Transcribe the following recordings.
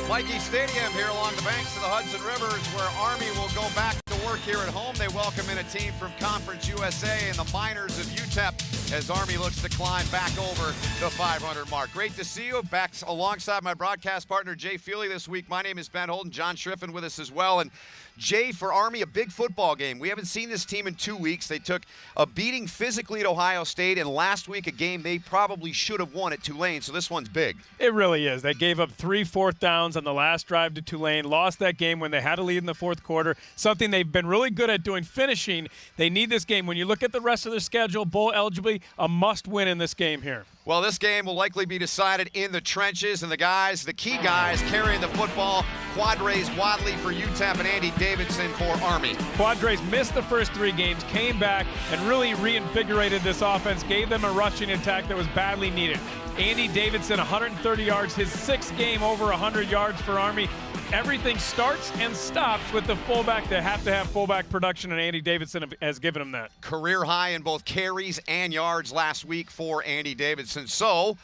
Michie Stadium here along the banks of the Hudson Rivers, where Army will go back to work here at home. They welcome in a team from Conference USA and the Miners of UTEP as Army looks to climb back over the 500 mark. Great to see you back alongside my broadcast partner Jay Feely this week. My name is Ben Holden. John Schriffen with us as well. And Jay, for Army, a big football game. We haven't seen this team in 2 weeks. They took a beating physically at Ohio State, and last week a game they probably should have won at Tulane, so this one's big. It really is. They gave up 3 fourth downs on the last drive to Tulane, lost that game when they had a lead in the fourth quarter, something they've been really good at doing, finishing. They need this game. When you look at the rest of their schedule, bowl eligibility, a must-win in this game here. Well, this game will likely be decided in the trenches, and the key guys carrying the football, Quadres Wadley for UTEP and Andy Davidson for Army. Quadres missed the first 3 games, came back, and really reinvigorated this offense, gave them a rushing attack that was badly needed. Andy Davidson, 130 yards, his 6th game over 100 yards for Army. Everything starts and stops with the fullback. They have to have fullback production, and Andy Davidson has given them that. Career high in both carries and yards last week for Andy Davidson. So,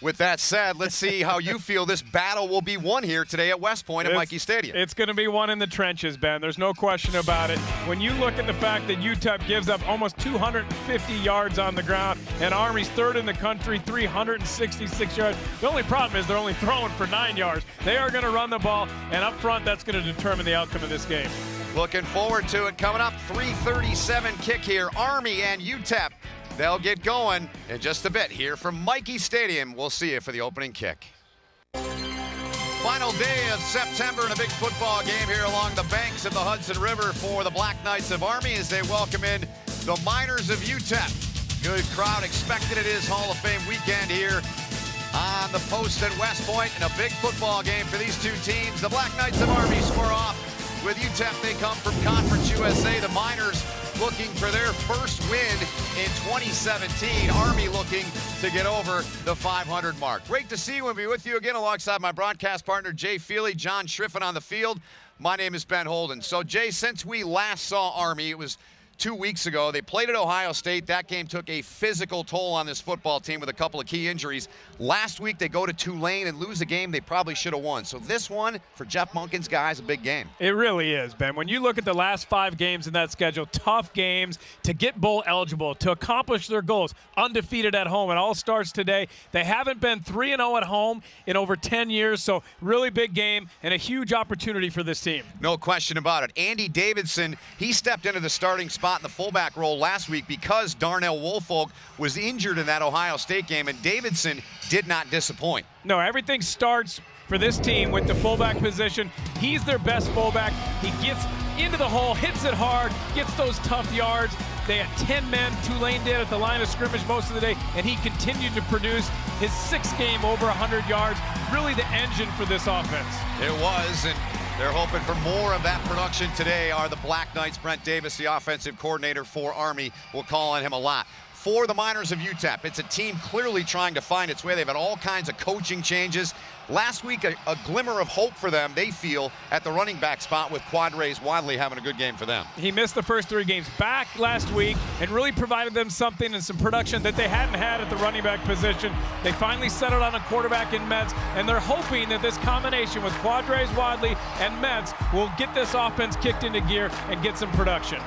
with that said, let's see how you feel this battle will be won here today at West Point at Michie Stadium. It's going to be won in the trenches, Ben. There's no question about it. When you look at the fact that UTEP gives up almost 250 yards on the ground, and Army's 3rd in the country, 366 yards. The only problem is they're only throwing for 9 yards. They are going to run the ball, and up front, that's going to determine the outcome of this game. Looking forward to it. Coming up, 3:37 kick here. Army and UTEP. They'll get going in just a bit here from Michie Stadium. We'll see you for the opening kick. Final day of September in a big football game here along the banks of the Hudson River for the Black Knights of Army as they welcome in the Miners of UTEP. Good crowd expected. It is Hall of Fame weekend here on the post at West Point, and a big football game for these two teams. The Black Knights of Army square off with UTEP. They come from Conference USA. The Miners looking for their first win in 2017. Army looking to get over the 500 mark. Great to see you and be with you again alongside my broadcast partner Jay Feely, John Schriffen on the field. My name is Ben Holden. So Jay, since we last saw Army, it was 2 weeks ago. They played at Ohio State. That game took a physical toll on this football team with a couple of key injuries. Last week, they go to Tulane and lose a game they probably should have won. So this one, for Jeff Monken's guys, a big game. It really is, Ben. When you look at the last 5 games in that schedule, tough games to get bowl eligible, to accomplish their goals, undefeated at home. It all starts today. They haven't been 3-0 at home in over 10 years, so really big game and a huge opportunity for this team. No question about it. Andy Davidson, he stepped into the starting spot in the fullback role last week because Darnell Woolfolk was injured in that Ohio State game, and Davidson did not disappoint. No, everything starts for this team with the fullback position. He's their best fullback. He gets into the hole, hits it hard, gets those tough yards. They had 10 men, Tulane did, at the line of scrimmage most of the day, and he continued to produce his 6th game over 100 yards. Really the engine for this offense. It was, and they're hoping for more of that production today are the Black Knights. Brent Davis, the offensive coordinator for Army, will call on him a lot. For the Miners of UTEP, it's a team clearly trying to find its way. They've had all kinds of coaching changes. Last week, a glimmer of hope for them, they feel, at the running back spot with Quadres Wadley having a good game for them. He missed the first 3 games back last week and really provided them something and some production that they hadn't had at the running back position. They finally settled on a quarterback in Metz, and they're hoping that this combination with Quadres Wadley and Metz will get this offense kicked into gear and get some production.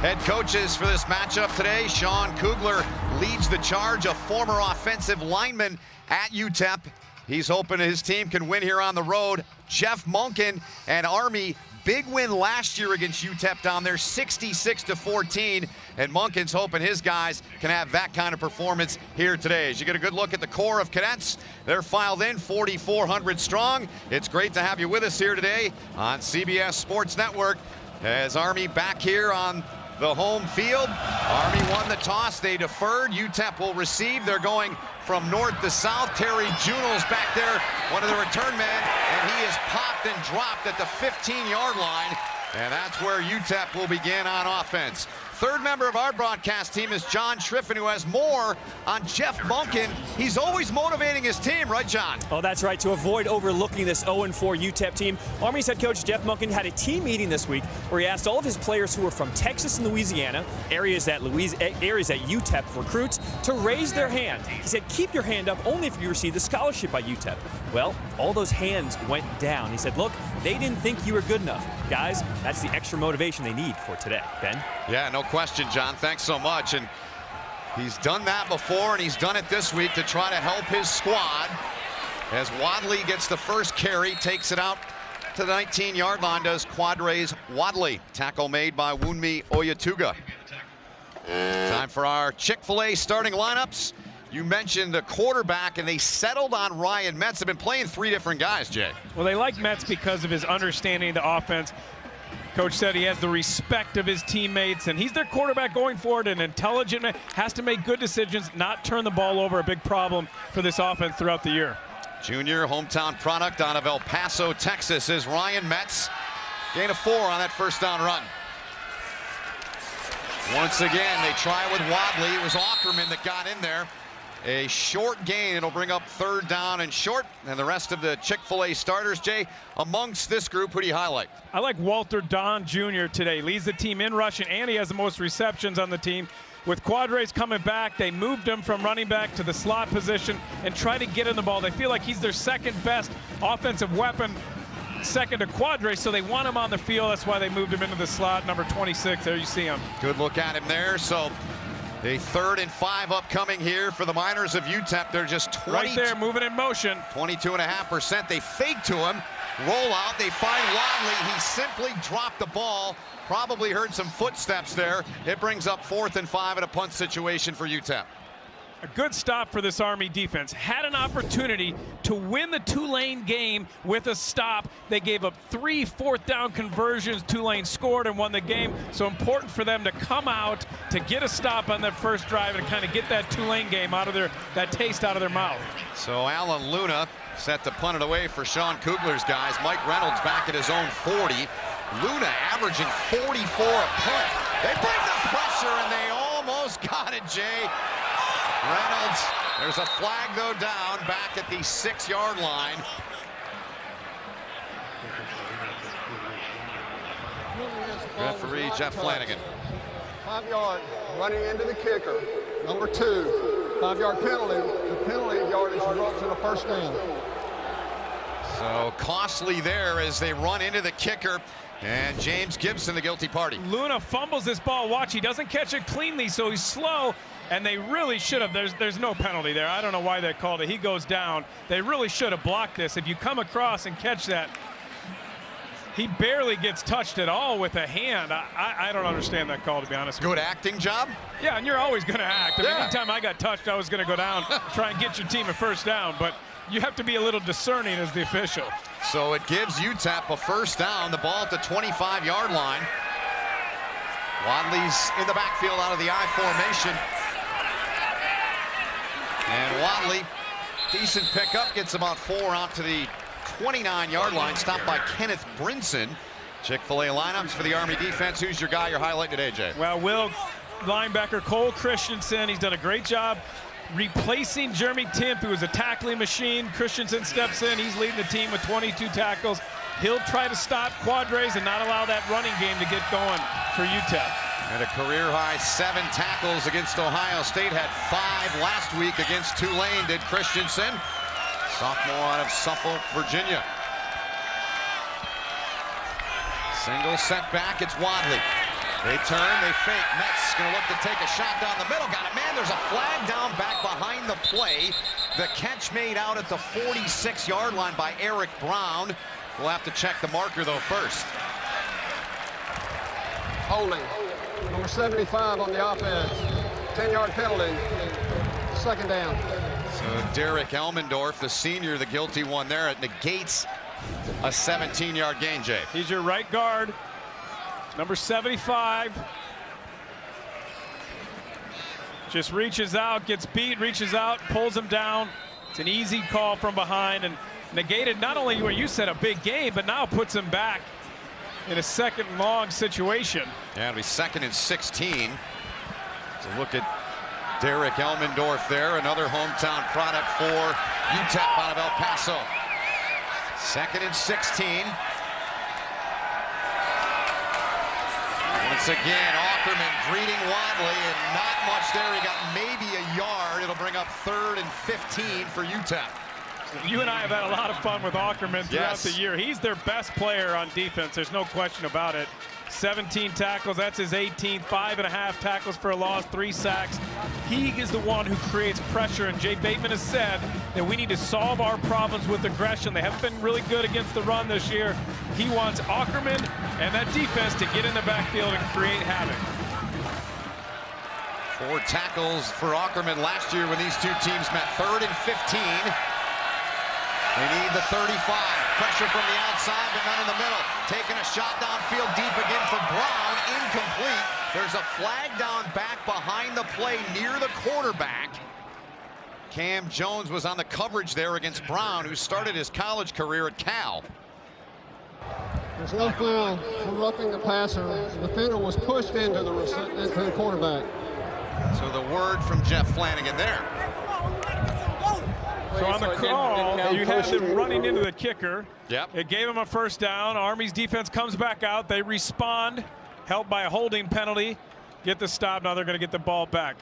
Head coaches for this matchup today, Sean Kugler leads the charge, a former offensive lineman at UTEP. He's hoping his team can win here on the road. Jeff Monken and Army, big win last year against UTEP down there, 66-14. And Monken's hoping his guys can have that kind of performance here today. As you get a good look at the core of cadets, they're filed in 4,400 strong. It's great to have you with us here today on CBS Sports Network as Army back here on the home field. Army won the toss. They deferred. UTEP will receive. They're going from north to south. Terry Junel's back there, one of the return men, and he is popped and dropped at the 15-yard line. And that's where UTEP will begin on offense. Third member of our broadcast team is John Triffin, who has more on Jeff Monken. He's always motivating his team, right, John? Oh, that's right. To avoid overlooking this 0-4 UTEP team, Army's head coach Jeff Monken had a team meeting this week where he asked all of his players who were from Texas and Louisiana, areas that UTEP recruits, to raise their hand. He said, keep your hand up only if you receive a scholarship by UTEP. Well, all those hands went down. He said, look, they didn't think you were good enough. Guys, that's the extra motivation they need for today. Ben? Yeah, no question, John. Thanks so much. And he's done that before, and he's done it this week to try to help his squad. As Wadley gets the first carry, takes it out to the 19-yard line, does Quadres Wadley. Tackle made by Wunmi Oyatuga. Time for our Chick-fil-A starting lineups. You mentioned the quarterback, and they settled on Ryan Metz. They've been playing three different guys, Jay. Well, they like Metz because of his understanding of the offense. Coach said he has the respect of his teammates, and he's their quarterback going forward, and intelligent, has to make good decisions, not turn the ball over, a big problem for this offense throughout the year. Junior hometown product out of El Paso, Texas is Ryan Metz. Gain of 4 on that first down run. Once again, they try with Wadley. It was Ackerman that got in there. A short gain. It'll bring up third down and short. And the rest of the Chick-fil-A starters, Jay, amongst this group, who do you highlight? I like Walter Don Jr. today. Leads the team in rushing, and he has the most receptions on the team. With Quadres coming back, they moved him from running back to the slot position and try to get in the ball. They feel like he's their second best offensive weapon, second to Quadres, so they want him on the field. That's why they moved him into the slot, number 26. There you see him. Good look at him there. So a 3rd and 5 upcoming here for the Miners of UTEP. They're just 20. Right there, moving in motion. 22.5%. They fake to him. Roll out. They find Wadley. He simply dropped the ball. Probably heard some footsteps there. It brings up 4th and 5 at a punt situation for UTEP. A good stop for this Army defense. Had an opportunity to win the Tulane game with a stop. They gave up 3 fourth-down conversions. Tulane scored and won the game. So important for them to come out to get a stop on that first drive and kind of get that Tulane game out of that taste out of their mouth. So Alan Luna set to punt it away for Sean Kugler's guys. Mike Reynolds back at his own 40. Luna averaging 44 a punt. They bring the pressure, and they almost got it, Jay. Reynolds, there's a flag though down back at the 6-yard line. Referee Jeff Flanagan. 5 yard running into the kicker. Number 2, 5-yard penalty. The penalty yardage results in a first down. So costly there as they run into the kicker. And James Gibson, the guilty party. Luna fumbles this ball. Watch, he doesn't catch it cleanly, so he's slow. And they really should have. There's no penalty there. I don't know why they called it. He goes down. They really should have blocked this. If you come across and catch that, he barely gets touched at all with a hand. I don't understand that call, to be honest with you. Good acting job? Yeah, and you're always going to act. I mean, Yeah. anytime I got touched, I was going to go down, try and get your team a first down. But you have to be a little discerning as the official. So it gives UTEP a first down. The ball at the 25-yard line. Wadley's in the backfield out of the I formation. And Wadley, decent pickup, gets about 4 out to the 29-yard line, stopped by Kenneth Brinson. Chick-fil-A lineups for the Army defense. Who's your guy you're highlighting today, Jay? Well, linebacker Cole Christensen, he's done a great job replacing Jeremy Timp, who was a tackling machine. Christensen steps in. He's leading the team with 22 tackles. He'll try to stop Quadres and not allow that running game to get going for UTEP. And a career-high 7 tackles against Ohio State. Had 5 last week against Tulane, did Christensen. Sophomore out of Suffolk, Virginia. Single set back, it's Wadley. They turn, they fake. Metz gonna look to take a shot down the middle. Got it, man, there's a flag down back behind the play. The catch made out at the 46-yard line by Eric Brown. We'll have to check the marker, though, first. Holding. Number 75 on the offense. 10-yard penalty. Second down. So Derek Elmendorf, the senior, the guilty one there. It negates a 17-yard gain, Jay. He's your right guard, number 75. Just reaches out, gets beat, reaches out, pulls him down. It's an easy call from behind and negated not only where you said a big game, but now puts him back in a second and long situation. Yeah, it'll be 2nd and 16. So look at Derek Elmendorf there, another hometown product for UTEP out of El Paso. 2nd and 16. Once again, Ackerman greeting Wadley, and not much there. He got maybe a yard. It'll bring up 3rd and 15 for UTEP. You and I have had a lot of fun with Ackerman throughout the year. He's their best player on defense. There's no question about it. 17 tackles, that's his 18th, 5.5 tackles for a loss, 3 sacks. He is the one who creates pressure, and Jay Bateman has said that we need to solve our problems with aggression. They haven't been really good against the run this year. He wants Ackerman and that defense to get in the backfield and create havoc. 4 tackles for Ackerman last year when these two teams met. 3rd and 15. They need the 35. Pressure from the outside, but none in the middle. Taking a shot downfield deep again for Brown. Incomplete. There's a flag down back behind the play near the quarterback. Cam Jones was on the coverage there against Brown, who started his college career at Cal. There's no foul for roughing the passer. The defender was pushed into the quarterback. So the word from Jeff Flanagan there. So on the call, you had them running into the kicker. Yep. It gave him a first down. Army's defense comes back out. They respond, helped by a holding penalty. Get the stop. Now they're going to get the ball back.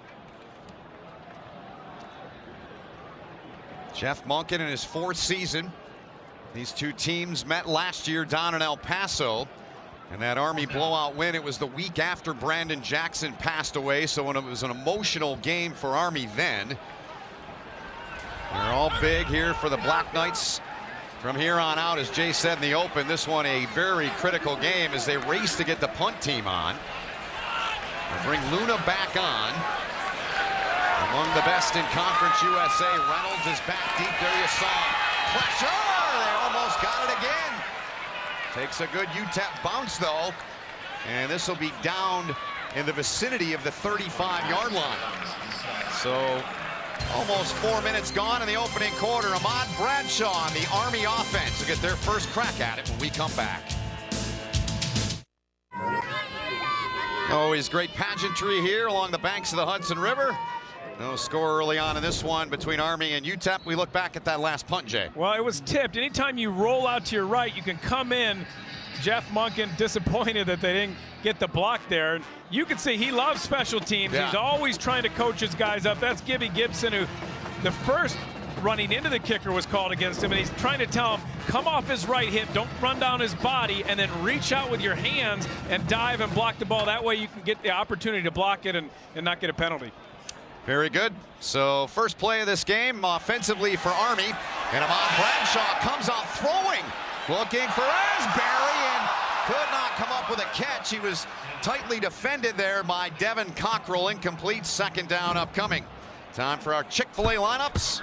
Jeff Monken in his 4th season. These two teams met last year down in El Paso. And that Army blowout win, it was the week after Brandon Jackson passed away. So it was an emotional game for Army then. They're all big here for the Black Knights from here on out. As Jay said in the open, this one a very critical game as they race to get the punt team on. They'll bring Luna back on. Among the best in Conference USA. Reynolds is back deep. There you saw pressure. They almost got it again. Takes a good UTEP bounce though, and this will be down in the vicinity of the 35-yard line. So almost 4 minutes gone in the opening quarter. Ahmad Bradshaw and the Army offense will get their first crack at it when we come back. Always great pageantry here along the banks of the Hudson River. No score early on in this one between Army and UTEP. We look back at that last punt, Jay. Well, it was tipped. Anytime you roll out to your right, you can come in. Jeff Monken disappointed that they didn't get the block there. You can see he loves special teams. Yeah. He's always trying to coach his guys up. That's Gibby Gibson, who the first running into the kicker was called against him, and he's trying to tell him, come off his right hip, don't run down his body, and then reach out with your hands and dive and block the ball. That way you can get the opportunity to block it and not get a penalty. Very good. So first play of this game offensively for Army, and Ahmad Bradshaw comes out throwing, looking for Asbury, and could not come up with a catch. He was tightly defended there by Devin Cockrell. Incomplete. 2nd down upcoming. Time for our Chick-fil-A lineups.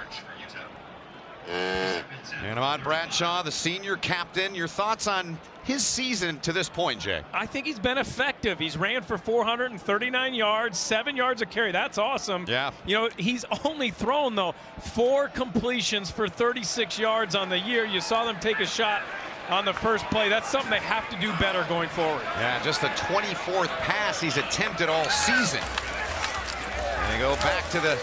And Ahmad Bradshaw, the senior captain. Your thoughts on his season to this point, Jay? I think he's been effective. He's ran for 439 yards, 7 yards a carry. That's awesome. Yeah. You know, he's only thrown, though, 4 completions for 36 yards on the year. You saw them take a shot on the first play. That's something they have to do better going forward. Yeah, just the 24th pass he's attempted all season. And they go back to the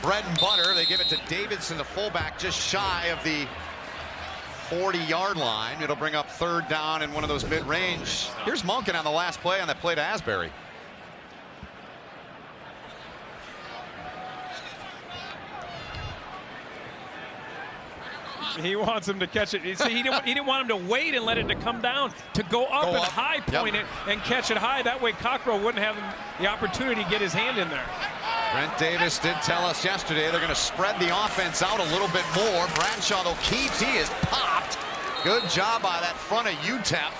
bread and butter. They give it to Davidson, the fullback, just shy of the 40-yard line. It'll bring up 3rd down in one of those mid-range. Here's Monken on the last play on that play to Asbury. He wants him to catch it. See, he didn't want him to wait and let it to come down, to go up and high point it and catch it high. That way Cockrell wouldn't have the opportunity to get his hand in there. Brent Davis did tell us yesterday they're going to spread the offense out a little bit more. Bradshaw, though, keeps. He is popped. Good job by that front of UTEP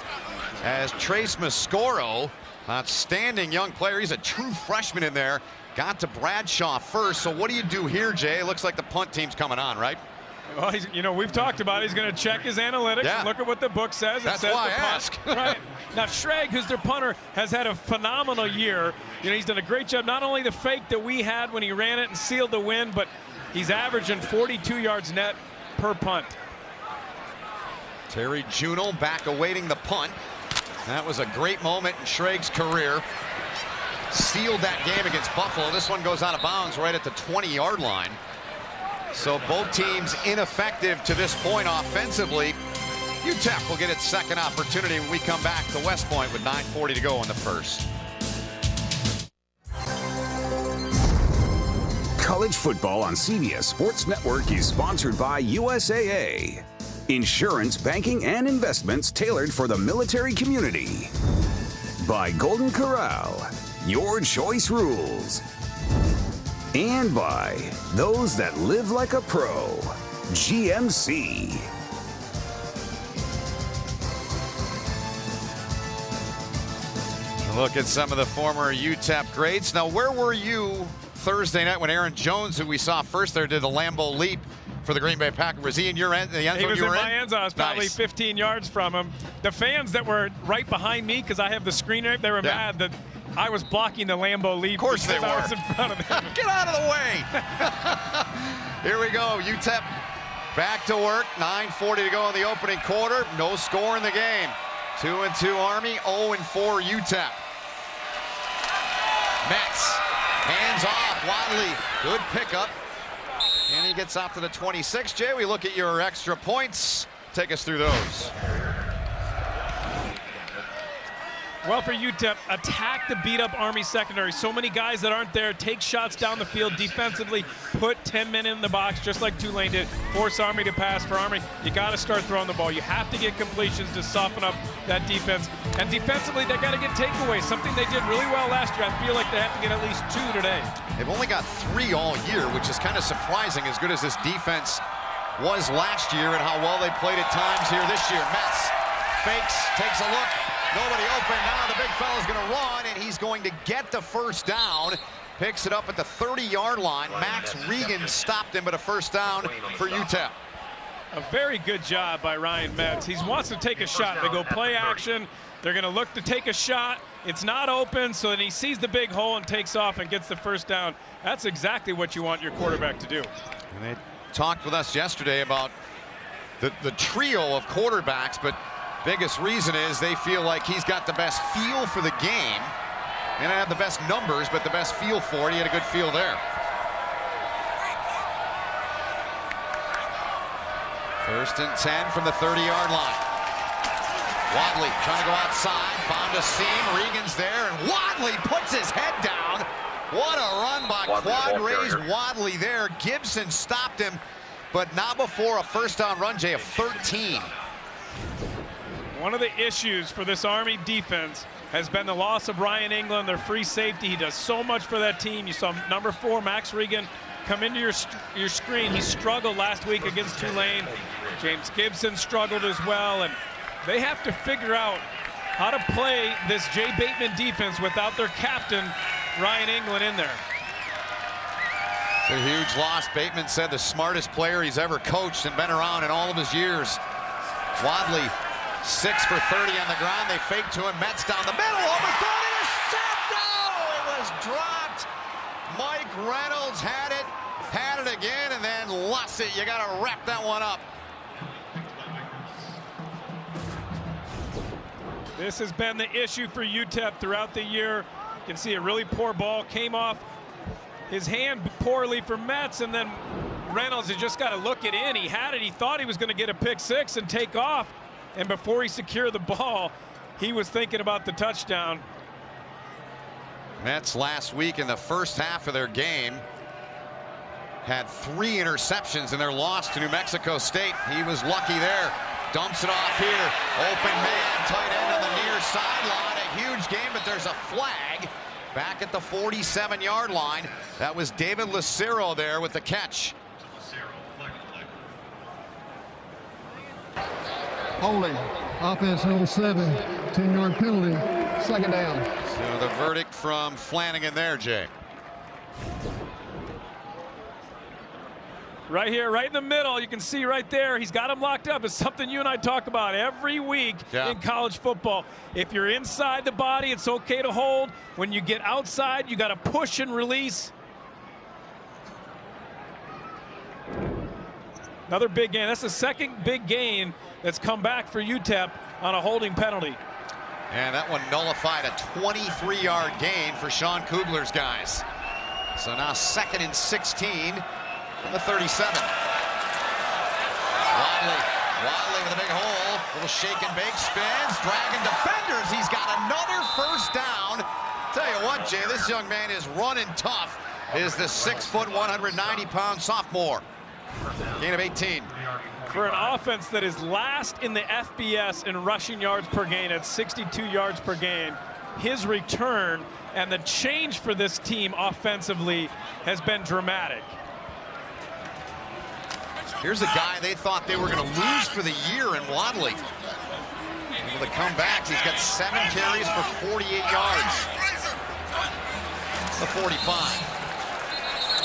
as Trace Mascoro, outstanding young player. He's a true freshman in there. Got to Bradshaw first. So what do you do here, Jay? It looks like the punt team's coming on, right? Well, you know, we've talked about it. He's going to check his analytics and look at what the book says. That's why I ask. Right. Now, Schrag, who's their punter, has had a phenomenal year. You know, he's done a great job. Not only the fake that we had when he ran it and sealed the win, but he's averaging 42 yards net per punt. Terry Juneau back awaiting the punt. That was a great moment in Schraig's career. Sealed that game against Buffalo. This one goes out of bounds right at the 20-yard line. So both teams ineffective to this point offensively. UTEP will get its second opportunity when we come back to West Point with 9:40 to go in the first. College football on CBS Sports Network is sponsored by USAA. Insurance, banking, and investments tailored for the military community. By Golden Corral, your choice rules. And by those that live like a pro, GMC. Look at some of the former UTEP greats. Now, where were you Thursday night when Aaron Jones, who we saw first there, did the Lambeau leap for the Green Bay Packers? Was he in your end? The end he was you in were my end zone. I was probably nice. 15 yards from him. The fans that were right behind me, because I have the screen right, they were mad that I was blocking the Lambeau leap. Of course they were. I was in front of them. Get out of the way. Here we go. UTEP back to work. 9:40 to go in the opening quarter. No score in the game. 2-2 Army, 0-4 UTEP. Metz, hands off, Wadley, good pickup. And he gets out to the 26. Jay, we look at your extra points. Take us through those. Well, for UTEP, attack the beat-up Army secondary. So many guys that aren't there. Take shots down the field defensively. Put 10 men in the box, just like Tulane did. Force Army to pass. For Army, you got to start throwing the ball. You have to get completions to soften up that defense. And defensively, they got to get takeaways, something they did really well last year. I feel like they have to get at least 2 today. They've only got 3 all year, which is kind of surprising, as good as this defense was last year and how well they played at times here this year. Metz fakes, takes a look. Nobody open. Now the big fella's going to run, and he's going to get the first down. Picks it up at the 30-yard line. Max Regan stopped him, but a first down for UTEP. A very good job by Ryan Metz. He wants to take a shot. They go play action. They're going to look to take a shot. It's not open, so then he sees the big hole and takes off and gets the first down. That's exactly what you want your quarterback to do. And they talked with us yesterday about the trio of quarterbacks, but biggest reason is they feel like he's got the best feel for the game. May not have the best numbers, but the best feel for it. He had a good feel there. First and 10 from the 30-yard line. Wadley trying to go outside, found a seam. Regan's there, and Wadley puts his head down. What a run by Quadrays Wadley there. Gibson stopped him, but not before a first down run, Jay, of 13. One of the issues for this Army defense has been the loss of Ryan England, their free safety. He does so much for that team. You saw number 4, Max Regan, come into your screen. He struggled last week against Tulane. James Gibson struggled as well, and they have to figure out how to play this Jay Bateman defense without their captain, Ryan England, in there. It's a huge loss. Bateman said the smartest player he's ever coached and been around in all of his years. Wadley, 6 for 30 on the ground. They fake to him. Metz down the middle. Overthrown. Intercept. No! It was dropped. Mike Reynolds had it again, and then lost it. You got to wrap that one up. This has been the issue for UTEP throughout the year. You can see a really poor ball came off his hand poorly for Metz, and then Reynolds has just got to look it in. He had it. He thought he was going to get a pick 6 and take off. And before he secured the ball, he was thinking about the touchdown. Metz last week in the first half of their game had 3 interceptions in their loss to New Mexico State. He was lucky there. Dumps it off here. Open man, tight end on the near sideline. A huge game, but there's a flag back at the 47-yard line. That was David Lucero there with the catch. Holding. Offense hold 7. 10-yard penalty. Second down. So the verdict from Flanagan there, Jay. Right here, right in the middle, you can see right there, he's got him locked up. It's something you and I talk about every week in college football. If you're inside the body, it's okay to hold. When you get outside, you got to push and release. Another big gain. That's the second big gain that's come back for UTEP on a holding penalty. And that one nullified a 23-yard gain for Sean Kugler's guys. So now 2nd and 16 from the 37. Wadley with a big hole. Little shake and bake, spins, dragging defenders. He's got another first down. Tell you what, Jay, this young man is running tough. Is the 6-foot, 190-pound sophomore. Gain of 18. For an offense that is last in the FBS in rushing yards per game at 62 yards per game, his return and the change for this team offensively has been dramatic. Here's a guy they thought they were going to lose for the year in Wadley. Able to come back. He's got 7 carries for 48 yards. The 45.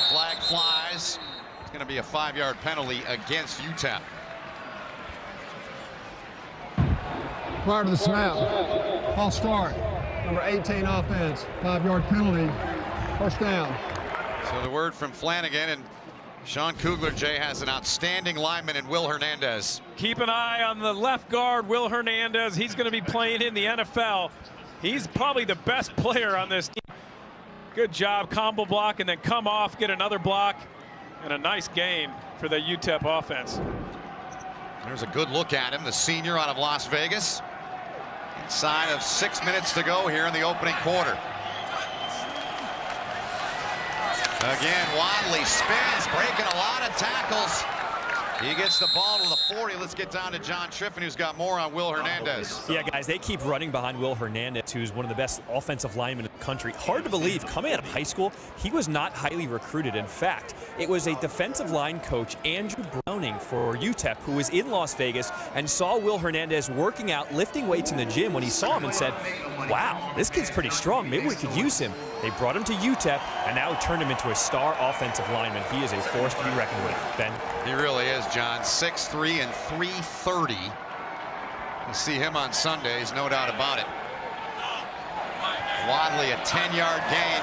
Flag flies. It's going to be a 5-yard penalty against UTEP. Prior to the snap, false start, number 18 offense, 5-yard penalty, first down. So the word from Flanagan, and Sean Kugler, Jay, has an outstanding lineman in Will Hernandez. Keep an eye on the left guard, Will Hernandez. He's going to be playing in the NFL. He's probably the best player on this team. Good job, combo block, and then come off, get another block, and a nice game for the UTEP offense. There's a good look at him, the senior out of Las Vegas. Inside of 6 minutes to go here in the opening quarter. Again, Wadley spins, breaking a lot of tackles. He gets the ball to the 40. Let's get down to John Triffin, who's got more on Will Hernandez. Yeah, guys, they keep running behind Will Hernandez, who's one of the best offensive linemen in the country. Hard to believe, coming out of high school, he was not highly recruited. In fact, it was a defensive line coach, Andrew Browning for UTEP, who was in Las Vegas and saw Will Hernandez working out, lifting weights in the gym when he saw him and said, wow, this kid's pretty strong. Maybe we could use him. They brought him to UTEP and now turned him into a star offensive lineman. He is a force to be reckoned with, Ben. He really is, John. 6'3" and 330. You see him on Sundays, no doubt about it. Wadley, a 10-yard gain.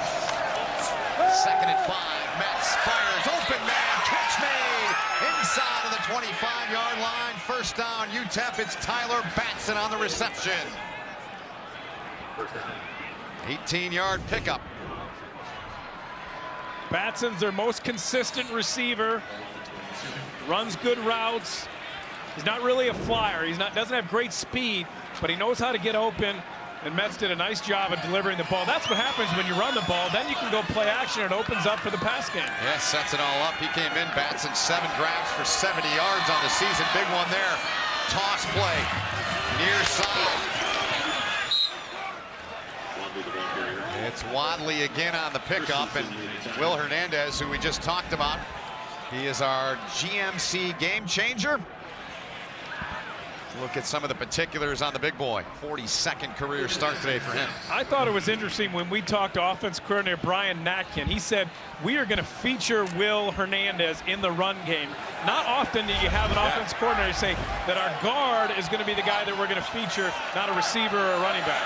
2nd and 5. Metz fires, open man, catch me! Inside of the 25-yard line. First down, UTEP. It's Tyler Batson on the reception. 18-yard pickup. Batson's their most consistent receiver. Runs good routes. He's not really a flyer. Doesn't have great speed, but he knows how to get open. And Metz did a nice job of delivering the ball. That's what happens when you run the ball. Then you can go play action. It opens up for the pass game. Yeah, sets it all up. He came in, Batson, 7 grabs for 70 yards on the season. Big one there. Toss play. Near side. It's Wadley again on the pickup, and Will Hernandez, who we just talked about. He is our GMC game changer. Look at some of the particulars on the big boy. 42nd career start today for him. I thought it was interesting when we talked to offense coordinator Brian Natkin. He said, we are going to feature Will Hernandez in the run game. Not often do you have an offense coordinator say that our guard is going to be the guy that we're going to feature, not a receiver or a running back.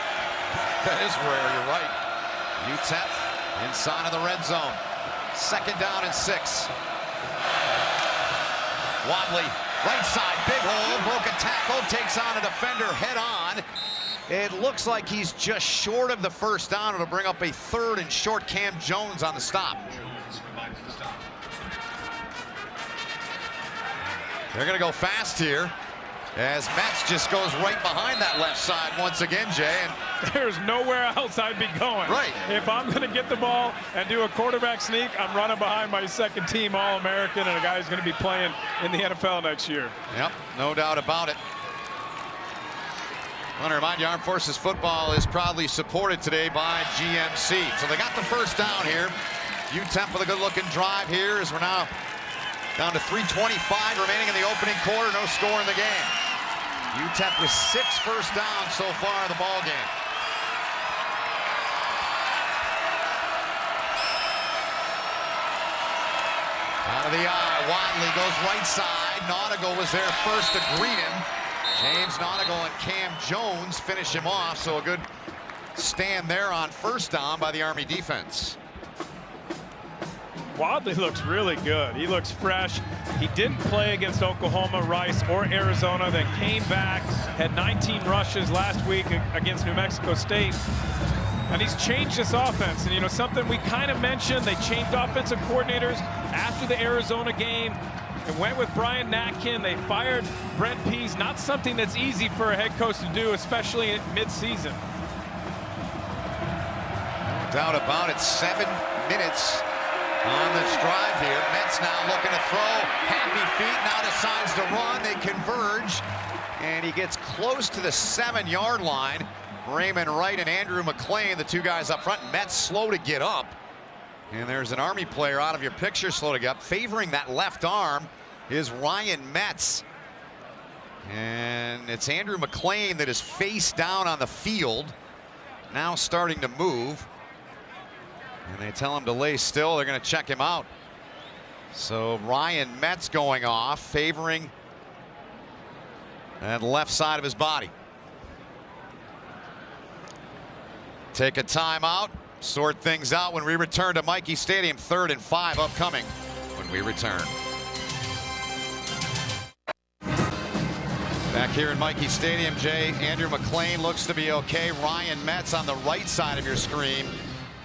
That is rare, you're right. UTEP inside of the red zone. 2nd down and 6. Wadley, right side, big hole, broke a tackle, takes on a defender head on. It looks like he's just short of the first down. It'll bring up a 3rd and short. Cam Jones on the stop. They're going to go fast here as Metz just goes right behind that left side once again, Jay. And there's nowhere else I'd be going. Right. If I'm going to get the ball and do a quarterback sneak, I'm running behind my second team All-American and a guy who's going to be playing in the NFL next year. Yep, no doubt about it. I want to remind you, Armed Forces Football is proudly supported today by GMC. So they got the first down here. UTEP with a good-looking drive here as we're now down to 3:25 remaining in the opening quarter. No score in the game. UTEP with 6 first downs so far in the ball game. Out of the eye, Wadley goes right side. Nautigal was there first to greet him. James Nautigal and Cam Jones finish him off, so a good stand there on first down by the Army defense. Wadley looks really good. He looks fresh. He didn't play against Oklahoma, Rice, or Arizona, then came back, had 19 rushes last week against New Mexico State. And he's changed this offense. And, you know, something we kind of mentioned, they changed offensive coordinators after the Arizona game and went with Brian Natkin. They fired Brent Pease. Not something that's easy for a head coach to do, especially in mid-season. No doubt about it. 7 minutes on this drive here. Mets now looking to throw. Happy feet, now decides to run. They converge, and he gets close to the 7-yard line. Raymond Wright and Andrew McLean, the two guys up front. Mets slow to get up. And there's an Army player out of your picture slow to get up. Favoring that left arm is Ryan Metz. And it's Andrew McLean that is face down on the field. Now starting to move. And they tell him to lay still. They're going to check him out. So Ryan Metz going off, favoring that left side of his body. Take a timeout, sort things out when we return to Michie Stadium. 3rd and 5 upcoming when we return. Back here in Michie Stadium, Jay, Andrew McLean looks to be okay. Ryan Metz on the right side of your screen.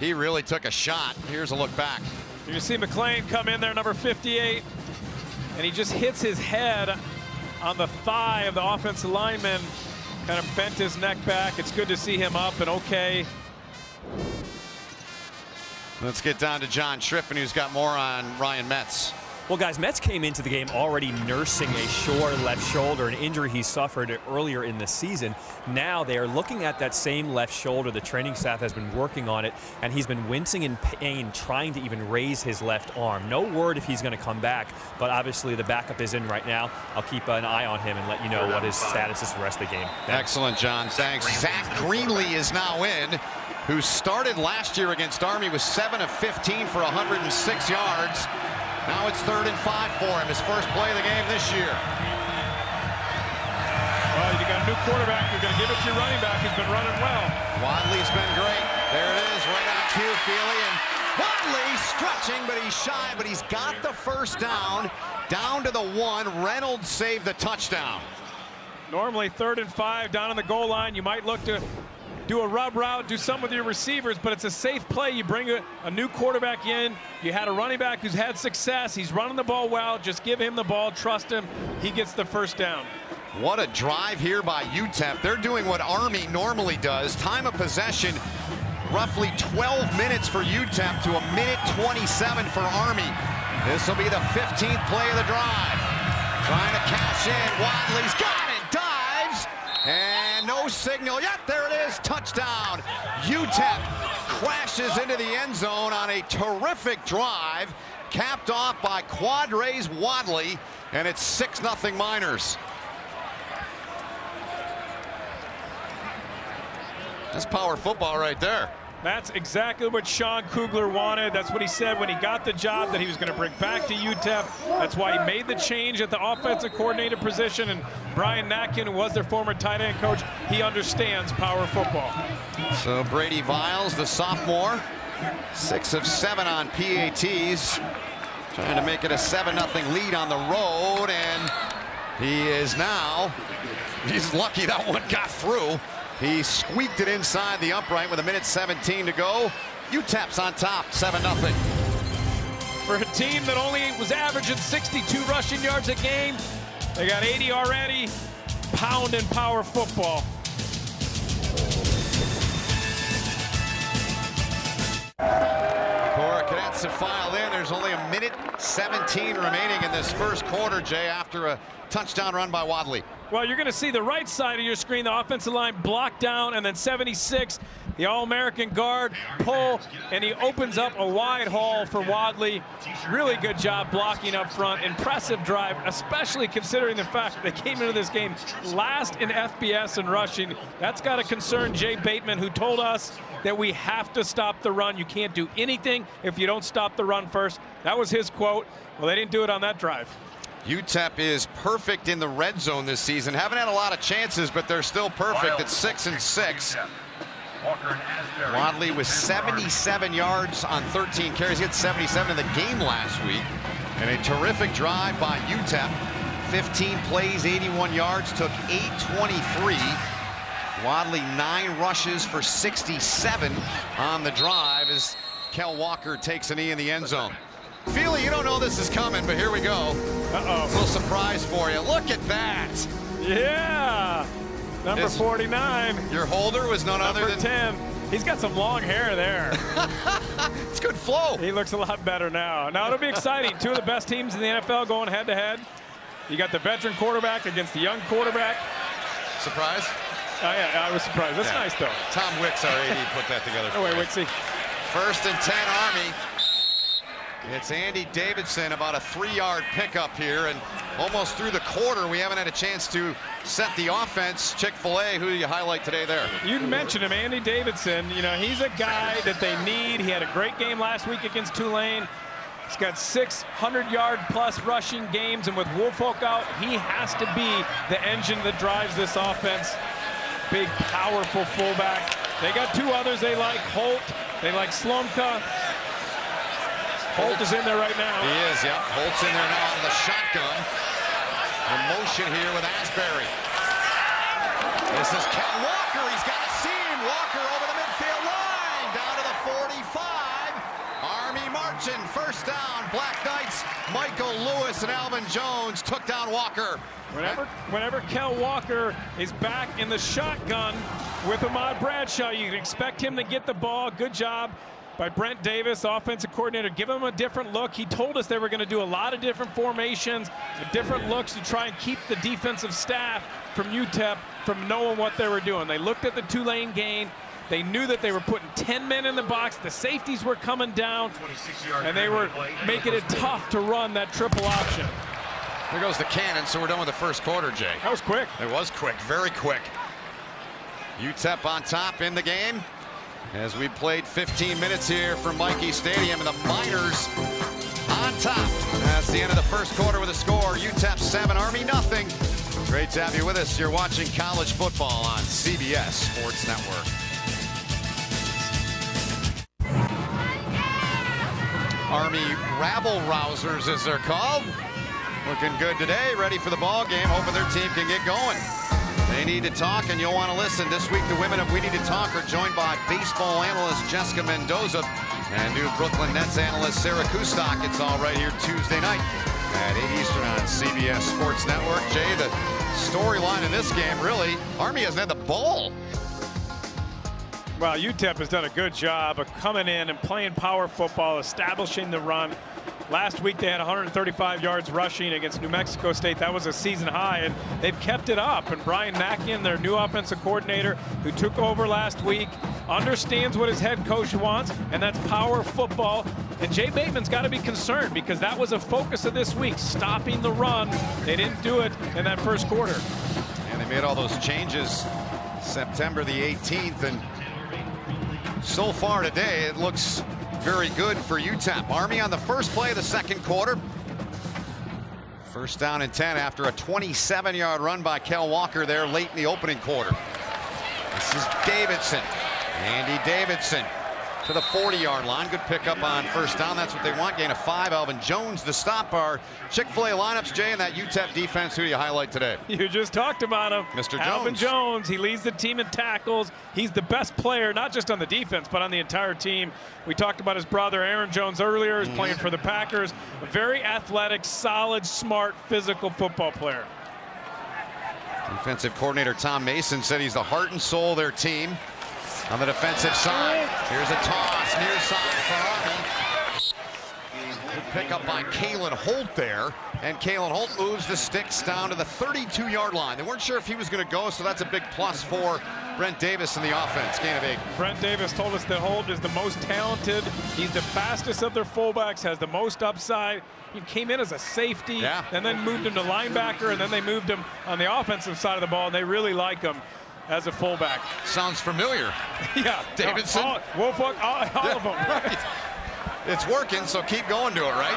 He really took a shot. Here's a look back. You see McLean come in there, number 58, and he just hits his head on the thigh of the offensive lineman. Kind of bent his neck back. It's good to see him up and okay. Let's get down to John Triffin, who's got more on Ryan Metz. Well, guys, Metz came into the game already nursing a sore left shoulder, an injury he suffered earlier in the season. Now they are looking at that same left shoulder. The training staff has been working on it, and he's been wincing in pain, trying to even raise his left arm. No word if he's going to come back, but obviously the backup is in right now. I'll keep an eye on him and let you know what his status is for the rest of the game. Excellent, John. Thanks. Zach Greenlee is now in, who started last year against Army with 7 of 15 for 106 yards. Now it's 3rd and 5 for him, his first play of the game this year. Well, you got a new quarterback. You're going to give it to your running back. He's been running well. Wadley's been great. There it is, right on cue, Feely. And Wadley stretching, but he's shy, but he's got the first down. Down to the 1. Reynolds saved the touchdown. Normally 3rd and 5 down on the goal line. You might look to do a rub route, do some with your receivers, but it's a safe play. You bring a new quarterback in. You had a running back who's had success. He's running the ball well. Just give him the ball, trust him. He gets the first down. What a drive here by UTEP. They're doing what Army normally does. Time of possession, roughly 12 minutes for UTEP to 1:27 for Army. This will be the 15th play of the drive. Trying to cash in. Wadley's got it. Dives. And no signal yet. There it is. Touchdown. UTEP crashes into the end zone on a terrific drive, capped off by Quadrays Wadley, and it's 6-0 Miners. That's power football right there. That's exactly what Sean Kugler wanted. That's what he said when he got the job, that he was going to bring back to UTEP. That's why he made the change at the offensive coordinator position. And Brian Natkin, who was their former tight end coach, he understands power football. So Brady Viles, the sophomore, 6 of 7 on PATs, trying to make it a 7-0 lead on the road. And he is now, he's lucky that one got through. He squeaked it inside the upright with 1:17 to go. UTEP's on top, 7-0. For a team that only was averaging 62 rushing yards a game, they got 80 already. Pounding power football. Cora Cadets have filed in. There's only 1:17 remaining in this first quarter, Jay, after a touchdown run by Wadley. Well, you're going to see the right side of your screen, the offensive line blocked down, and then 76, the All-American guard, pull, and he opens up a wide haul for Wadley. Really good job blocking up front. Impressive drive, especially considering the fact they came into this game last in FBS and rushing. That's got to concern Jay Bateman, who told us that we have to stop the run. You can't do anything if you don't stop the run first. That was his quote. Well, they didn't do it on that drive. UTEP is perfect in the red zone this season. Haven't had a lot of chances, but they're still perfect at 6 and 6. Wadley with 77 yards on 13 carries. He had 77 in the game last week. And a terrific drive by UTEP. 15 plays, 81 yards, took 8:23. Wadley 9 rushes for 67 on the drive as Kel Walker takes a knee in the end zone. Feely, you don't know this is coming, but here we go. Uh-oh. A little surprise for you. Look at that. Yeah. Number 49. Your holder was none other than 10. He's got some long hair there. It's good flow. He looks a lot better now. Now it'll be exciting. Two of the best teams in the NFL going head-to-head. You got the veteran quarterback against the young quarterback. Surprise? Oh, yeah, I was surprised. That's nice, though. Tom Wicks, our AD, put that together. No way, Wicksy. 1st and 10 Army. It's Andy Davidson, about a 3-yard pickup here, and almost through the quarter, we haven't had a chance to set the offense. Chick-fil-A, who do you highlight today there? You mentioned him, Andy Davidson. You know, he's a guy that they need. He had a great game last week against Tulane. He's got 600-yard-plus rushing games, and with Woolfolk out, he has to be the engine that drives this offense. Big, powerful fullback. They got 2 others they like, Holt. They like Slomka. Holt is in there right now. He is, yep. Holt's in there now on the shotgun. A motion here with Asbury. This is Kel Walker. He's got a seam. Walker over the midfield line. Down to the 45. Army marching. 1st down. Black Knights. Michael Lewis and Alvin Jones took down Walker. Whenever Kel Walker is back in the shotgun with Ahmad Bradshaw, you can expect him to get the ball. Good job by Brent Davis, offensive coordinator. Give him a different look. He told us they were going to do a lot of different formations, different looks to try and keep the defensive staff from UTEP from knowing what they were doing. They looked at the Tulane game. They knew that they were putting 10 men in the box. The safeties were coming down, and they were making it tough to run that triple option. There goes the cannon, so we're done with the 1st quarter, Jay. That was quick. It was quick, very quick. UTEP on top in the game as we played 15 minutes here from Michie Stadium, and the Miners on top. That's the end of the 1st quarter with a score. UTEP 7, Army nothing. Great to have you with us. You're watching college football on CBS Sports Network. Army rabble-rousers, as they're called. Looking good today, ready for the ball game, hoping their team can get going. They need to talk, and you'll want to listen. This week, the women of We Need to Talk are joined by baseball analyst Jessica Mendoza and new Brooklyn Nets analyst Sarah Kustok. It's all right here Tuesday night at 8 Eastern on CBS Sports Network. Jay, the storyline in this game, really, Army hasn't had the ball. Well, UTEP has done a good job of coming in and playing power football, establishing the run. Last week they had 135 yards rushing against New Mexico State. That was a season high, and they've kept it up. And Brian Mackin, their new offensive coordinator, who took over last week, understands what his head coach wants, and that's power football. And Jay Bateman's got to be concerned because that was a focus of this week, stopping the run. They didn't do it in that 1st quarter. And they made all those changes September the 18th, and so far today it looks very good for UTEP. Army on the 1st play of the 2nd quarter. 1st down and 10 after a 27-yard run by Kel Walker there late in the opening quarter. This is Davidson. Andy Davidson to the 40-yard line. Good pickup on 1st down. That's what they want. Gain of 5. Alvin Jones to stop our Chick-fil-A lineups. Jay, and that UTEP defense, who do you highlight today? You just talked about him. Mr. Jones. Alvin Jones. He leads the team in tackles. He's the best player, not just on the defense, but on the entire team. We talked about his brother, Aaron Jones, earlier. He's playing for the Packers. A very athletic, solid, smart, physical football player. Defensive coordinator Tom Mason said he's the heart and soul of their team. On the defensive side, here's a toss near side for Army. Good pickup by Kalen Holt there, and Kalen Holt moves the sticks down to the 32-yard line. They weren't sure if he was going to go, so that's a big plus for Brent Davis in the offense. Gain of 8. Brent Davis told us that Holt is the most talented. He's the fastest of their fullbacks, has the most upside. He came in as a safety, and then moved him to linebacker, and then they moved him on the offensive side of the ball, and they really like him as a fullback. Sounds familiar. Yeah. Davidson. Woolfolk, all of them. Right. It's working, so keep going to it, right?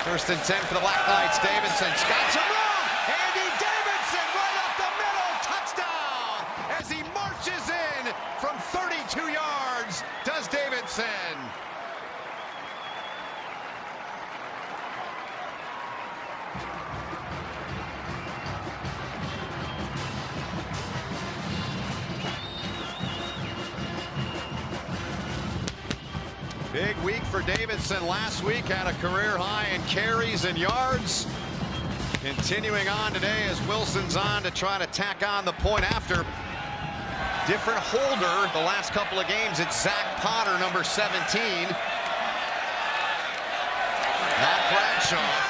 1st and 10 for the Black Knights. Davidson's got some room. Andy Davidson right up the middle. Touchdown as he marches in from Big week for Davidson last week. Had a career high in carries and yards. Continuing on today as Wilson's on to try to tack on the point after. Different holder the last couple of games. It's Zach Potter, number 17. Not Bradshaw.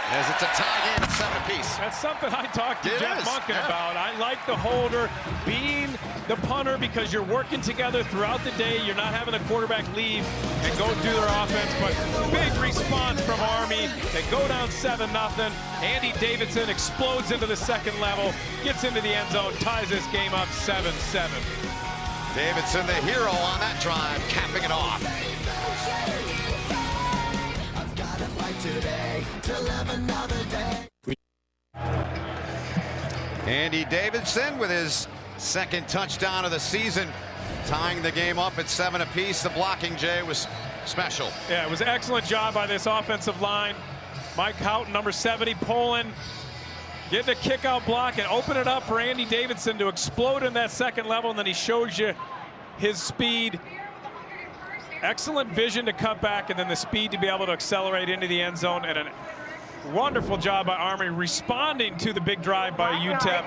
As it's a tie game at 7 apiece. That's something I talked to Jeff Monken about. I like the holder being the punter because you're working together throughout the day. You're not having a quarterback leave and go do their offense. But big response from Army. They go down 7-0. Andy Davidson explodes into the second level, gets into the end zone, ties this game up 7-7. Davidson, the hero on that drive, capping it off. Andy Davidson with his second touchdown of the season, tying the game up at 7 apiece. The blocking, Jay, was special. Yeah, it was an excellent job by this offensive line. Mike Houghton, number 70, pulling, getting a kick-out block and open it up for Andy Davidson to explode in that second level, and then he shows you his speed. Excellent vision to cut back, and then the speed to be able to accelerate into the end zone. And a wonderful job by Army responding to the big drive by UTEP,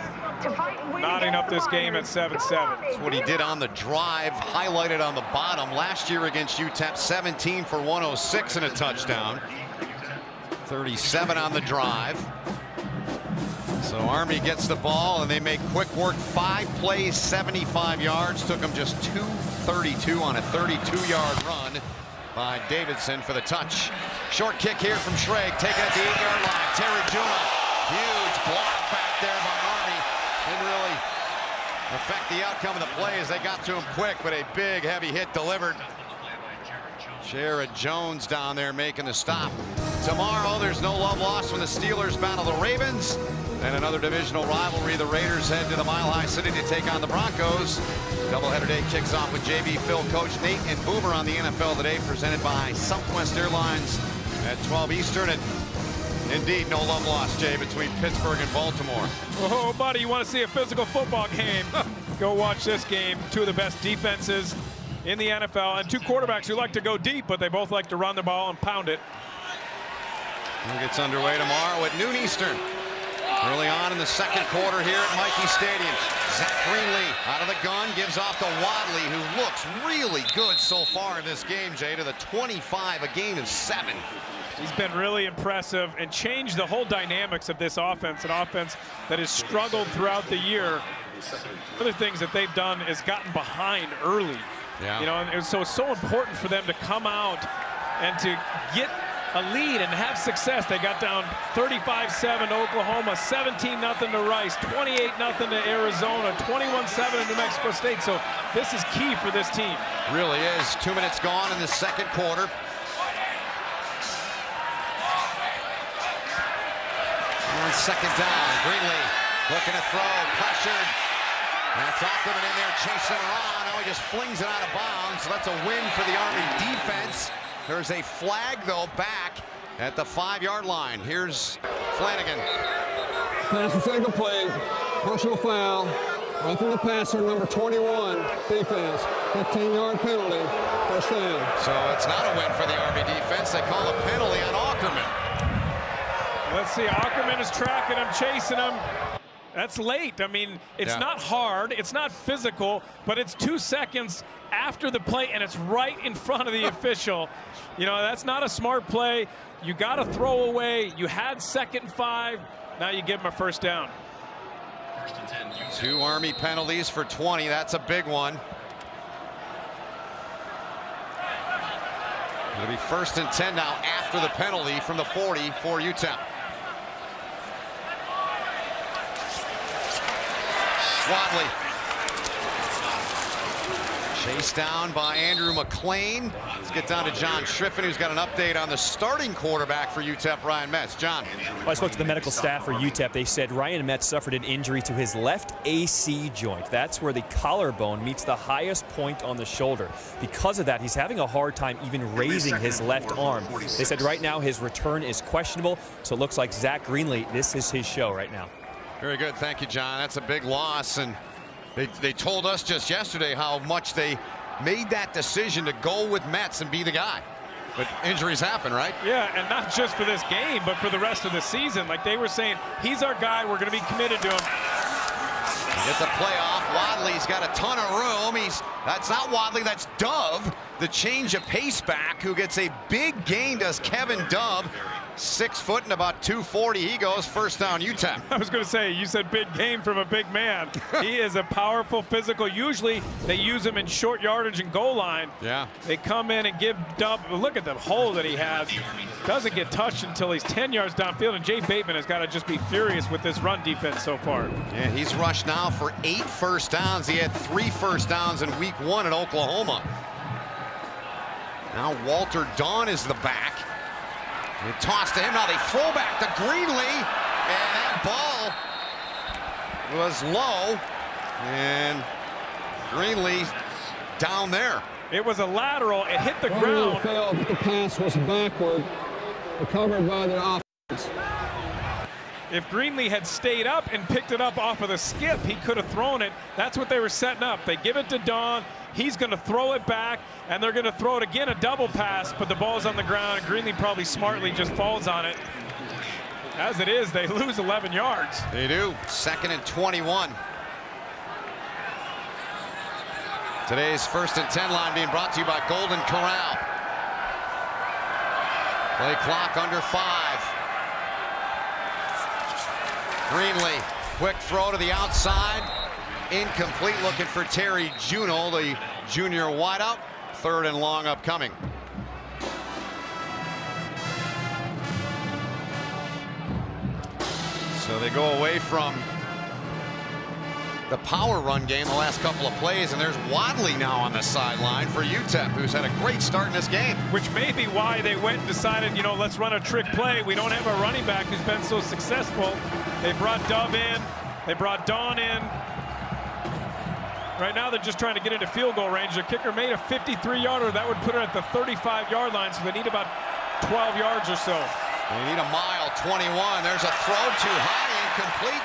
knotting up this game at 7-7. That's what he did on the drive, highlighted on the bottom. Last year against UTEP, 17 for 106 and a touchdown. 37 on the drive. So Army gets the ball, and they make quick work. 5 plays, 75 yards. Took them just 2:32 on a 32-yard run by Davidson for the touch. Short kick here from Schrag, taken at the 8-yard line. Terry Juma, huge block back there by Army. Didn't really affect the outcome of the play as they got to him quick, but a big, heavy hit delivered. Jared Jones down there making the stop. Tomorrow, there's no love lost when the Steelers battle the Ravens. And another divisional rivalry, the Raiders head to the Mile High City to take on the Broncos. Doubleheader day kicks off with JV Phil, Coach Nate, and Boomer on the NFL Today, presented by Southwest Airlines at 12 Eastern. And indeed, no love lost, Jay, between Pittsburgh and Baltimore. Oh, buddy, you want to see a physical football game? Go watch this game. Two of the best defenses in the NFL, and two quarterbacks who like to go deep, but they both like to run the ball and pound it. It gets underway tomorrow at noon Eastern. Early on in the second quarter here at Michie Stadium. Zach Greenlee out of the gun, gives off to Wadley, who looks really good so far in this game, Jay, to the 25, a gain of 7. He's been really impressive and changed the whole dynamics of this offense, an offense that has struggled throughout the year. Other things that they've done is gotten behind early. Yeah. You know, and so it's so important for them to come out and to get a lead and have success. They got down 35-7 to Oklahoma, 17-0 to Rice, 28-0 to Arizona, 21-7 to New Mexico State. So this is key for this team. Really is. 2 minutes gone in the second quarter. On second down, Greenlee looking to throw, pressured. That's Ackerman in there chasing around. Now he just flings it out of bounds. So that's a win for the Army defense. There's a flag, though, back at the 5-yard line. Here's Flanagan. Pass is incomplete. Personal foul. Roughing the passer, number 21, defense. 15-yard penalty. First down. So it's not a win for the Army defense. They call a penalty on Ackerman. Let's see, Ackerman is tracking him, chasing him. That's late. I mean, it's not hard, it's not physical, but it's 2 seconds after the play, and it's right in front of the official. You know, that's not a smart play. You got to throw away. You had 2nd and 5. Now you give him a first down. 2 Army penalties for 20. That's a big one. It'll be 1st and 10 now after the penalty from the 40 for UTEP. Wadley. Chased down by Andrew McLean. Let's get down to John Schriffen, who's got an update on the starting quarterback for UTEP, Ryan Metz. John. Well, I spoke to the medical staff for UTEP. They said Ryan Metz suffered an injury to his left AC joint. That's where the collarbone meets the highest point on the shoulder. Because of that, he's having a hard time even raising his left arm. They said right now his return is questionable, so it looks like Zach Greenlee, this is his show right now. Very good. Thank you, John. That's a big loss, and they told us just yesterday how much they made that decision to go with Metz and be the guy. But injuries happen, right? Yeah, and not just for this game, but for the rest of the season. Like they were saying, he's our guy. We're going to be committed to him. Gets a playoff. Wadley's got a ton of room. That's not Wadley, that's Dove, the change of pace back, who gets a big gain, does Kevin Dove. 6 foot and about 240. He goes first down, UTEP. I was going to say, you said big game from a big man. He is a powerful physical. Usually they use him in short yardage and goal line. Yeah. They come in and give Dove, look at the hole that he has. Doesn't get touched until he's 10 yards downfield, and Jay Bateman has got to just be furious with this run defense so far. Yeah, he's rushed now for 8 first downs. He had 3 first downs in week 1 in Oklahoma. Now Walter Dawn is the back. They toss to him. Now they throw back to Greenlee. And that ball was low. And Greenlee down there. It was a lateral. It hit the ground. Fell, but the pass was backward, recovered by the offense. If Greenlee had stayed up and picked it up off of the skip, he could have thrown it. That's what they were setting up. They give it to Dawn. He's going to throw it back, and they're going to throw it again, a double pass, but the ball's on the ground, and Greenlee probably smartly just falls on it. As it is, they lose 11 yards. They do. 2nd and 21. Today's 1st and 10 line being brought to you by Golden Corral. Play clock under 5. Greenlee, quick throw to the outside. Incomplete, looking for Terry Juneau, the junior wideout. 3rd and long upcoming. So they go away from the power run game the last couple of plays, and there's Wadley now on the sideline for UTEP, who's had a great start in this game. Which may be why they went and decided, you know, let's run a trick play. We don't have a running back who's been so successful. They brought Dove in. They brought Dawn in. Right now they're just trying to get into field goal range. Their kicker made a 53-yarder. That would put her at the 35-yard line, so they need about 12 yards or so. They need a mile. 21. There's a throw too high, incomplete.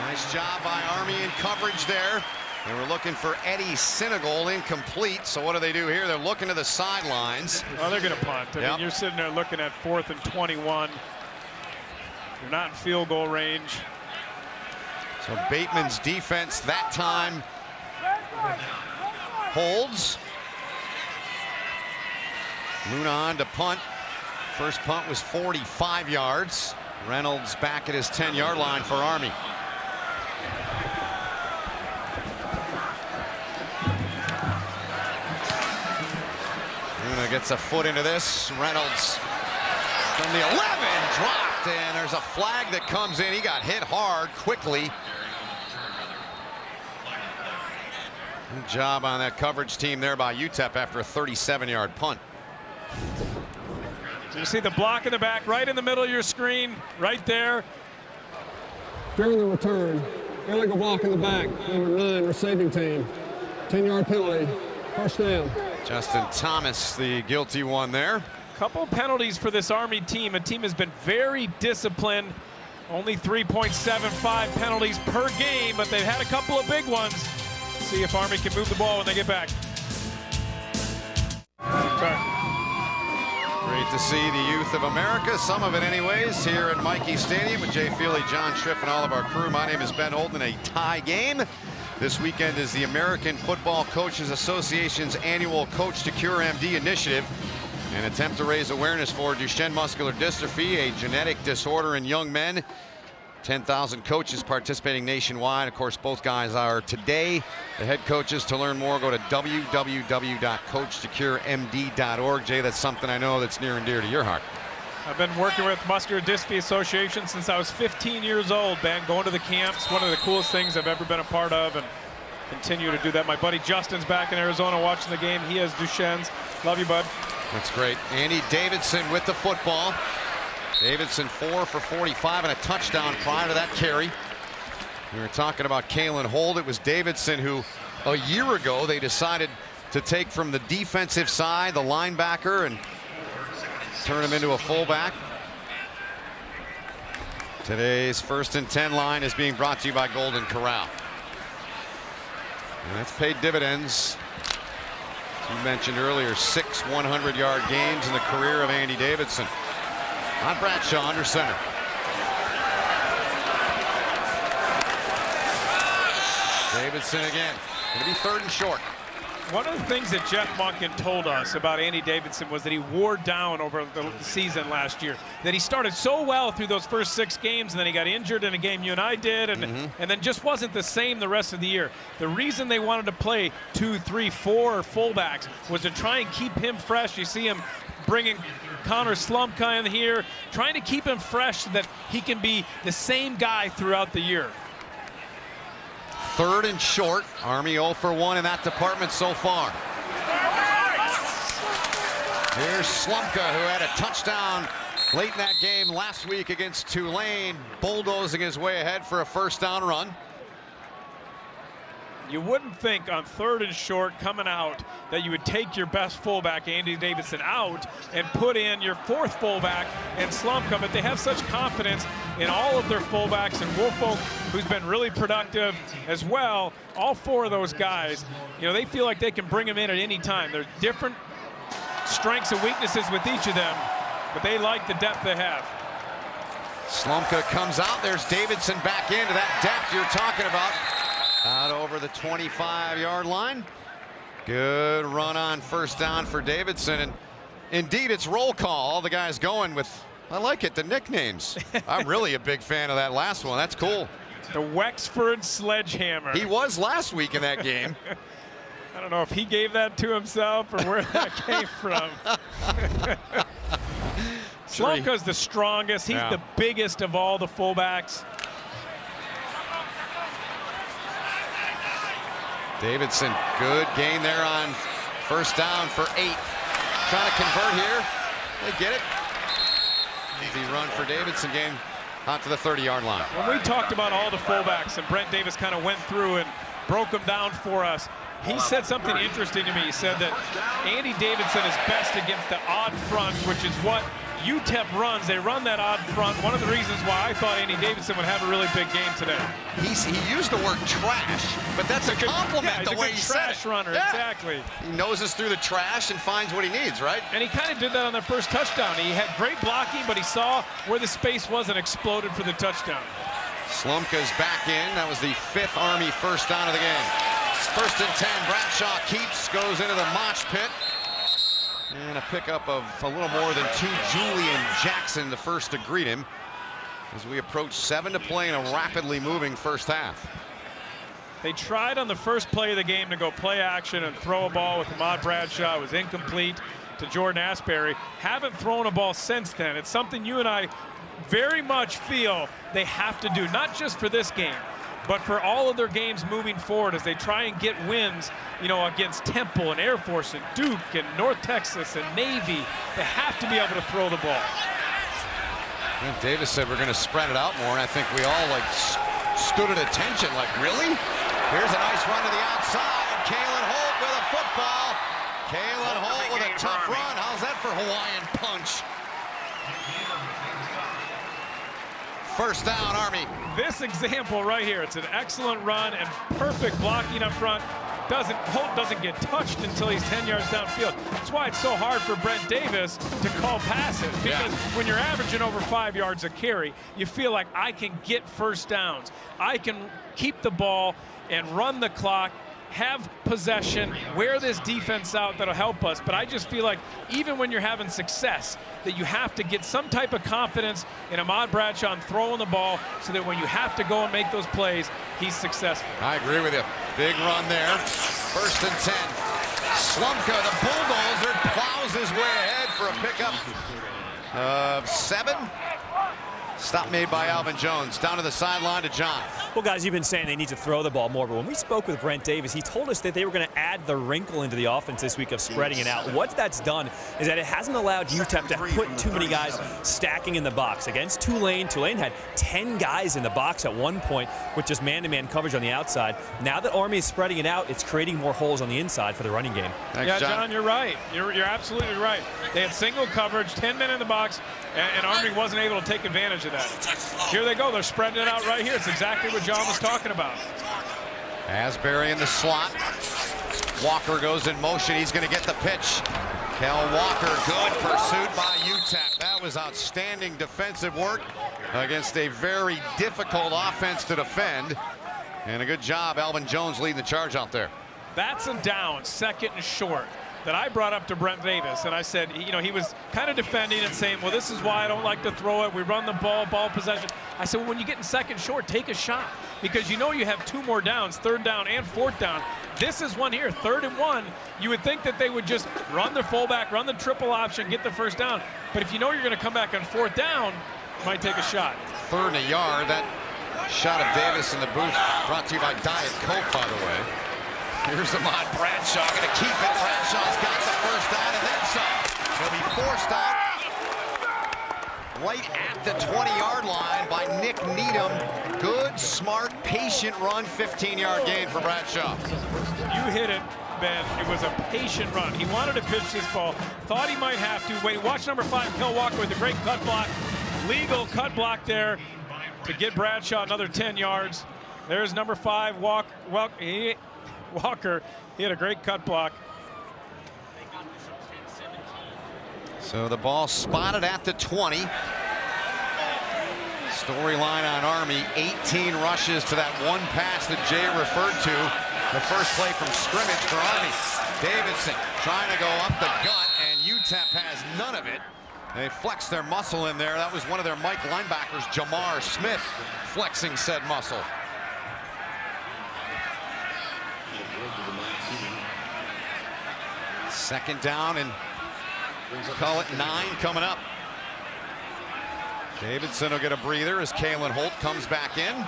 Nice job by Army in coverage there. They were looking for Eddie Senegal, incomplete. So what do they do here? They're looking to the sidelines. Oh, they're going to punt. I mean, you're sitting there looking at 4th and 21. You're not in field goal range. So Bateman's defense that time holds. Luna on to punt. First punt was 45 yards. Reynolds back at his 10-yard line for Army. Luna gets a foot into this. Reynolds from the 11 dropped, and there's a flag that comes in. He got hit hard quickly. Good job on that coverage team there by UTEP after a 37-yard punt. You see the block in the back, right in the middle of your screen, right there. During the return, illegal block in the back, number 9, receiving team. 10-yard penalty, first down. Justin Thomas, the guilty one there. Couple penalties for this Army team. A team has been very disciplined. Only 3.75 penalties per game, but they've had a couple of big ones. See if Army can move the ball when they get back. Sorry. Great to see the youth of America, some of it anyways, here at Michie Stadium with Jay Feely, John Schriff, and all of our crew. My name is Ben Holden. A tie game. This weekend is the American Football Coaches Association's annual Coach to Cure MD initiative, an attempt to raise awareness for Duchenne muscular dystrophy, a genetic disorder in young men. 10,000 coaches participating nationwide. Of course, both guys are today the head coaches. To learn more, go to www.coachtocuremd.org. Jay, that's something I know that's near and dear to your heart. I've been working with Muscular Dystrophy Association since I was 15 years old, Ben, going to the camps. One of the coolest things I've ever been a part of, and continue to do that. My buddy Justin's back in Arizona watching the game. He has Duchenne's. Love you, bud. That's great. Andy Davidson with the football. Davidson 4 for 45 and a touchdown prior to that carry. We were talking about Kalen Holt. It was Davidson who a year ago they decided to take from the defensive side, the linebacker, and turn him into a fullback. Today's 1st and 10 line is being brought to you by Golden Corral. And that's paid dividends. You mentioned earlier 6 100-yard games in the career of Andy Davidson. On Bradshaw under center. Davidson again. Going to be 3rd and short. One of the things that Jeff Monken told us about Andy Davidson was that he wore down over the season last year. That he started so well through those first 6 games, and then he got injured in a game you and I did, and then just wasn't the same the rest of the year. The reason they wanted to play 2, 3, 4 fullbacks was to try and keep him fresh. You see him bringing Connor Slumka in here, trying to keep him fresh so that he can be the same guy throughout the year. 3rd and short. Army 0 for 1 in that department so far. Here's Slumka, who had a touchdown late in that game last week against Tulane, bulldozing his way ahead for a 1st down run. You wouldn't think on 3rd and short coming out that you would take your best fullback, Andy Davidson, out and put in your 4th fullback and Slumka, but they have such confidence in all of their fullbacks, and Woolfolk, who's been really productive as well. All 4 of those guys, you know, they feel like they can bring them in at any time. There's different strengths and weaknesses with each of them, but they like the depth they have. Slumka comes out. There's Davidson back into that depth you're talking about. Out over the 25-yard line. Good run on 1st down for Davidson. And indeed, it's roll call. All the guys going with, I like it, the nicknames. I'm really a big fan of that last one. That's cool. The Wexford Sledgehammer. He was last week in that game. I don't know if he gave that to himself or where that came from. Slumka's the strongest. He's the biggest of all the fullbacks. Davidson, good gain there on 1st down for 8. Trying to convert here. They get it. Easy run for Davidson, gain out to the 30-yard line. When we talked about all the fullbacks and Brent Davis kind of went through and broke them down for us, he said something interesting to me. He said that Andy Davidson is best against the odd front, which is what UTEP runs. They run that odd front. One of the reasons why I thought Andy Davidson would have a really big game today. He used the word trash, but that's a compliment the way he said it. Trash runner, exactly. He noses through the trash and finds what he needs, right? And he kind of did that on their first touchdown. He had great blocking, but he saw where the space was and exploded for the touchdown. Slumka's back in. That was the 5th Army 1st down of the game. 1st and 10. Bradshaw keeps, goes into the mosh pit. And a pickup of a little more than 2. Julian Jackson, the first to greet him, as we approach 7 to play in a rapidly moving 1st half. They tried on the first play of the game to go play action and throw a ball with Ahmad Bradshaw. It was incomplete to Jordan Asbury. Haven't thrown a ball since then. It's something you and I very much feel they have to do, not just for this game, but for all of their games moving forward as they try and get wins, you know, against Temple and Air Force and Duke and North Texas and Navy. They have to be able to throw the ball. And Davis said we're going to spread it out more, and I think we all stood at attention like, really? Here's a nice run to the outside. Kalen Holt with a football. Kalen Holt with a tough run. How's that for Hawaiian punch? 1st down, Army. This example right here, it's an excellent run and perfect blocking up front. Holt doesn't get touched until he's 10 yards downfield. That's why it's so hard for Brent Davis to call passes, because when you're averaging over 5 yards a carry, you feel like I can get 1st downs. I can keep the ball and run the clock, have possession, wear this defense out that'll help us. But I just feel like even when you're having success, that you have to get some type of confidence in Ahmad Bradshaw and throwing the ball so that when you have to go and make those plays, he's successful. I agree with you. Big run there. 1st and 10. Slumka, the bulldozer, plows his way ahead for a pickup of 7. Stop made by Alvin Jones. Down to the sideline to John. Well, guys, you've been saying they need to throw the ball more, but when we spoke with Brent Davis, he told us that they were going to add the wrinkle into the offense this week of spreading it out. What that's done is that it hasn't allowed UTEP to put too many guys stacking in the box. Against Tulane, Tulane had 10 guys in the box at one point with just man-to-man coverage on the outside. Now that Army is spreading it out, it's creating more holes on the inside for the running game. Thanks, John, you're right. You're absolutely right. They had single coverage, 10 men in the box, and Army wasn't able to take advantage of that. Here they go. They're spreading it out right here. It's exactly what John was talking about. Asbury in the slot. Walker goes in motion. He's going to get the pitch. Kel Walker, good pursuit by UTEP. That was outstanding defensive work against a very difficult offense to defend. And a good job, Alvin Jones leading the charge out there. That's a down, second and short, that I brought up to Brent Davis. And I said, you know, he was kind of defending and saying, well, this is why I don't like to throw it. We run the ball possession. I said, well, when you get in second short, take a shot. Because you know you have 2 more downs, 3rd down and 4th down. This is one here, 3rd and 1. You would think that they would just run their fullback, run the triple option, get the 1st down. But if you know you're going to come back on 4th down, you might take a shot. 3rd and a yard. That shot of Davis in the booth brought to you by Diet Coke, by the way. Here's Ahmad Bradshaw going to keep it. Bradshaw's got the 1st down and then some. He'll be forced out right at the 20-yard line by Nick Needham. Good, smart, patient run, 15-yard gain for Bradshaw. You hit it, Ben. It was a patient run. He wanted to pitch this ball, thought he might have to. Wait, watch number 5, Kel Walker with a great cut block. Legal cut block there to get Bradshaw another 10 yards. There's number 5, Walker. He had a great cut block. So the ball spotted at the 20. Storyline on Army, 18 rushes to that one pass that Jay referred to. The first play from scrimmage for Army. Davidson trying to go up the gut, and UTEP has none of it. They flexed their muscle in there. That was one of their Mike linebackers, Jamar Smith, flexing said muscle. Second down, and we'll call it 9 coming up. Davidson will get a breather as Kalen Holt comes back in.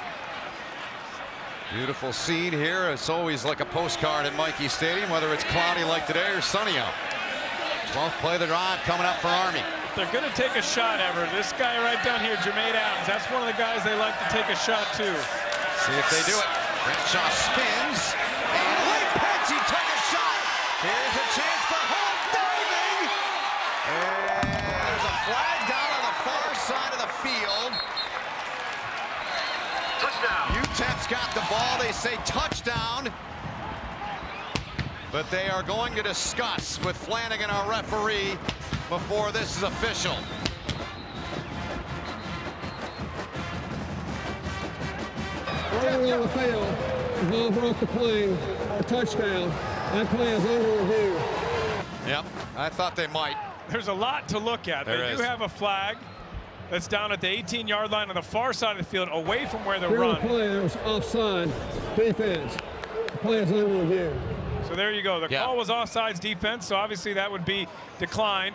Beautiful scene here. It's always like a postcard at Michie Stadium, whether it's cloudy like today or sunny out. 12th play of the drive coming up for Army. If they're going to take a shot, Everett, this guy right down here, Jermaine Adams, that's one of the guys they like to take a shot to. See if they do it. Bradshaw spins. And late pitch, he took a shot. Here's a chance for Holt diving. And there's a flag down on the far side of the field. Touchdown. UTEP's got the ball. They say touchdown. But they are going to discuss with Flanagan, our referee, before this is official. Early on the field, the ball broke the plane, a touchdown. That play is under review. Yep, I thought they might. There's a lot to look at. They do have a flag that's down at the 18-yard line on the far side of the field, away from where they're running. The play, there was offside defense. The play is under review. So there you go. The call was offsides defense, so obviously that would be declined.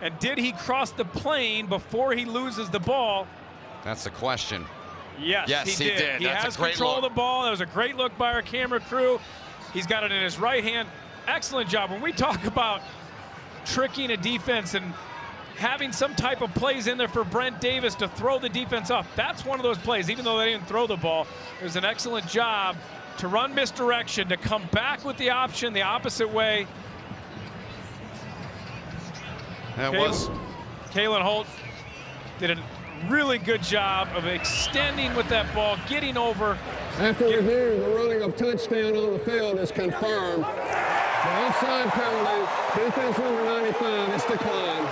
And did he cross the plane before he loses the ball? That's the question. Yes, he did. He That's has a great control look. of the ball. That was a great look by our camera crew. He's got it in his right hand. Excellent job. When we talk about tricking a defense and having some type of plays in there for Brent Davis to throw the defense off, that's one of those plays. Even though they didn't throw the ball, it was an excellent job to run misdirection, to come back with the option the opposite way. That was. Kalen Holt did a really good job of extending with that ball, getting over. After review, the running of touchdown on the field is confirmed. The offside penalty, defense number 95, is declined.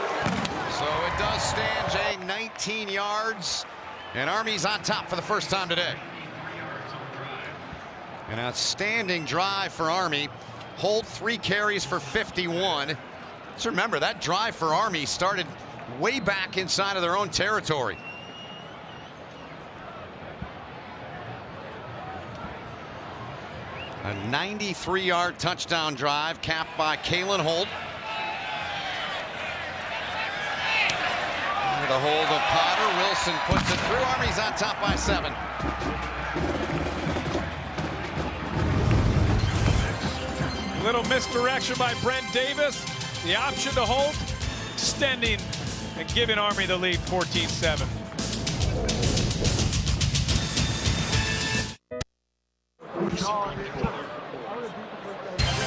So it does stand, Jay, 19 yards, and Army's on top for the first time today. An outstanding drive for Army. Holt 3 carries for 51. Let's remember that drive for Army started way back inside of their own territory. A 93-yard touchdown drive capped by Kalen Holt. The hold of Potter. Wilson puts it through. Army's on top by 7. Little misdirection by Brent Davis. The option to Holt, extending and giving Army the lead, 14-7.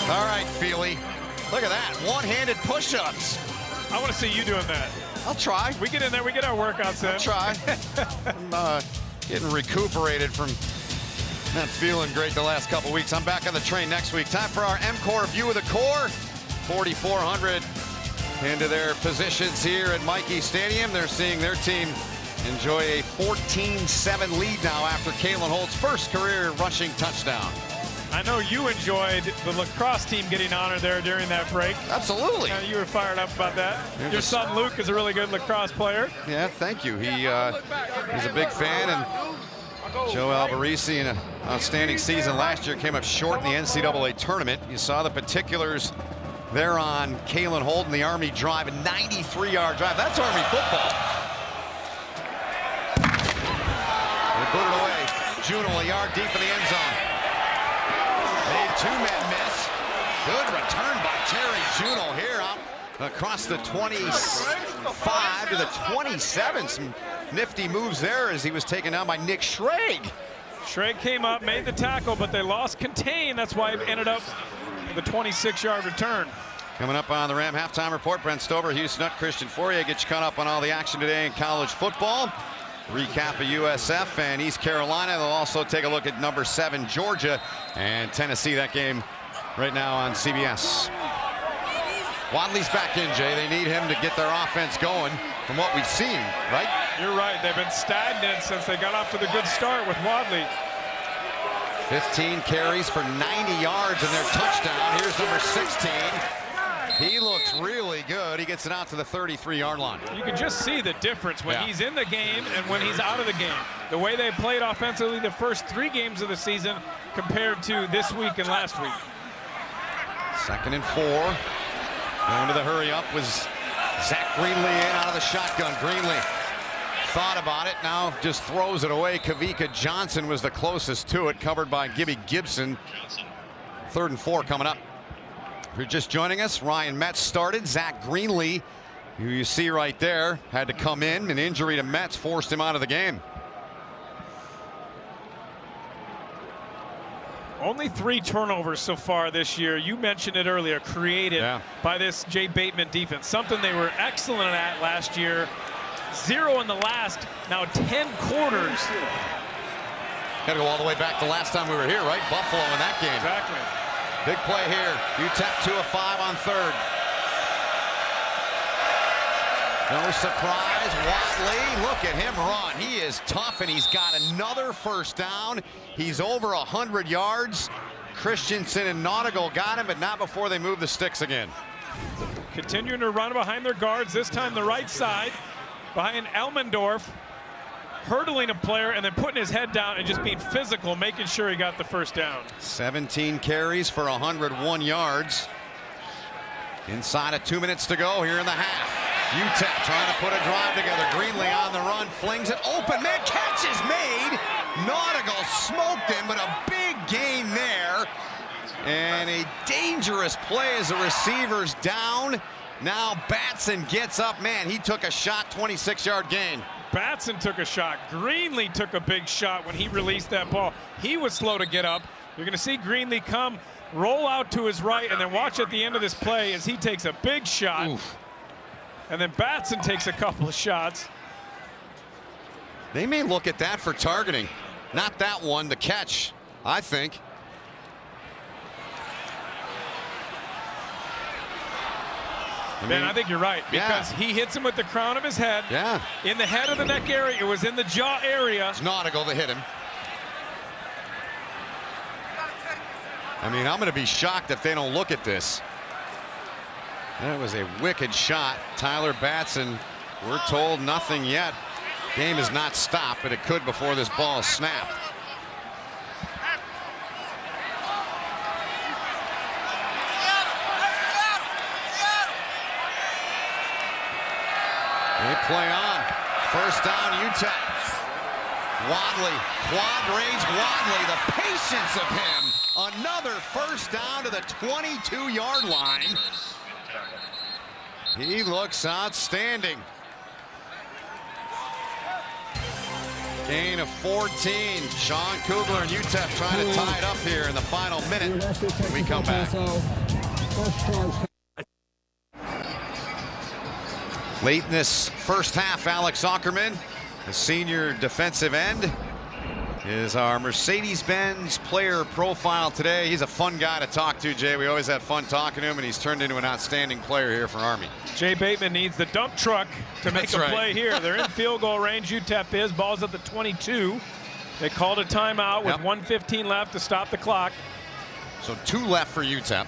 All right, Feely. Look at that. One-handed push-ups. I want to see you doing that. I'll try. We get in there, we get our workouts in. I'll try. I'm getting recuperated from Not feeling great the last couple weeks. I'm back on the train next week. Time for our M-Core view of the core. 4,400 into their positions here at Michie Stadium. They're seeing their team enjoy a 14-7 lead now after Kalen Holt's first career rushing touchdown. I know you enjoyed the lacrosse team getting honored there during that break. Absolutely. You were fired up about that. Your son Luke is a really good lacrosse player. Yeah, thank you. He's a big fan, and Joe Alvarisi, in an outstanding season last year, came up short in the NCAA tournament. You saw the particulars there on Kalen Holt and the Army drive, a 93-yard drive. That's Army football. They put it away. Juno a yard deep in the end zone. Made two men miss. Good return by Terry Juno here out across the 25 to the 27. Some nifty moves there as he was taken down by Nick Schrag. Schrag came up, made the tackle, but they lost contain. That's why it ended up with a 26-yard return. Coming up on the Ram halftime report, Brent Stover, Houston Nutt, Christian Fourier get you caught up on all the action today in college football. Recap of USF and East Carolina. They'll also take a look at number 7 Georgia and Tennessee. That game right now on CBS. Wadley's back in, Jay. They need him to get their offense going from what we've seen, right? You're right. They've been stagnant since they got off to the good start with Wadley. 15 carries for 90 yards and their touchdown. Here's number 16. He looks really good. He gets it out to the 33-yard line. You can just see the difference when he's in the game and when he's out of the game. The way they played offensively the first 3 games of the season compared to this week and last week. 2nd and 4. Going to the hurry up was Zach Greenlee in out of the shotgun. Greenlee thought about it, now just throws it away. Kavika Johnson was the closest to it, covered by Gibby Gibson. 3rd and 4 coming up. If you're just joining us, Ryan Metz started. Zach Greenlee, who you see right there, had to come in. An injury to Metz forced him out of the game. Only 3 turnovers so far this year. You mentioned it earlier, created by this Jay Bateman defense. Something they were excellent at last year. 0 in the last, now 10 quarters. Got to go all the way back to last time we were here, right? Buffalo in that game. Exactly. Big play here. UTEP 2 of 5 on 3rd. No surprise. Watley, look at him run. He is tough, and he's got another first down. He's over 100 yards. Christensen and Nautigal got him, but not before they move the sticks again. Continuing to run behind their guards, this time the right side, behind Elmendorf, hurdling a player and then putting his head down and just being physical, making sure he got the first down. 17 carries for 101 yards. Inside of 2 minutes to go here in the half. UTEP trying to put a drive together. Greenlee on the run, flings it open. Man, catch is made. Nautigal smoked him, but a big gain there. And a dangerous play as the receiver's down. Now Batson gets up. Man, he took a shot, 26-yard gain. Batson took a shot. Greenlee took a big shot when he released that ball. He was slow to get up. You're going to see Greenlee come, roll out to his right, and then watch at the end of this play as he takes a big shot. Oof. And then Batson takes a couple of shots. They may look at that for targeting. Not that one, the catch, I think. I think you're right, because he hits him with the crown of his head. Yeah. In the head of the neck area. It was in the jaw area. It's Nautigal that hit him. I mean, I'm going to be shocked if they don't look at this. That was a wicked shot. Tyler Batson, we're told nothing yet. Game is not stopped, but it could before this ball is snapped. They play on. First down, UTEP. Wadley, Quadrates Wadley, the patience of him. Another first down to the 22-yard line. He looks outstanding. Gain of 14. Sean Kugler and UTEP trying to tie it up here in the final minute. We come back. Late in this first half, Alex Ackerman, the senior defensive end, is our Mercedes-Benz player profile today. He's a fun guy to talk to, Jay. We always have fun talking to him, and he's turned into an outstanding player here for Army. Jay Bateman needs the dump truck to make a play here. They're in field goal range. UTEP is. Ball's at the 22. They called a timeout with 1:15 left to stop the clock. So 2 left for UTEP.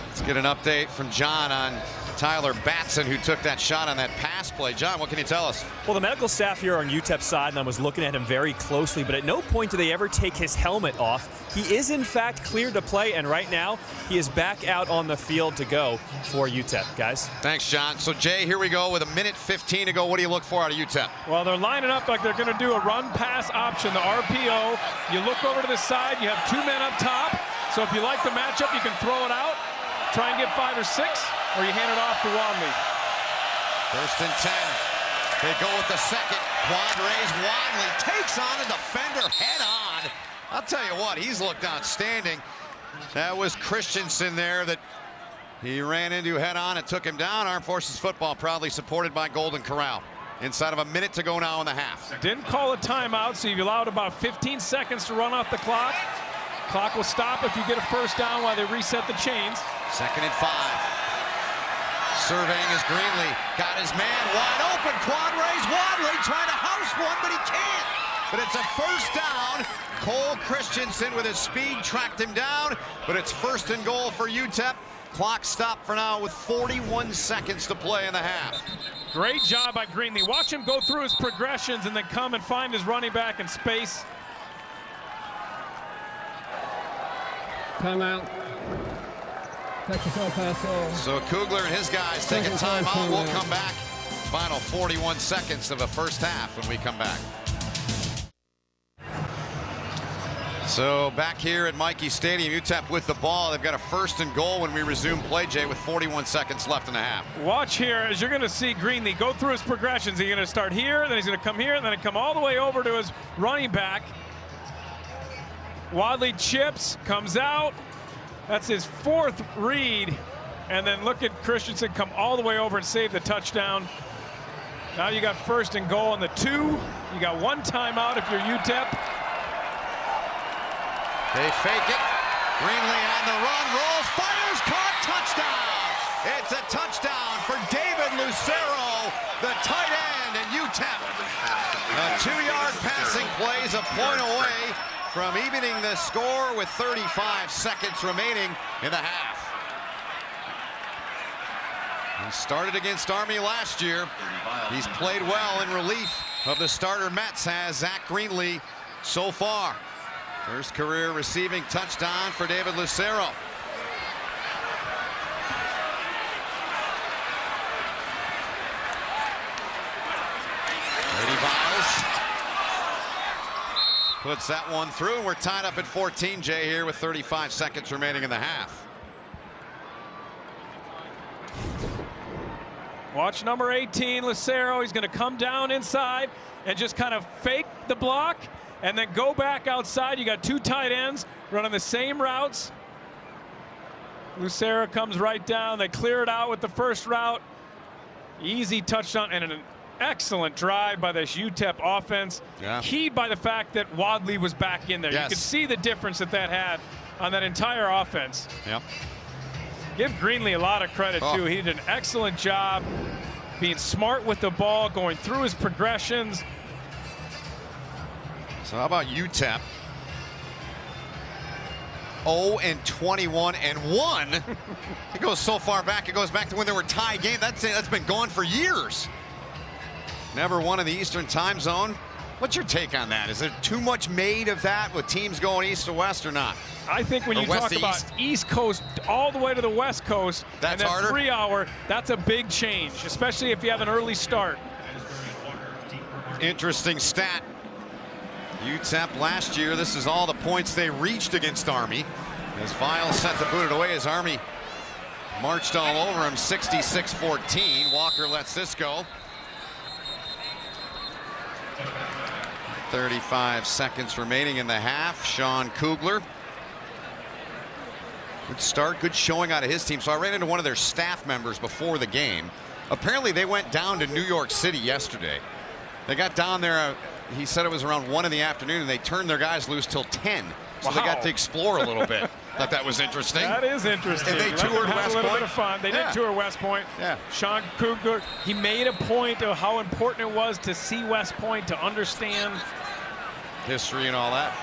Let's get an update from John on Tyler Batson, who took that shot on that pass play. John, what can you tell us? Well, the medical staff here on UTEP's sideline was looking at him very closely, but at no point do they ever take his helmet off. He is, in fact, cleared to play, and right now he is back out on the field to go for UTEP, guys. Thanks, John. So, Jay, here we go with 1:15 to go. What do you look for out of UTEP? Well, they're lining up like they're going to do a run-pass option, the RPO. You look over to the side, you have 2 men up top. So if you like the matchup, you can throw it out, try and get 5 or 6, or you hand it off to Wadley. 1st and 10. They go with the second. Quadrays. Wadley takes on a defender head on. I'll tell you what, he's looked outstanding. That was Christensen there that he ran into head on and took him down. Armed Forces football proudly supported by Golden Corral. Inside of a minute to go now in the half. Didn't call a timeout, so you've allowed about 15 seconds to run off the clock. Clock will stop if you get a first down while they reset the chains. 2nd and 5. Surveying is Greenlee. Got his man wide open. Quadrays. Wadley trying to house one, but he can't. But it's a first down. Cole Christensen with his speed tracked him down, but it's 1st and goal for UTEP. Clock stopped for now with 41 seconds to play in the half. Great job by Greenlee. Watch him go through his progressions and then come and find his running back in space. Timeout. Texas El Paso. So Kugler and his guys take a timeout. We'll come back. Final 41 seconds of the first half when we come back. So back here at Michie Stadium, UTEP with the ball. They've got a 1st and goal when we resume play, Jay, with 41 seconds left in the half. Watch here as you're going to see Greenlee go through his progressions. He's going to start here, then he's going to come here, and then come all the way over to his running back. Wadley chips, comes out. That's his 4th read. And then look at Christensen come all the way over and save the touchdown. Now you got 1st and goal on the 2. You got 1 timeout if you're UTEP. They fake it. Greenlee on the run, rolls, fires, caught, touchdown. It's a touchdown for David Lucero, the tight end in UTEP. A 2-yard passing play is a point away from evening the score with 35 seconds remaining in the half. He started against Army last year. He's played well in relief of the starter Mets, has Zach Greenlee so far. First career receiving touchdown for David Lucero. Brady Biles puts that one through, and we're tied up at 14, Jay, here with 35 seconds remaining in the half. Watch number 18, Lucero. He's going to come down inside and just kind of fake the block and then go back outside. You got 2 tight ends running the same routes. Lucero comes right down. They clear it out with the first route. Easy touchdown and an excellent drive by this UTEP offense. Keyed by the fact that Wadley was back in there. You could see the difference that had on that entire offense. Yep. Give Greenlee a lot of credit, too. He did an excellent job being smart with the ball, going through his progressions. So how about UTEP? 0-21-1. It goes so far back. It goes back to when there were tie games. That's been going for years. Never won in the Eastern time zone. What's your take on that? Is there too much made of that with teams going east to west or not? I think when you talk about East Coast all the way to the West Coast, that's and then harder. 3-hour, that's a big change, especially if you have an early start. Interesting stat. UTEP last year, this is all the points they reached against Army. As Viles sent the boot it away, as Army marched all over him, 66-14. Walker lets this go. 35 seconds remaining in the half. Sean Kugler. Good start, good showing out of his team. So I ran into one of their staff members before the game. Apparently they went down to New York City yesterday. They got down there he said it was around 1 in the afternoon, and they turned their guys loose till 10. So Wow. they got to explore a little bit. Thought that was interesting. That is interesting. And they Let them toured have West a little Point. bit of fun. They did tour West Point. Yeah. Sean Kugler, he made a point of how important it was to see West Point, to understand History and all that.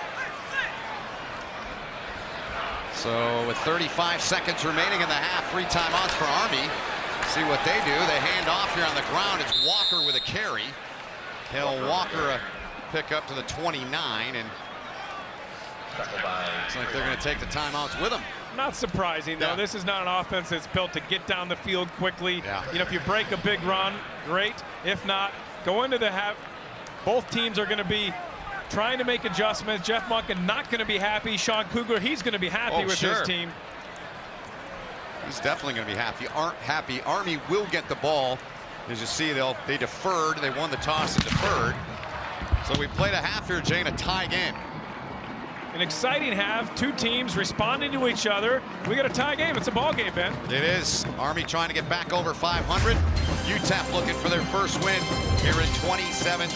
So with 35 seconds remaining in the half, 3 timeouts for Army. See what they do. They hand off here on the ground. It's Walker with a carry. Hale Walker a pick up to the 29, and looks like they're going to take the timeouts with them. Not surprising, though. Yeah. This is not an offense that's built to get down the field quickly. Yeah. You know, if you break a big run, great. If not, go into the half. Both teams are going to be trying to make adjustments. Jeff Monken not going to be happy. Sean Kugler, he's going to be happy with his team. He's definitely going to be happy. Army will get the ball. As you see, they deferred. They won the toss and deferred. So we played a half here, Jay, in a tie game. An exciting half. 2 teams responding to each other. We got a tie game. It's a ball game, Ben. It is. Army trying to get back over 500. UTEP looking for their first win here in 2017.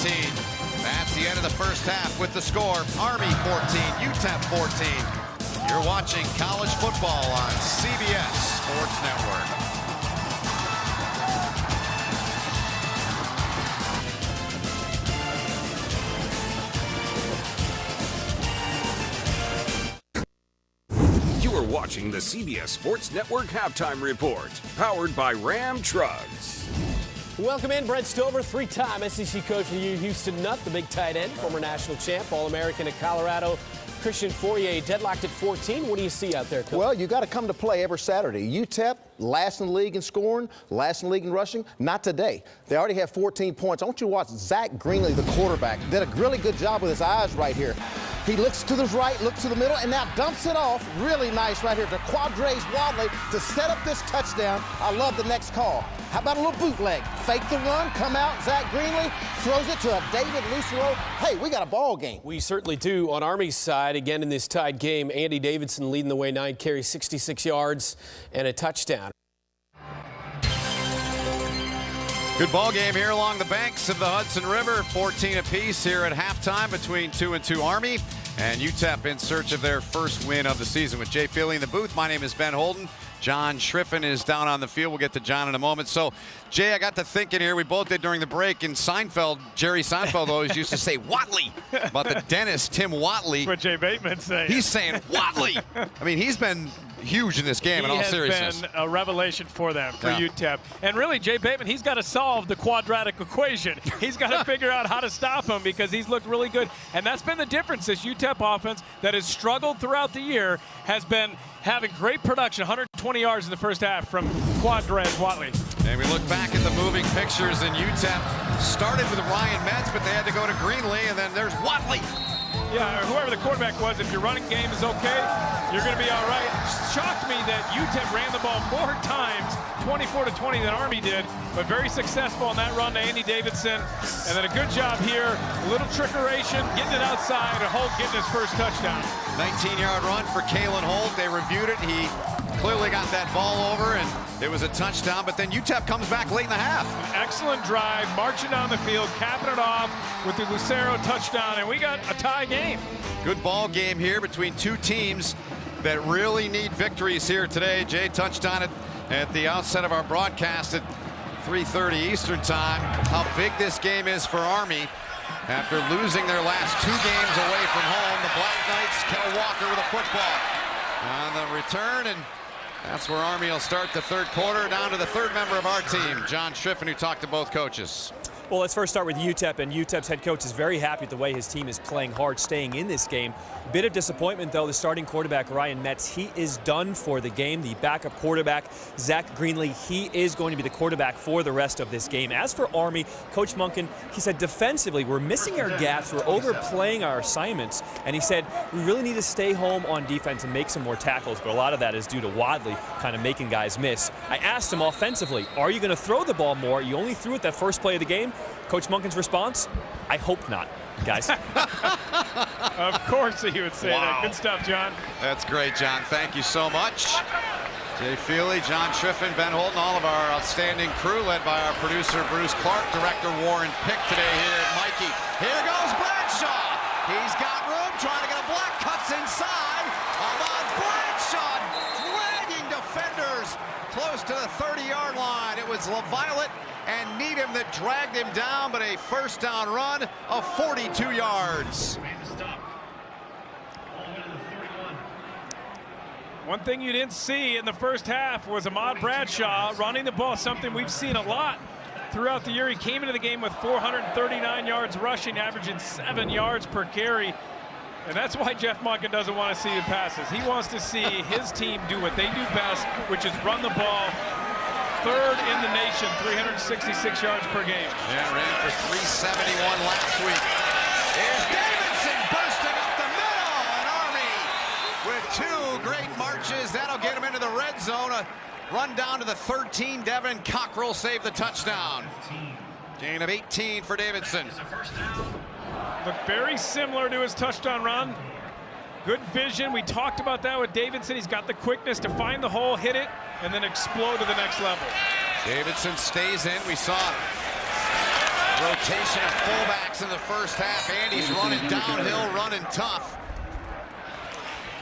That's the end of the first half with the score. Army 14, UTEP 14. You're watching college football on CBS Sports Network. You are watching the CBS Sports Network Halftime Report, powered by Ram Trucks. Welcome in, Brent Stover, 3-time SEC coach for the Houston Nutt, the big tight end, former national champ, All-American at Colorado. Christian Fourier deadlocked at 14. What do you see out there, Coach? Well, you got to come to play every Saturday. UTEP, last in the league in scoring, last in the league in rushing. Not today. They already have 14 points. I want you to watch Zach Greenlee, the quarterback. Did a really good job with his eyes right here. He looks to the right, looks to the middle, and now dumps it off. Really nice right here to Quadrace Wadley to set up this touchdown. I love the next call. How about a little bootleg? Fake the run, come out, Zach Greenlee throws it to a David Lucero. Hey, we got a ball game. We certainly do. On Army's side, again in this tied game, Andy Davidson leading the way, 9 carries, 66 yards, and a touchdown. Good ball game here along the banks of the Hudson River. 14 apiece here at halftime between 2-2 Army and UTEP in search of their first win of the season. With Jay Feely in the booth, my name is Ben Holden. John Schriffen is down on the field. We'll get to John in a moment. So, Jay, I got to thinking here. We both did during the break. In Seinfeld, Jerry Seinfeld always used to say Watley about the dentist, Tim Watley. That's what Jay Bateman's saying. He's saying Watley. I mean, he's been huge in this game in all seriousness. He has been a revelation for them, for Yeah. UTEP. And really, Jay Bateman, he's got to solve the quadratic equation. He's got to figure out how to stop him because he's looked really good. And that's been the difference. This UTEP offense that has struggled throughout the year has been having great production, 120 yards in the first half from Quadraz Watley. And we look back at the moving pictures, and UTEP started with Ryan Metz, but they had to go to Greenlee, and then there's Watley. Yeah, whoever the quarterback was, if your running game is okay, you're going to be all right. Shocked me that UTEP ran the ball more times, 24-20, than Army did, but very successful on that run to Andy Davidson. And then a good job here, a little trickeration, getting it outside, and Holt getting his first touchdown. 19-yard run for Kalen Holt. They reviewed it. He clearly got that ball over, and it was a touchdown, but then UTEP comes back late in the half. Excellent drive, marching down the field, capping it off with the Lucero touchdown, and we got a tie game. Good ball game here between two teams that really need victories here today. Jay touched on it at the outset of our broadcast at 3:30 Eastern time, how big this game is for Army. After losing their last 2 games away from home, the Black Knights, Kel Walker with a football on the return, and that's where Army will start the third quarter. Down to the third member of our team, John Schriffen, who talked to both coaches. Well, let's first start with UTEP, and UTEP's head coach is very happy with the way his team is playing hard, staying in this game. Bit of disappointment, though, the starting quarterback, Ryan Metz, he is done for the game. The backup quarterback, Zach Greenlee, he is going to be the quarterback for the rest of this game. As for Army, Coach Monken, he said defensively, we're missing our gaps, we're overplaying our assignments, and he said we really need to stay home on defense and make some more tackles, but a lot of that is due to Wadley kind of making guys miss. I asked him offensively, are you going to throw the ball more? You only threw it that first play of the game. Coach Monken's response, I hope not, guys. Of course he would say that. Good stuff, John. That's great, John. Thank you so much. Jay Feely, John Schriffen, Ben Holden, all of our outstanding crew, led by our producer Bruce Clark, director Warren Pick today here at Mikey. Here goes Brett. He's got room, trying to get a block, cuts inside. Ahmad Bradshaw dragging defenders close to the 30-yard line. It was LaViolette and Needham that dragged him down, but a first down run of 42 yards. One thing you didn't see in the first half was Ahmad Bradshaw running the ball, something we've seen a lot throughout the year. He came into the game with 439 yards rushing, averaging 7 yards per carry. And that's why Jeff Monken doesn't want to see the passes. He wants to see his team do what they do best, which is run the ball. Third in the nation, 366 yards per game. Yeah, ran for 371 last week. Here's Davidson bursting up the middle, and Army with 2 great marches. That'll get him into the red zone. A run down to the 13. Devin Cockrell saved the touchdown. Gain of 18 for Davidson. Looked very similar to his touchdown run. Good vision. We talked about that with Davidson. He's got the quickness to find the hole, hit it, and then explode to the next level. Davidson stays in. We saw rotation of fullbacks in the first half. Andy's running downhill, running tough.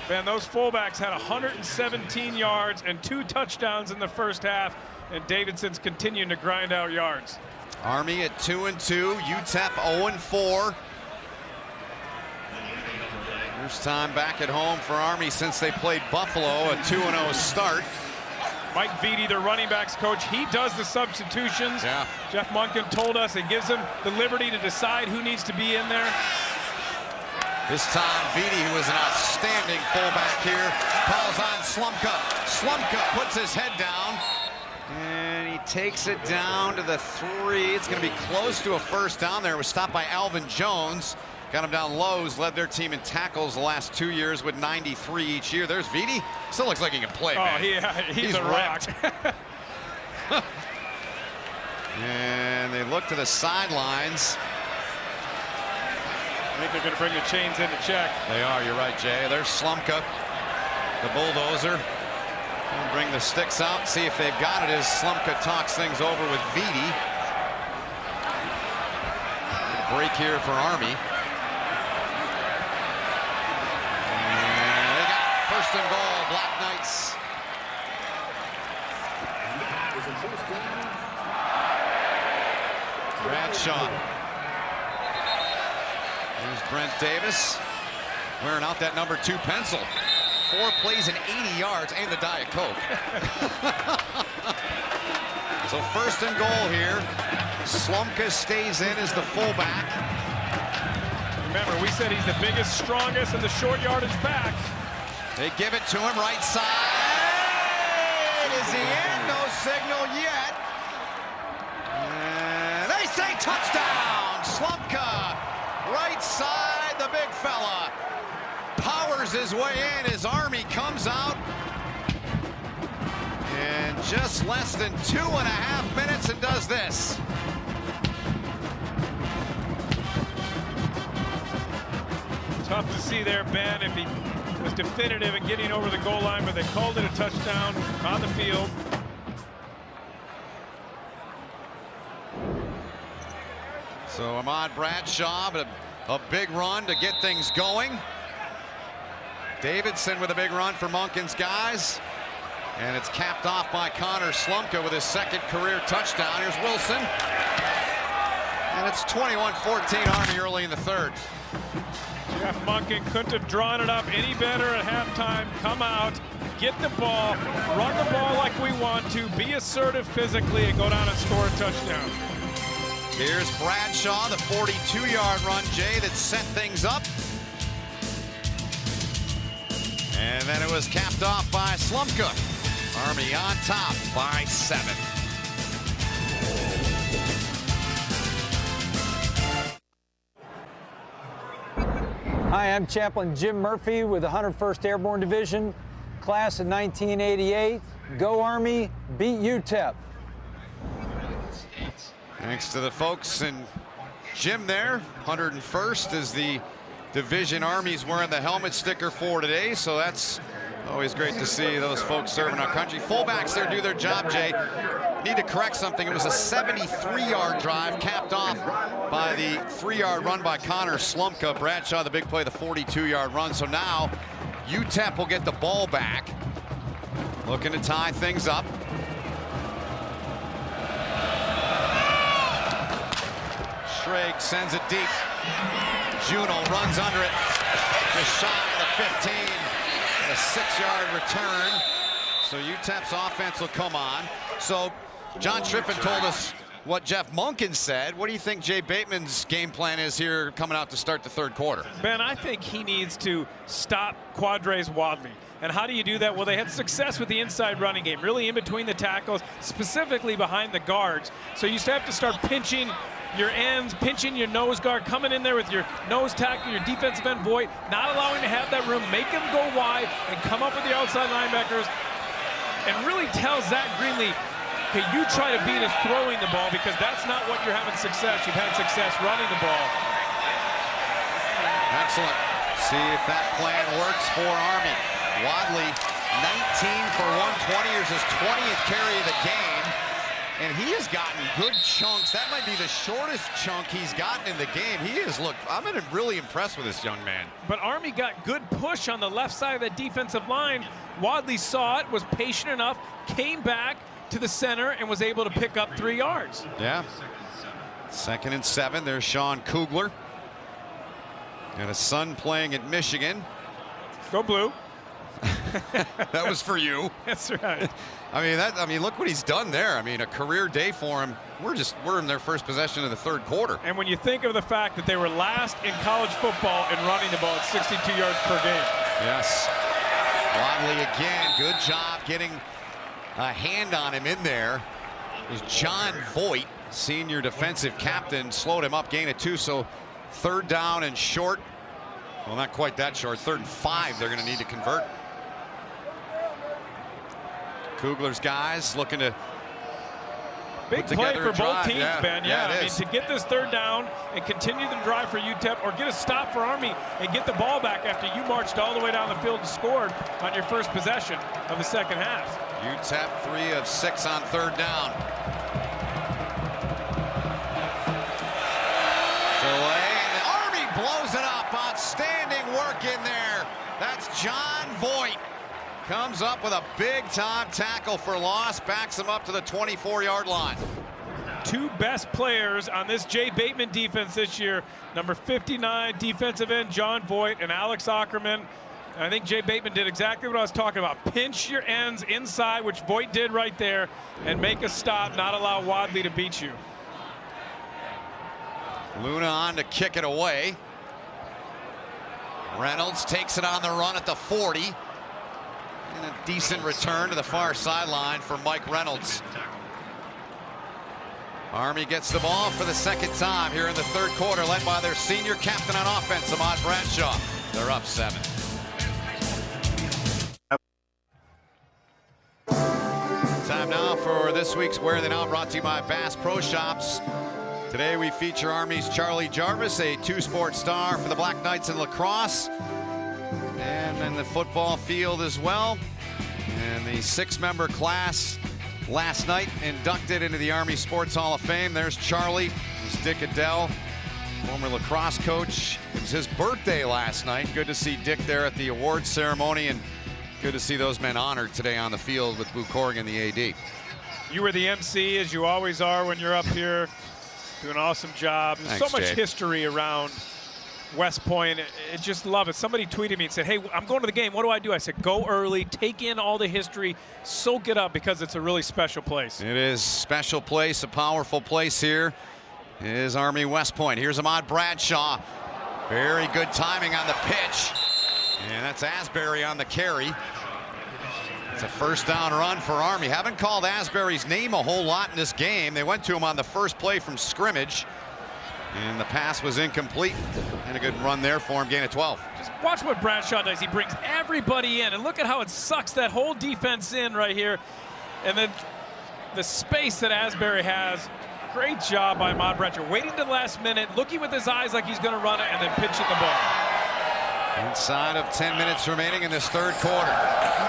Man, those fullbacks had 117 yards and 2 touchdowns in the first half, and Davidson's continuing to grind out yards. Army at 2-2, UTEP 0-4. First time back at home for Army since they played Buffalo, a 2-0 start. Mike Vitti, their running backs coach, he does the substitutions. Yeah. Jeff Monken told us it gives him the liberty to decide who needs to be in there. This time, Vitti, who was an outstanding fullback here, calls on Slumka. Slumka puts his head down, and he takes it down to the 3. It's going to be close to a first down there. It was stopped by Alvin Jones. Got him down low. Led their team in tackles the last 2 years with 93 each year. There's Vitti. Still looks like he can play, man. Yeah, he's a rock. And they look to the sidelines. I think they're going to bring the chains in to check. They are, you're right, Jay. There's Slumka, the bulldozer. They'll bring the sticks out, see if they've got it as Slumka talks things over with Vitti. Break here for Army. And they got first and goal, Black Knights. Bradshaw. Here's Brent Davis wearing out that number 2 pencil. 4 plays and 80 yards and the Diet Coke. So first and goal here. Slumka stays in as the fullback. Remember, we said he's the biggest, strongest, and the short yardage back. They give it to him right side. Is he in? No signal yet. And they say touchdown. Slumka. Right side, the big fella powers his way in as Army comes out. In just less than 2.5 minutes and does this. Tough to see there, Ben, if he was definitive in getting over the goal line, but they called it a touchdown on the field. So Ahmad Bradshaw, but a big run to get things going. Davidson with a big run for Monken's guys. And it's capped off by Connor Slumka with his 2nd career touchdown. Here's Wilson. And it's 21-14 Army early in the 3rd. Jeff Monken couldn't have drawn it up any better at halftime. Come out, get the ball, run the ball like we want to, be assertive physically, and go down and score a touchdown. Here's Bradshaw, the 42-yard run, Jay, that set things up. And then it was capped off by Slumka. Army on top by 7. Hi, I'm Chaplain Jim Murphy with the 101st Airborne Division, class of 1988. Go Army, beat UTEP. Thanks to the folks and Jim there. 101st is the division Army's wearing the helmet sticker for today, so that's Always great to see those folks serving our country. Fullbacks there do their job, Jay. Need to correct something. It was a 73-yard drive capped off by the 3-yard run by Connor Slumka. Bradshaw, the big play, the 42-yard run. So now UTEP will get the ball back. Looking to tie things up. Schrage sends it deep. Juno runs under it. Just shy of the 15. A 6-yard return. So UTEP's offense will come on. So John Triffin told us what Jeff Monken said. What do you think Jay Bateman's game plan is here coming out to start the third quarter? Ben, I think he needs to stop Quadres Wadley. And how do you do that? Well, they had success with the inside running game, really in between the tackles, specifically behind the guards. So you have to start pinching your ends, pinching your nose guard, coming in there with your nose tackle, your defensive end Voigt, not allowing to have that room, make him go wide and come up with the outside linebackers and really tell Zach Greenlee, okay, you try to beat us throwing the ball because that's not what you're having success. You've had success running the ball. Excellent. See if that plan works for Army. Wadley, 19 for 120, is his 20th carry of the game. And he has gotten good chunks. That might be the shortest chunk he's gotten in the game. He is, look, I'm really impressed with this young man. But Army got good push on the left side of the defensive line. Wadley saw it, was patient enough, came back to the center and was able to pick up 3 yards. Yeah. 2nd and 7. There's Sean Kugler. And a son playing at Michigan. Go Blue. That was for you. That's right. I mean, look what he's done there. I mean, a career day for him. We're in their first possession of the third quarter. And when you think of the fact that they were last in college football in running the ball at 62 yards per game. Yes. Wadley again. Good job getting a hand on him in there. It was John Voigt, senior defensive captain, slowed him up, gain of 2. So 3rd down and short. Well, not quite that short. 3rd and 5. They're going to need to convert. Kugler's guys looking to big play for both teams, Ben. Yeah, I mean, to get this 3rd down and continue the drive for UTEP, or get a stop for Army and get the ball back after you marched all the way down the field and scored on your first possession of the second half. UTEP 3 of 6 on 3rd down. Delay, and Army blows it up. Outstanding work in there. That's John Voigt. Comes up with a big-time tackle for loss, backs him up to the 24-yard line. 2 best players on this Jay Bateman defense this year, number 59 defensive end John Voigt and Alex Ackerman. And I think Jay Bateman did exactly what I was talking about. Pinch your ends inside, which Voigt did right there, and make a stop, not allow Wadley to beat you. Luna on to kick it away. Reynolds takes it on the run at the 40. And a decent return to the far sideline for Mike Reynolds. Army gets the ball for the 2nd time here in the 3rd quarter, led by their senior captain on offense, Ahmad Bradshaw. They're up 7. Time now for this week's Where They Now, brought to you by Bass Pro Shops. Today we feature Army's Charlie Jarvis, a 2-sport star for the Black Knights in lacrosse. And then the football field as well. And the 6-member class last night inducted into the Army Sports Hall of Fame. There's Charlie. There's Dick Adele, former lacrosse coach. It was his birthday last night. Good to see Dick there at the awards ceremony, and good to see those men honored today on the field with Boo Corrigan, the AD. You were the MC, as you always are when you're up here. Do an awesome job. There's Thanks, so much Jay. history around West Point. I just love it. Somebody tweeted me and said, hey, I'm going to the game. What do I do? I said, go early, take in all the history, soak it up, because it's a really special place. It is a special place, a powerful place here. It is Army West Point. Here's Ahmad Bradshaw. Very good timing on the pitch. And that's Asbury on the carry. It's a 1st down run for Army. Haven't called Asbury's name a whole lot in this game. They went to him on the first play from scrimmage, and the pass was incomplete. And a good run there for him, gain of 12. Just watch what Bradshaw does. He brings everybody in, and look at how it sucks that whole defense in right here. And then the space that Asbury has. Great job by Ahmad Bradshaw. Waiting to the last minute, looking with his eyes like he's going to run it, and then pitching the ball. Inside of 10 minutes remaining in this third quarter.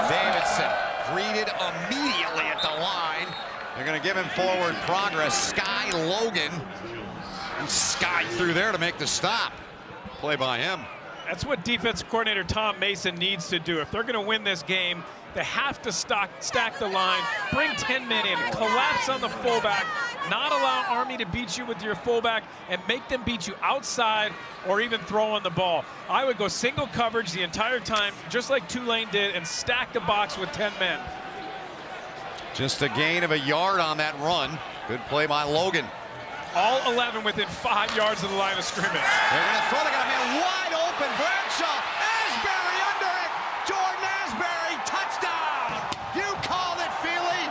Davidson greeted immediately at the line. They're going to give him forward progress. Sky Logan. And Sky through there to make the stop. Play by him. That's what defensive coordinator Tom Mason needs to do. If they're going to win this game, they have to stack the line, bring 10 men in, collapse on the fullback, not allow Army to beat you with your fullback, and make them beat you outside or even throwing the ball. I would go single coverage the entire time, just like Tulane did, and stack the box with 10 men. Just a gain of a yard on that run. Good play by Logan. All 11 within 5 yards of the line of scrimmage. They're going to throw. They're going to be wide open. Bradshaw. Asbury under it. Jordan Asbury. Touchdown. You called it, Feely.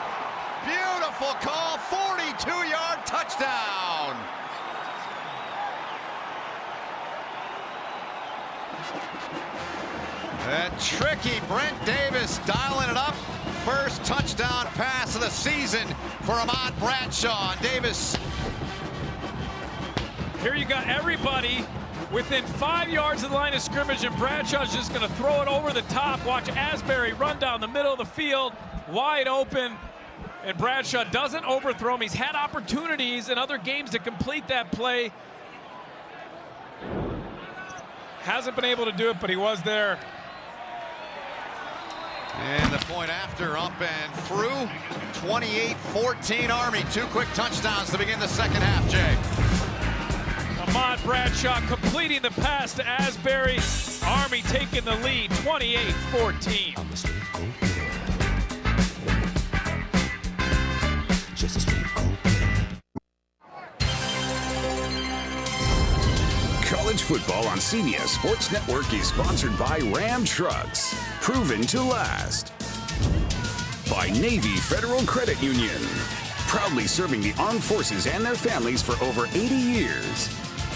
Beautiful call. 42-yard touchdown. That tricky Brent Davis dialing it up. First touchdown pass of the season for Ahmad Bradshaw. Davis. Here you got everybody within 5 yards of the line of scrimmage, and Bradshaw's just going to throw it over the top. Watch Asbury run down the middle of the field, wide open, and Bradshaw doesn't overthrow him. He's had opportunities in other games to complete that play. Hasn't been able to do it, but he was there. And the point after, up and through. 28-14 Army. 2 quick touchdowns to begin the second half, Jay. Ahmad Bradshaw completing the pass to Asbury. Army taking the lead, 28-14. College football on CBS Sports Network is sponsored by Ram Trucks, proven to last. By Navy Federal Credit Union, proudly serving the armed forces and their families for over 80 years.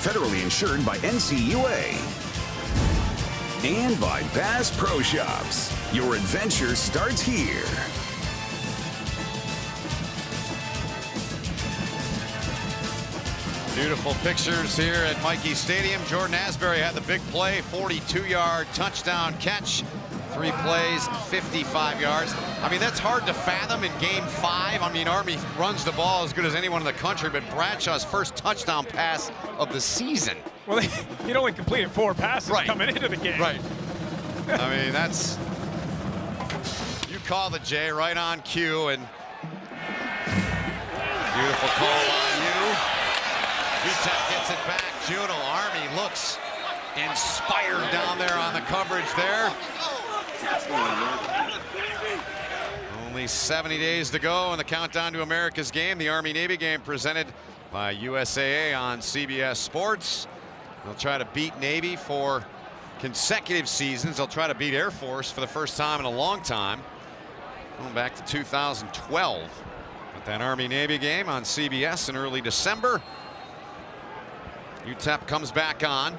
Federally insured by NCUA. And by Bass Pro Shops. Your adventure starts here. Beautiful pictures here at Michie Stadium. Jordan Asbury had the big play, 42-yard touchdown catch. 3 plays, 55 yards. I mean, that's hard to fathom in game 5. I mean, Army runs the ball as good as anyone in the country, but Bradshaw's first touchdown pass of the season. Well, he'd only completed 4 passes coming into the game. Right. I mean, that's, you call the J right on cue, and beautiful call on you. UTEP gets it back. Juno. Army looks inspired down there on the coverage there. Only 70 days to go in the countdown to America's game, the Army-Navy game presented by USAA on CBS Sports. They'll try to beat Navy for consecutive seasons. They'll try to beat Air Force for the first time in a long time, going back to 2012. With that Army-Navy game on CBS in early December. UTEP comes back on.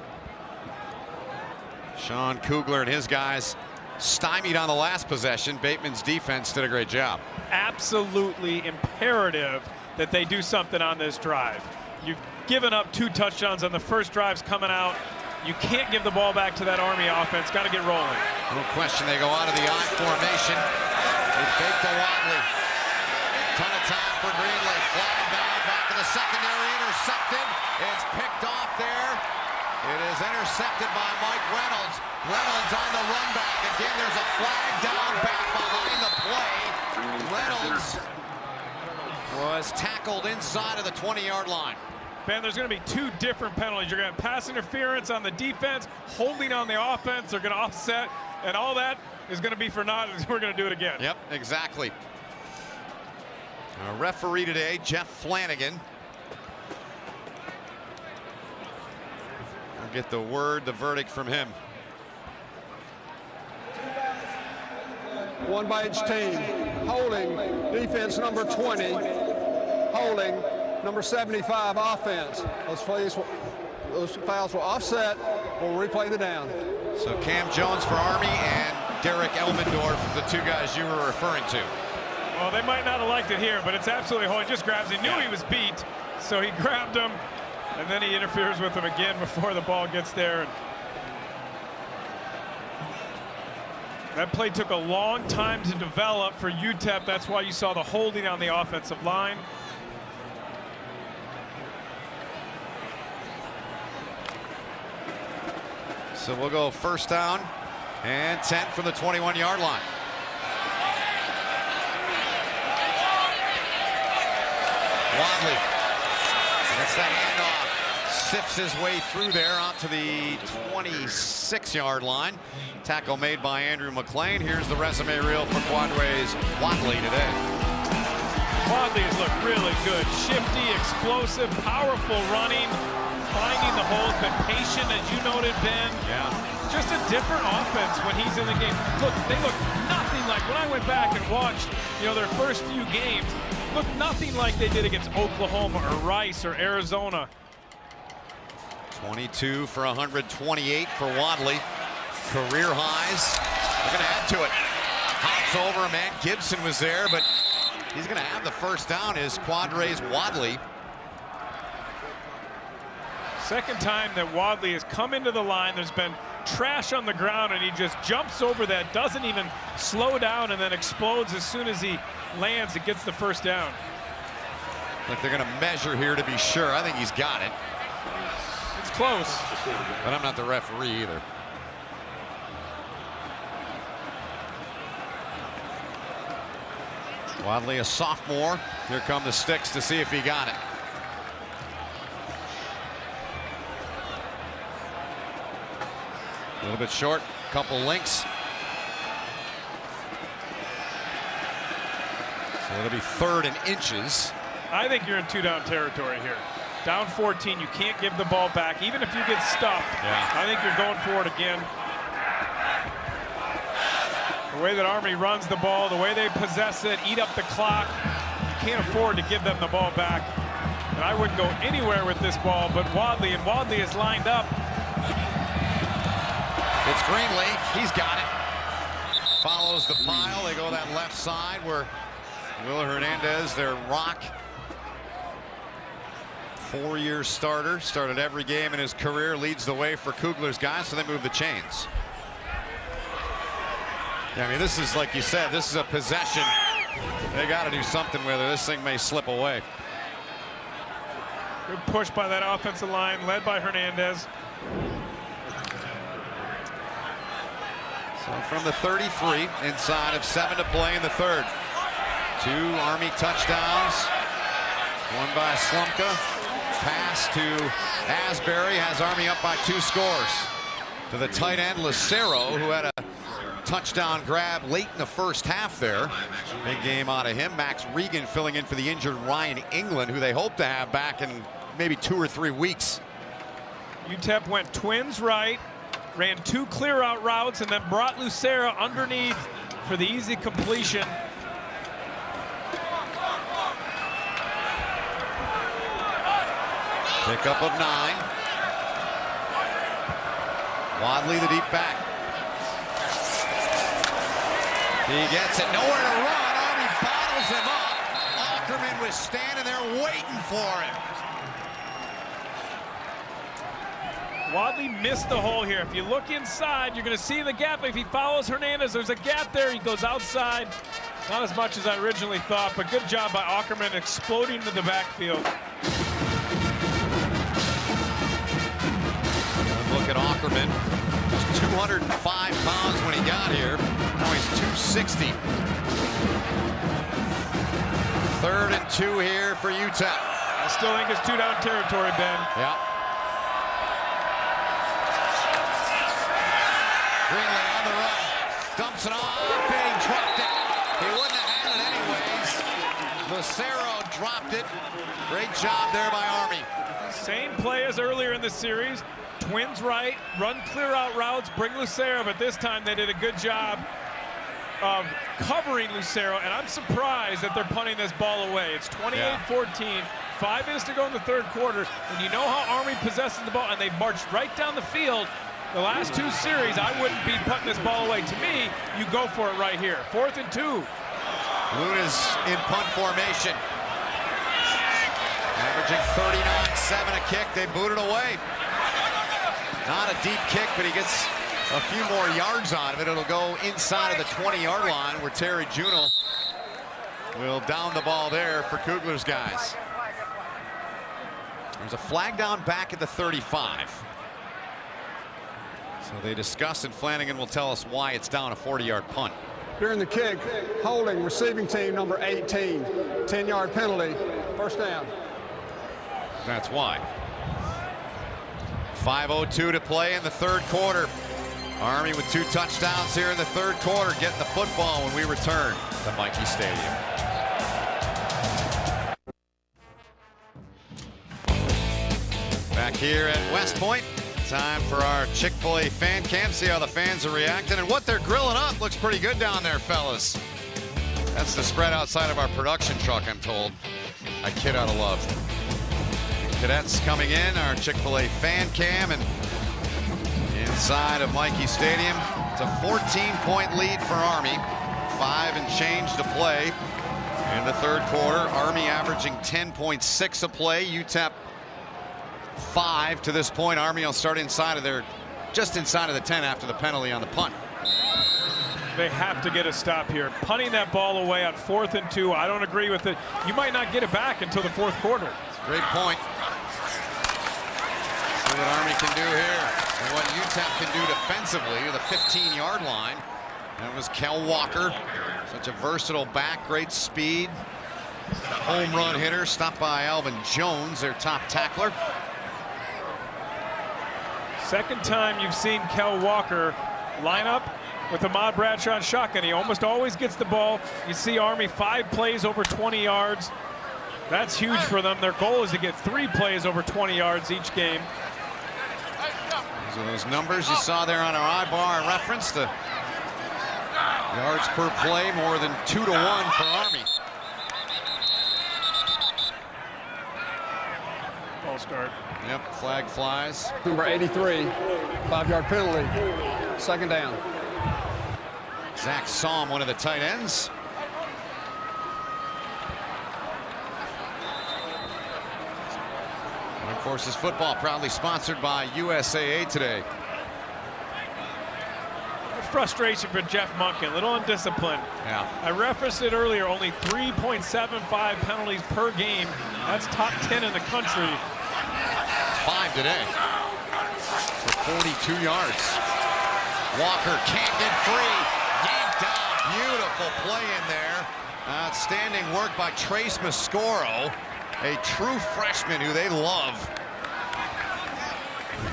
Sean Kugler and his guys stymied on the last possession. Bateman's defense did a great job. Absolutely imperative that they do something on this drive. You've given up 2 touchdowns on the first drives coming out. You can't give the ball back to that Army offense. Got to get rolling. No question they go out of the I formation. They fake the Watley. Ton of time for Greenlee. Flag down, back to the secondary, intercepted. It's picked off there. It is intercepted by Mike Reynolds. Reynolds on the run back. Again, there's a flag down back behind the play. Reynolds was tackled inside of the 20-yard line. Ben, there's going to be 2 different penalties. You're going to have pass interference on the defense, holding on the offense. They're going to offset, and all that is going to be for naught. We're going to do it again. Yep, exactly. Our referee today, Jeff Flanagan. We'll get the verdict from him. 1 by each team. Holding, defense number 20. Holding, number 75, offense. Those fouls will offset. We'll replay the down. So Cam Jones for Army and Derek Elmendorf, the 2 guys you were referring to. Well, they might not have liked it here, but it's absolutely holding. He just grabs. He knew he was beat, so he grabbed him, and then he interferes with him again before the ball gets there. That play took a long time to develop for UTEP. That's why you saw the holding on the offensive line. So we'll go first down and 10 from the 21-yard line. Wadley gets that handoff, sifts his way through there onto the 26-yard line. Tackle made by Andrew McLean. Here's the resume reel for Quadre's Wadley today. Wadley has looked really good. Shifty, explosive, powerful running, finding the holes, but patient, as you noted, Ben. Yeah. Just a different offense when he's in the game. Look, they look nothing like, when I went back and watched, their first few games, looked nothing like they did against Oklahoma or Rice or Arizona. 22 for 128 for Wadley. Career highs. They're going to add to it. Hops over a man. Gibson was there, but he's going to have the first down. Is Quadre's Wadley. Second time that Wadley has come into the line. There's been trash on the ground, and he just jumps over that, doesn't even slow down, and then explodes as soon as he lands. It gets the first down. Like they're going to measure here to be sure. I think he's got it. It's close. But I'm not the referee either. Wadley, a sophomore. Here come the sticks to see if he got it. A little bit short, couple links. So it'll be 3rd and inches. I think you're in 2-down territory here. Down 14, you can't give the ball back, even if you get stuffed. Yeah. I think you're going for it again. The way that Army runs the ball, the way they possess it, eat up the clock, you can't afford to give them the ball back. And I wouldn't go anywhere with this ball but Wadley, and Wadley is lined up. It's Greenlee, he's got it. Follows the pile, they go that left side where Will Hernandez, their rock, 4-year starter, started every game in his career, leads the way for Kugler's guys, so they move the chains. Yeah, I mean, this is, like you said, this is a possession. They got to do something with it. This thing may slip away. Good push by that offensive line, led by Hernandez. So from the 33, inside of 7 to play in the 3rd. 2 Army touchdowns. One by Slumka. Pass to Asbury has Army up by 2 scores. To the tight end Lucero, who had a touchdown grab late in the first half there. Big game out of him. Max Regan filling in for the injured Ryan England, who they hope to have back in maybe 2 or 3 weeks. UTEP went twins right, ran 2 clear out routes, and then brought Lucero underneath for the easy completion. Pickup of 9. Wadley, the deep back. He gets it, nowhere to run. Army bottles him up. Ackerman was standing there waiting for him. Wadley missed the hole here. If you look inside, you're going to see the gap. If he follows Hernandez, there's a gap there. He goes outside. Not as much as I originally thought, but good job by Ackerman exploding to the backfield. Look at Ackerman. He was 205 pounds when he got here. Now he's 260. 3rd and 2 here for UTEP. I still think it's 2-down territory, Ben. Yeah. Greenlee on the run. Dumps it off, and he dropped it. He wouldn't have had it anyways. Lucero dropped it. Great job there by Army. Same play as earlier in the series. Twins right, run clear out routes, bring Lucero, but this time they did a good job of covering Lucero, and I'm surprised that they're punting this ball away. It's 28-14, 5 minutes to go in the 3rd quarter, and you know how Army possesses the ball, and they marched right down the field. The last 2 series, I wouldn't be putting this ball away. To me, you go for it right here. 4th and 2. Luna's in punt formation. Averaging 39.7 a kick. They boot it away. Not a deep kick, but he gets a few more yards on it. It'll go inside of the 20-yard line where Terry Juneau will down the ball there for Kugler's guys. There's a flag down back at the 35. So they discuss, and Flanagan will tell us why it's down, a 40-yard punt. During the kick, holding receiving team number 18. 10-yard penalty. First down. That's why. 5:02 to play in the third quarter. Army with 2 touchdowns here in the third quarter, getting the football when we return to Michie Stadium. Back here at West Point, time for our Chick-fil-A fan cam. See how the fans are reacting and what they're grilling up. Looks pretty good down there, fellas. That's the spread outside of our production truck, I'm told. A kid out of love. Cadets coming in, our Chick-fil-A fan cam, and inside of Michie Stadium. It's a 14-point lead for Army. 5 and change to play in the third quarter. Army averaging 10.6 a play. UTEP 5 to this point. Army will start inside of their, just inside of the 10 after the penalty on the punt. They have to get a stop here. Punting that ball away on 4th and 2, I don't agree with it. You might not get it back until the 4th quarter. Great point. See what Army can do here and what UTEP can do defensively to the 15-yard line. That was Kel Walker, such a versatile back, great speed. Home run hitter, stopped by Alvin Jones, their top tackler. Second time you've seen Kel Walker line up with Ahmad Bradshaw shotgun. He almost always gets the ball. You see Army 5 plays over 20 yards. That's huge for them. Their goal is to get 3 plays over 20 yards each game. Those are those numbers you saw there on our I-bar reference. The yards per play more than 2 to 1 for Army. Ball start. Yep, flag flies. Number 83, 5-yard penalty. Second down. Zach Saum, one of the tight ends. Armed Forces football proudly sponsored by USAA today. Frustration for Jeff Monken, a little undisciplined. Yeah. I referenced it earlier, only 3.75 penalties per game. That's top 10 in the country. 5 today for 42 yards. Walker can't get free. Yanked out. Beautiful play in there. Outstanding work by Trace Mascoro, a true freshman who they love.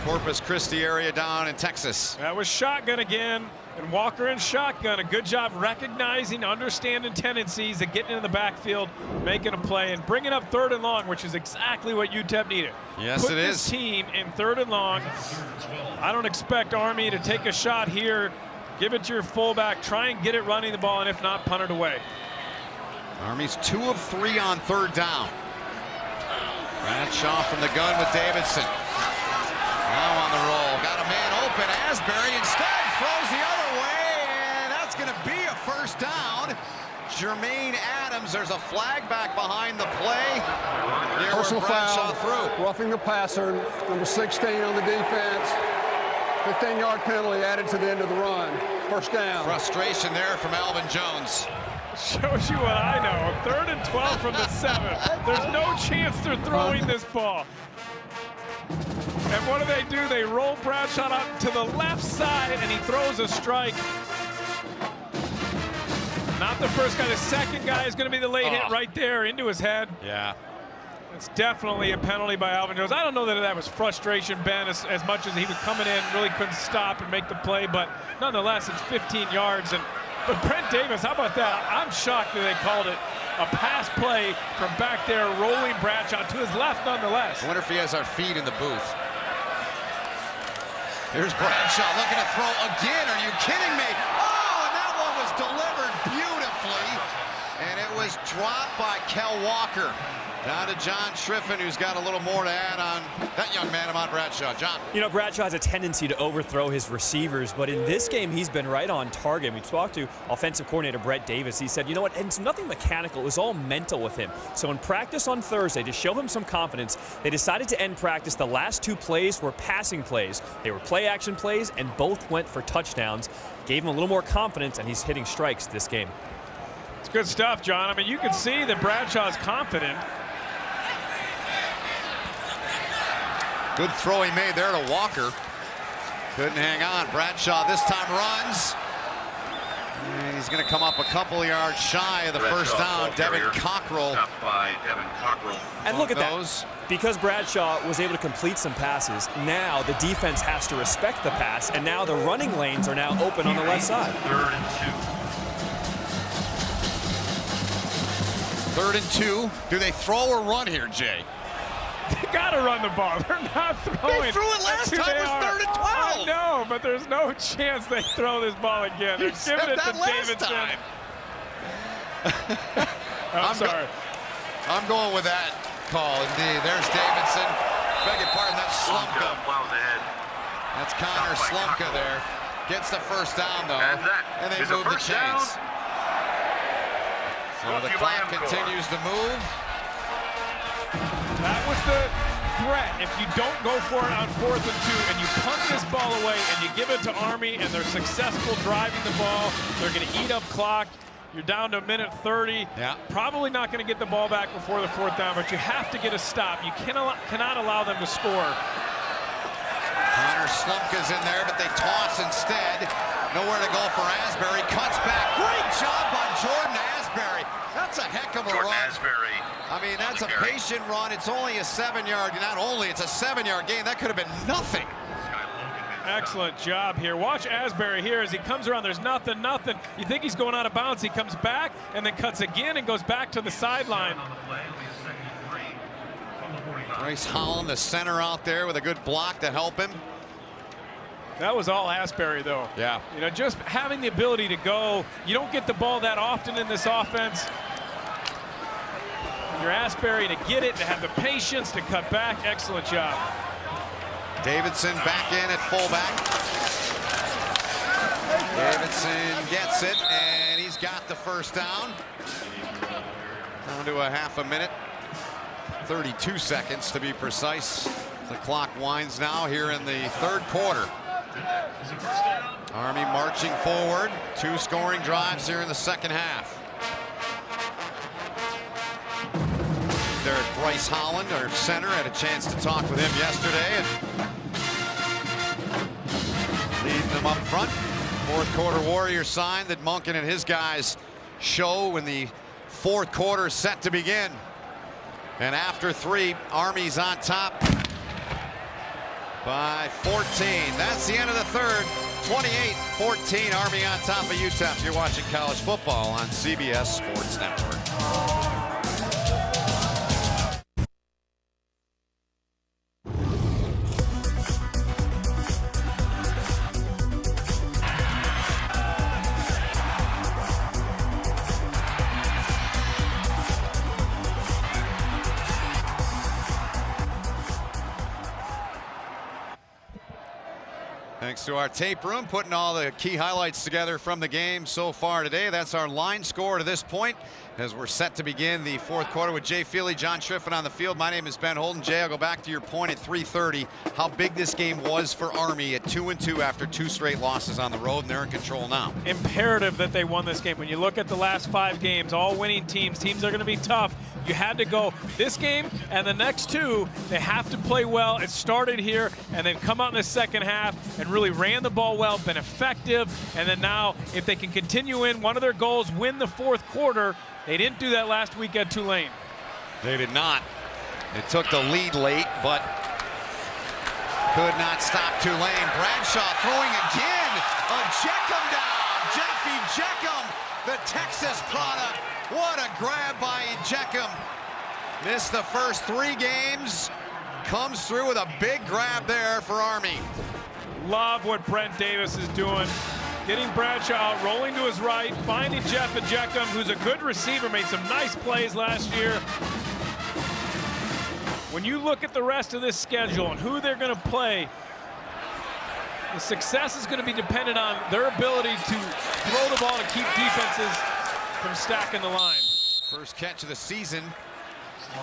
Corpus Christi area down in Texas. That was shotgun again, and Walker in shotgun. A good job recognizing, understanding tendencies, and getting in the backfield, making a play, and bringing up 3rd and long, which is exactly what UTEP needed. Yes, Put it this is. team in 3rd and long. I don't expect Army to take a shot here. Give it to your fullback. Try and get it running the ball, and if not, punt it away. Army's 2 of 3 on 3rd down. Bradshaw from the gun with Davidson. Now on the roll. Got a man open. Asbury instead throws the other way, and that's going to be a first down. Jermaine Adams, there's a flag back behind the play. Near Personal where Bradshaw foul, threw. roughing the passer, number 16 on the defense. 15-yard penalty added to the end of the run. First down. Frustration there from Alvin Jones. Shows you what I know. 3rd and 12 from the 7. There's no chance they're throwing this ball. And what do? They roll Bradshaw out to the left side, and he throws a strike. Not the first guy. The second guy is going to be the late hit right there into his head. Yeah. It's definitely a penalty by Alvin Jones. I don't know that that was frustration, Ben, as much as he was coming in, really couldn't stop and make the play. But nonetheless, it's 15 yards. But Brent Davis, how about that? I'm shocked that they called it a pass play from back there, rolling Bradshaw to his left nonetheless. I wonder if he has our feed in the booth. Here's Bradshaw looking to throw again. Are you kidding me? Oh, and that one was delivered beautifully. And it was dropped by Kel Walker. Down to John Schriffen, who's got a little more to add on that young man, Ahmad Bradshaw. John. You know, Bradshaw has a tendency to overthrow his receivers, but in this game, he's been right on target. We talked to offensive coordinator Brett Davis. He said, you know what, and it's nothing mechanical. It was all mental with him. So in practice on Thursday, to show him some confidence, they decided to end practice. The last 2 plays were passing plays. They were play-action plays, and both went for touchdowns. Gave him a little more confidence, and he's hitting strikes this game. It's good stuff, John. I mean, you can see that Bradshaw's confident. Good throw he made there to Walker. Couldn't hang on. Bradshaw this time runs. And he's going to come up a couple of yards shy of the first down. Devin Cockrell. And look at that. Because Bradshaw was able to complete some passes, now the defense has to respect the pass, and now the running lanes are now open on the left side. 3rd and 2. Do they throw or run here, Jay? They gotta run the ball. They're not throwing. They threw it last time. It was 3rd and 12. I know, but there's no chance they throw this ball again. They're giving it to Davidson. I'm sorry. I'm going with that call, indeed. There's Davidson. Beg your pardon, that's Slumka. That's Connor Slumka there. Gets the first down, though, and they move the chains. So the clock continues to move. That was the threat. If you don't go for it on 4th and 2 and you punt this ball away and you give it to Army and they're successful driving the ball, they're going to eat up clock. You're down to 1:30. Yeah. Probably not going to get the ball back before the 4th down, but you have to get a stop. You cannot allow them to score. Connor Slumka's in there, but they toss instead. Nowhere to go for Asbury. Cuts back. Great job by Jordan Asbury. That's a heck of a run. I mean, that's a patient run. It's only a 7-yard. Not only, it's a 7-yard gain. That could have been nothing. Excellent job here. Watch Asbury here as he comes around. There's nothing. You think he's going out of bounds. He comes back and then cuts again and goes back to the sideline. Bryce Holland, the center out there with a good block to help him. That was all Asbury, though. Yeah. You know, just having the ability to go. You don't get the ball that often in this offense. You're Asbury to get it, to have the patience to cut back. Excellent job. Davidson back in at fullback. Davidson gets it, and he's got the first down. Down to a half a minute. 32 seconds to be precise. The clock winds now here in the 3rd quarter. Army marching forward. 2 scoring drives here in the 2nd half. There, Bryce Holland, our center, had a chance to talk with him yesterday and leading them up front. 4th quarter Warrior sign that Monken and his guys show when the 4th quarter is set to begin. And after 3, Army's on top by 14. That's the end of the 3rd. 28-14, Army on top of UTEP. You're watching college football on CBS Sports Network. Thanks to our tape room, putting all the key highlights together from the game so far today. That's our line score to this point as we're set to begin the 4th quarter with Jay Feely, John Schriffen on the field. My name is Ben Holden. Jay, I'll go back to your point at 3:30, how big this game was for Army at 2-2 after 2 straight losses on the road, and they're in control now. Imperative that they won this game. When you look at the last 5 games, all winning teams are going to be tough. You had to go this game and the next 2. They have to play well. It started here, and they've come out in the 2nd half and really ran the ball well, been effective. And then now, if they can continue in, one of their goals, win the 4th quarter. They didn't do that last week at Tulane. They did not. It took the lead late, but could not stop Tulane. Bradshaw throwing again. Jeckham down. Jeffy Jeckham, the Texas product. What a grab by Jeckham. Missed the first 3 games. Comes through with a big grab there for Army. Love what Brent Davis is doing. Getting Bradshaw out, rolling to his right, finding Jeff Jeckham, who's a good receiver, made some nice plays last year. when you look at the rest of this schedule and who they're going to play, the success is going to be dependent on their ability to throw the ball to keep defenses from stacking the line. First catch of the season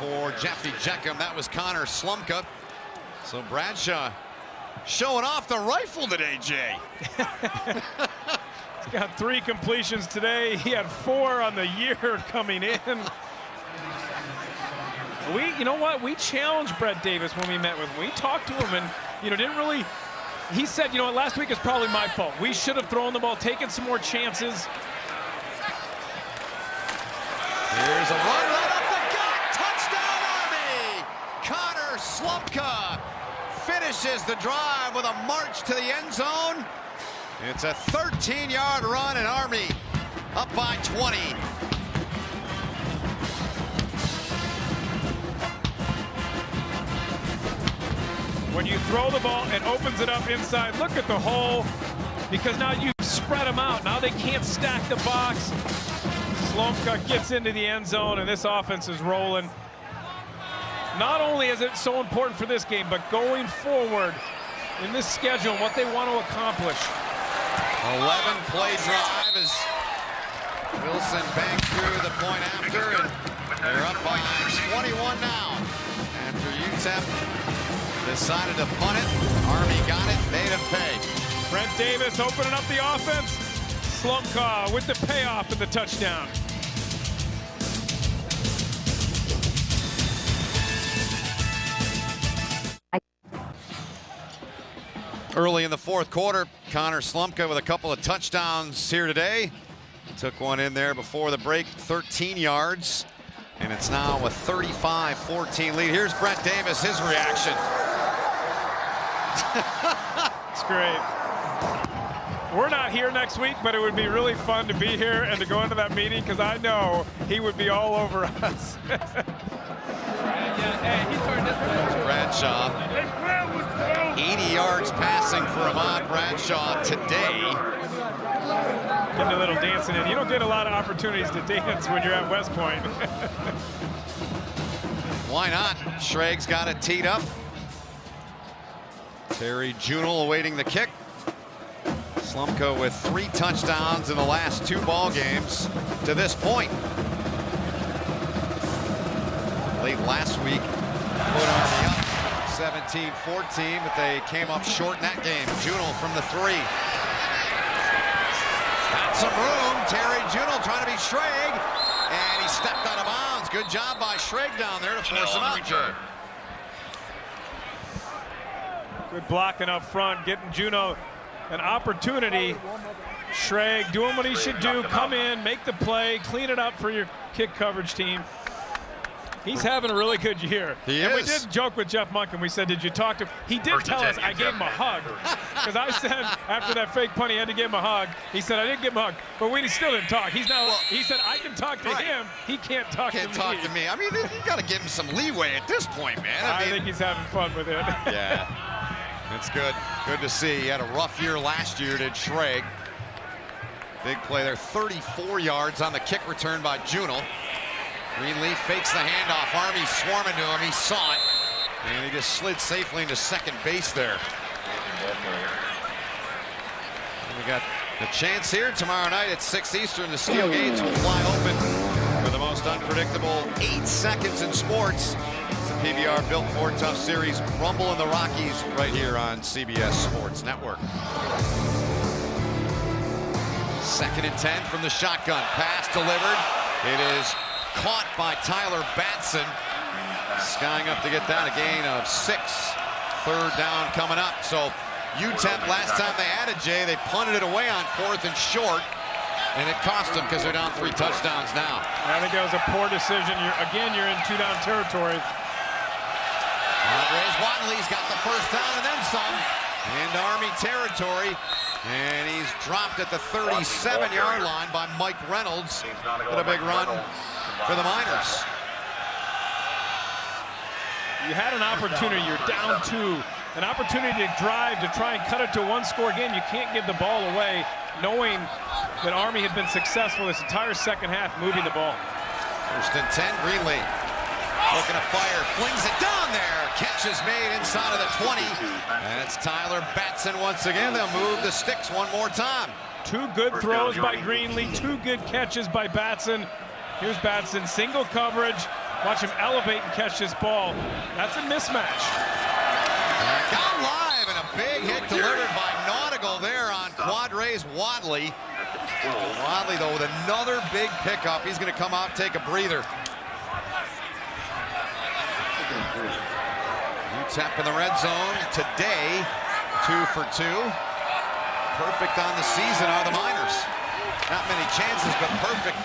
for Jeffy Jeckham. That was Connor Slumka. So Bradshaw showing off the rifle today, Jay. He's got 3 completions today. He had 4 on the year coming in. You know what? We challenged Brett Davis when we met with him. We talked to him and, didn't really. He said, last week is probably my fault. We should have thrown the ball, taken some more chances. Here's a run right up the gut. Touchdown, Army! Connor Slumka finishes the drive with a march to the end zone. It's a 13-yard run, and Army up by 20. When you throw the ball, it opens it up inside. Look at the hole, because now you spread them out. Now they can't stack the box. Slumka gets into the end zone, and this offense is rolling. Not only is it so important for this game, but going forward in this schedule, what they want to accomplish. 11-play drive as Wilson banks through the point after, and they're up by 21 now. After UTEP decided to punt it, Army got it, made him pay. Brent Davis opening up the offense. Slumka with the payoff and the touchdown. Early in the fourth quarter, Connor Slumka with a couple of touchdowns here today. Took one in there before the break, 13 yards. And it's now a 35-14 lead. Here's Brent Davis, his reaction. It's great. We're not here next week, but it would be really fun to be here and to go into that meeting, because I know he would be all over us. Bradshaw. 80 yards passing for Ahmad Bradshaw today. Getting a little dancing in. You don't get a lot of opportunities to dance when you're at West Point. Why not? Schragg's got it teed up. Terry Junel awaiting the kick. Slumka with 3 touchdowns in the last 2 ball games to this point. Late last week, put Army up 17-14, but they came up short in that game. Junel from the 3. Got some room. Terry Junel trying to be Schrag, and he stepped out of bounds. Good job by Schrag down there to force him out, Joe. Good blocking up front, getting Juno an opportunity. Schrag doing what he should do, come in, make the play, clean it up for your kick coverage team. He's having a really good year. He and is. We did joke with Jeff Monken. We said, did you talk to him? He did tell us, I gave him a hug. Because I said, after that fake punt, he had to give him a hug. He said, I didn't give him a hug. But we still didn't talk. He's now, he said, I can talk to him. He can't talk to me. I mean, you got to give him some leeway at this point, man. I think he's having fun with it. Yeah, it's good. Good to see. He had a rough year last year, did Schrag. Big play there, 34 yards on the kick return by Junel. Greenleaf fakes the handoff. Army swarming to him. He saw it, and he just slid safely into second base there. And we got the chance here tomorrow night at 6 Eastern. The steel gates will fly open for the most unpredictable 8 seconds in sports. It's the PBR Built Ford Tough Series Rumble in the Rockies right here on CBS Sports Network. 2nd and 10 from the shotgun. Pass delivered. It is caught by Tyler Batson. Skying up to get down, a gain of 6. 3rd down coming up. So UTEP, last time they had it, Jay, they punted it away on 4th and short, and it cost them because they're down 3 touchdowns now. I think that was a poor decision. You're in 2-down territory. Andres Watley's got the 1st down and then some into Army territory. And he's dropped at the 37-yard line by Mike Reynolds. With a big run for the Miners. You had an opportunity. You're down 2. An opportunity to drive, to try and cut it to a 1-score game. You can't give the ball away, knowing that Army had been successful this entire second half moving the ball. 1st and 10, Greenlee. Looking to fire, flings it down there. Catch is made inside of the 20. And it's Tyler Batson once again. They'll move the sticks one more time. 2 good throws by Greenlee, 2 good catches by Batson. Here's Batson, single coverage. Watch him elevate and catch this ball. That's a mismatch. Gone live, and a big hit delivered by Nautical there on Quadray's Wadley. Wadley, though, with another big pickup. He's going to come out and take a breather. UTEP in the red zone today, 2 for 2. Perfect on the season are the Miners. Not many chances, but perfect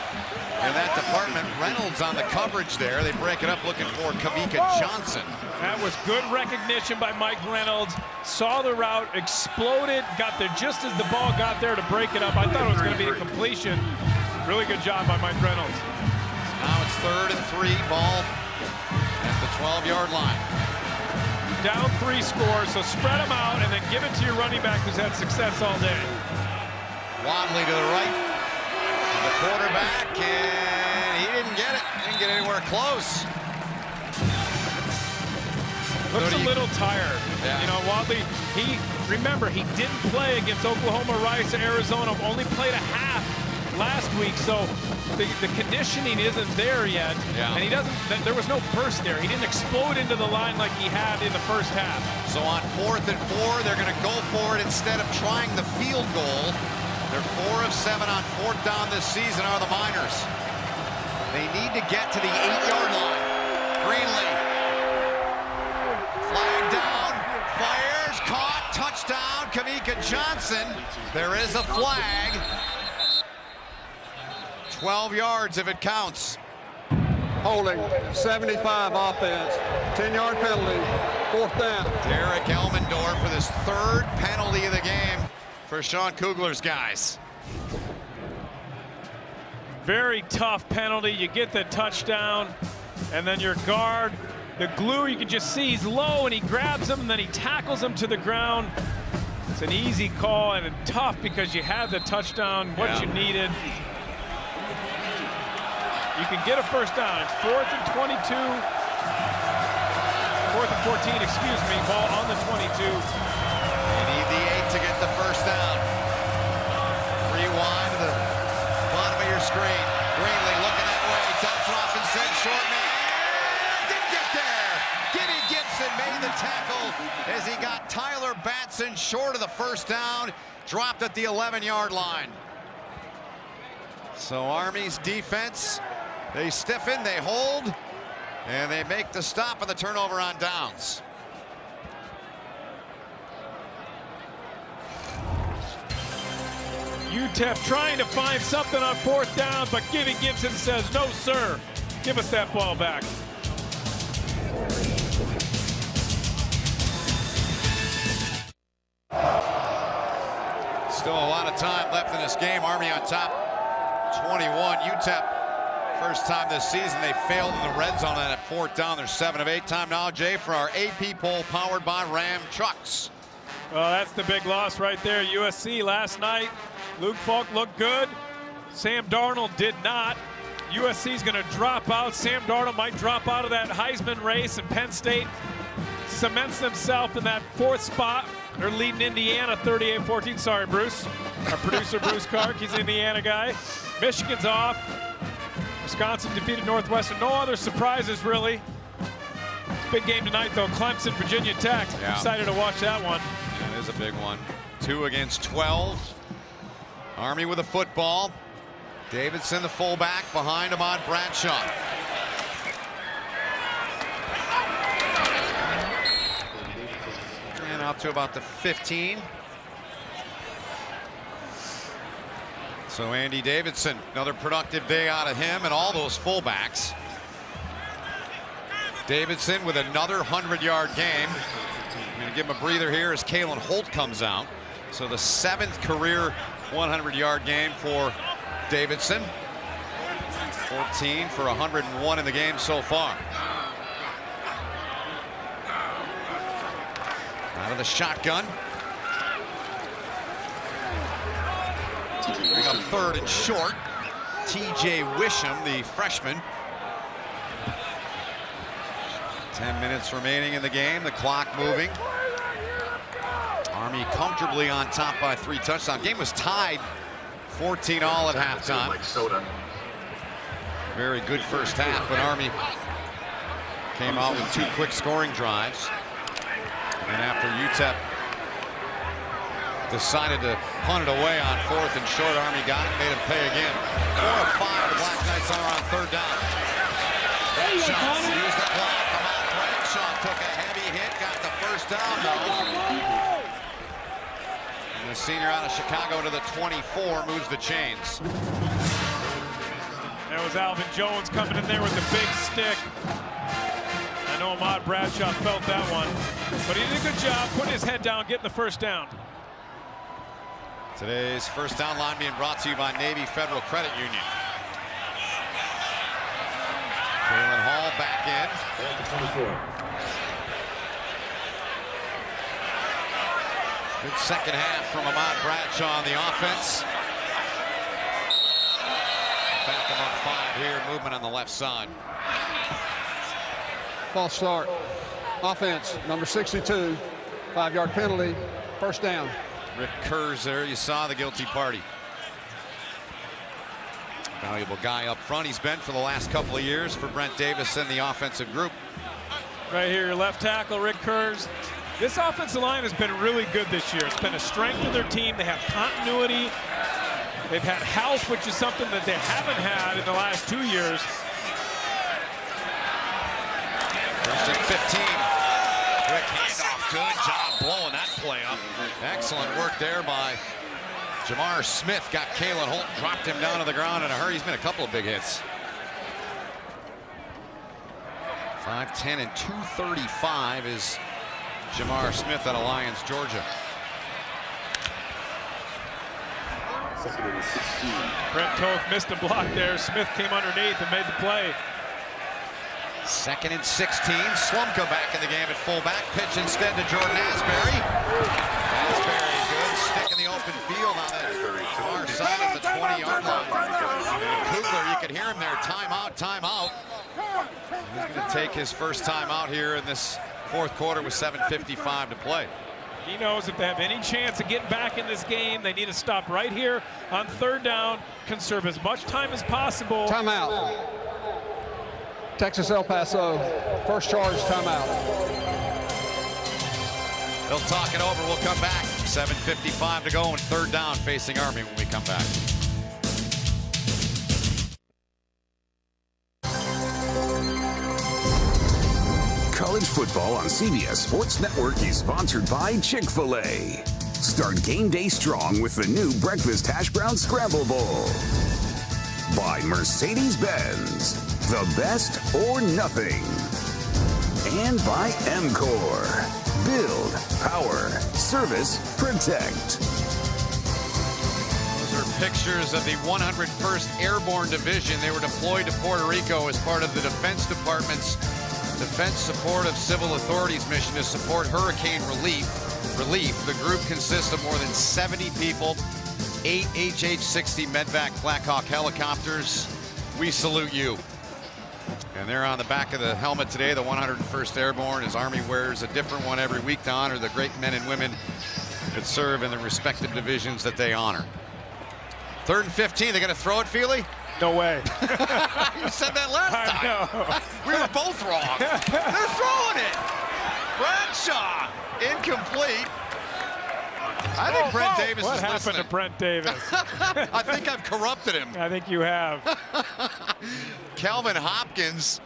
in that department. Reynolds on the coverage there. They break it up looking for Kavika Johnson. That was good recognition by Mike Reynolds. Saw the route, exploded, got there just as the ball got there to break it up. I thought it was going to be a completion. Really good job by Mike Reynolds. Now it's 3rd and 3, ball at the 12-yard line. Down 3 scores, so spread them out and then give it to your running back who's had success all day. Wadley to the right. The quarterback, and he didn't get it. Didn't get anywhere close. Looks a little tired. Yeah. You know, Wadley, remember, he didn't play against Oklahoma, Rice, Arizona, only played a half last week, so the conditioning isn't there yet. Yeah. And there was no burst there. He didn't explode into the line like he had in the first half. So on 4th and 4, they're going to go for it instead of trying the field goal. They're 4 of 7 on 4th down this season are the Miners. They need to get to the 8-yard line. Greenlee. Flag down. Fires. Caught. Touchdown. Kavika Johnson. There is a flag. 12 yards if it counts. Holding, 75 offense, 10-yard penalty, 4th down. Derek Elmendorf for this 3rd penalty of the game for Sean Kugler's guys. Very tough penalty. You get the touchdown, and then your guard, the glue, you can just see he's low, and he grabs him, and then he tackles him to the ground. It's an easy call, and tough because you had the touchdown, what you needed. You can get a first down. It's 4th and 22. 4th and 14, excuse me. Ball on the 22. You need the 8 to get the first down. Rewind to the bottom of your screen. Greenlee looking that way. Dumps it off and said short man. Didn't get there. Gibby Gibson made the tackle as he got Tyler Batson short of the first down. Dropped at the 11-yard line. So Army's defense, they stiffen, they hold, and they make the stop on the turnover on downs. UTEP trying to find something on 4th down, but Gibby Gibson says, no, sir. Give us that ball back. Still a lot of time left in this game. Army on top, 21. UTEP, first time this season they failed in the red zone, and at 4th down, they're 7 of 8. Time now, Jay, for our AP poll powered by Ram Trucks. Well, that's the big loss right there. USC last night, Luke Falk looked good. Sam Darnold did not. USC's going to drop out. Sam Darnold might drop out of that Heisman race, and Penn State cements themselves in that 4th spot. They're leading Indiana 38-14. Sorry, Bruce. Our producer, Bruce Kark, he's an Indiana guy. Michigan's off. Wisconsin defeated Northwestern. No other surprises, really. It's a big game tonight, though. Clemson, Virginia Tech. Yeah. Excited to watch that one. Yeah, it is a big one. 2 against 12. Army with a football. Davidson, the fullback, behind Ahmad Bradshaw. And out to about the 15. So Andy Davidson, another productive day out of him and all those fullbacks. Davidson with another 100-yard game. I'm going to give him a breather here as Kalen Holt comes out. So the 7th career 100-yard game for Davidson. 14 for 101 in the game so far. Out of the shotgun. Bring up 3rd and short. TJ Wisham, the freshman. 10 minutes remaining in the game, the clock moving. Army comfortably on top by 3 touchdowns. Game was tied 14-all at halftime. Very good first half, but Army came out with 2 quick scoring drives. And after UTEP decided to punt it away on 4th and short, Army got it, made him pay again. 4 of 5, the Black Knights are on 3rd down. Bradshaw used the block. Bradshaw took a heavy hit, got the first down though. And the senior out of Chicago to the 24 moves the chains. That was Alvin Jones coming in there with the big stick. I know Ahmad Bradshaw felt that one, but he did a good job putting his head down, getting the first down. Today's first down line being brought to you by Navy Federal Credit Union. Kalen Hall back in. Good second half from Ahmad Bradshaw on the offense. Back him up 5 here, movement on the left side. False start. Offense, number 62. 5-yard penalty. First down. Rick Kurz there. You saw the guilty party. Valuable guy up front. He's been for the last couple of years for Brent Davis and the offensive group. Right here, your left tackle, Rick Kurz. This offensive line has been really good this year. It's been a strength of their team. They have continuity. They've had health, which is something that they haven't had in the last 2 years. First and 15. Quick handoff. Good job blowing that play up. Excellent work there by Jamar Smith. Got Kalen Holt, dropped him down to the ground in a hurry. He's made a couple of big hits. 5'10" and 235 is Jamar Smith out of Lyons, Georgia. Brent Toth missed a block there. Smith came underneath and made the play. 2nd and 16. Slumka back in the game at fullback. Pitch instead to Jordan Asbury. Asbury, good stick in the open field on the far side of the 20-yard line. And Kugler, you could hear him there. Timeout, timeout. He's going to take his first time out here in this 4th quarter with 7:55 to play. He knows if they have any chance of getting back in this game, they need to stop right here on 3rd down, conserve as much time as possible. Timeout. Texas El Paso, first charge, timeout. They'll talk it over. We'll come back. 7:55 to go and 3rd down facing Army when we come back. College football on CBS Sports Network is sponsored by Chick-fil-A. Start game day strong with the new Breakfast Hash Brown Scramble Bowl. By Mercedes-Benz, the best or nothing. And by MCOR, build, power, service, protect. Those are pictures of the 101st Airborne Division. They were deployed to Puerto Rico as part of the Defense Department's Defense Support of Civil Authorities mission to support hurricane relief. The group consists of more than 70 people, 8 HH-60 Medvac Black Hawk helicopters. We salute you. And they're on the back of the helmet today, the 101st Airborne, as Army wears a different one every week to honor the great men and women that serve in the respective divisions that they honor. 3rd and 15, they're going to throw it, Feely? No way. You said that last time. I know. We were both wrong. They're throwing it. Bradshaw, incomplete. I think Brent Davis what is happened listening. to Brent Davis? I think I've corrupted him. I think you have. Calvin Hopkins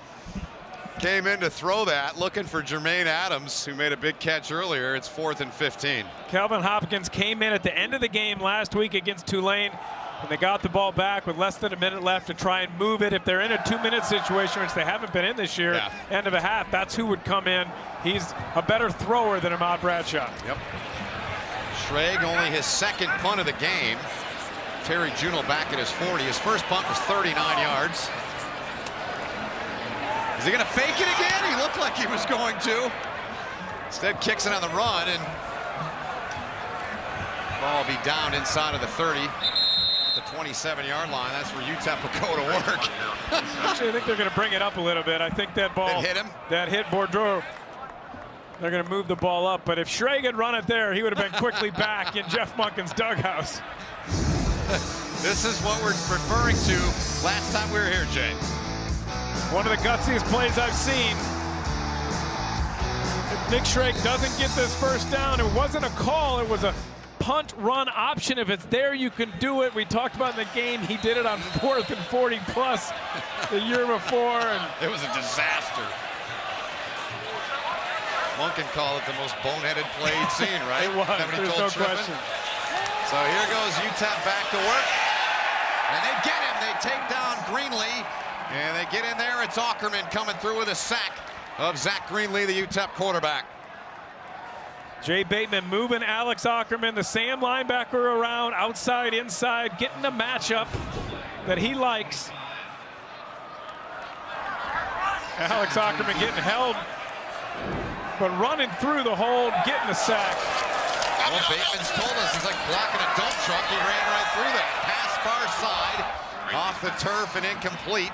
came in to throw that, looking for Jermaine Adams, who made a big catch earlier. It's 4th and 15. Calvin Hopkins came in at the end of the game last week against Tulane, and they got the ball back with less than a minute left to try and move it. If they're in a 2-minute situation, which they haven't been in this year, end of a half, that's who would come in. He's a better thrower than Ahmad Bradshaw. Yep. Schrag only his 2nd punt of the game. Terry Juneau back at his 40. His first punt was 39 yards. Is he going to fake it again? He looked like he was going to. Instead, kicks it on the run, and ball will be down inside of the 30. the 27-yard line. That's where UTEP will go to work. Actually, I think they're going to bring it up a little bit. I think that ball It hit him. That hit Boudreaux. They're going to move the ball up, but if Schrag had run it there, he would have been quickly back in Jeff Monken's dughouse. This is what we're referring to last time we were here, Jay. One of the gutsiest plays I've seen. If Nick Schrag doesn't get this first down, it wasn't a call, it was a punt run option. If it's there, you can do it. We talked about in the game, he did it on 4th and 40 plus the year before. And it was a disaster. Monken called it the most boneheaded play he'd seen, right? It was, there's no question. So here goes UTEP back to work. And they get him. They take down Greenlee. And they get in there. It's Ackerman coming through with a sack of Zach Greenlee, the UTEP quarterback. Jay Bateman moving Alex Ackerman, the Sam linebacker, around, outside, inside, getting the matchup that he likes. Alex Ackerman getting held, but running through the hole, getting the sack. Well, Bateman's told us it's like blocking a dump truck. He ran right through that. Pass far side, off the turf and incomplete.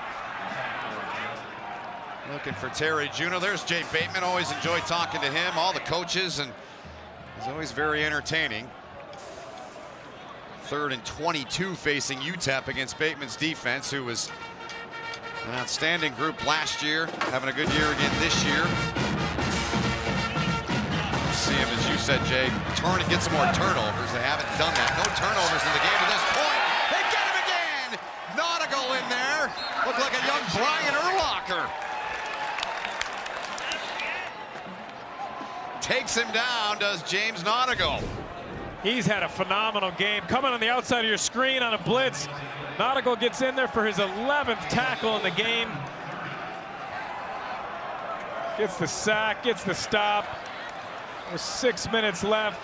Looking for Terry Juneau. There's Jay Bateman. Always enjoy talking to him, all the coaches, and he's always very entertaining. 3rd and 22 facing UTEP against Bateman's defense, who was an outstanding group last year, having a good year again this year. See him, as you said, Jay, turn and get some more turnovers. They haven't done that. No turnovers in the game to this point. They get him again. Nautical in there. Looked like a young Brian Urlacher. Takes him down, does James Nautical. He's had a phenomenal game. Coming on the outside of your screen on a blitz. Nautical gets in there for his 11th tackle in the game. Gets the sack, gets the stop. There's 6 minutes left.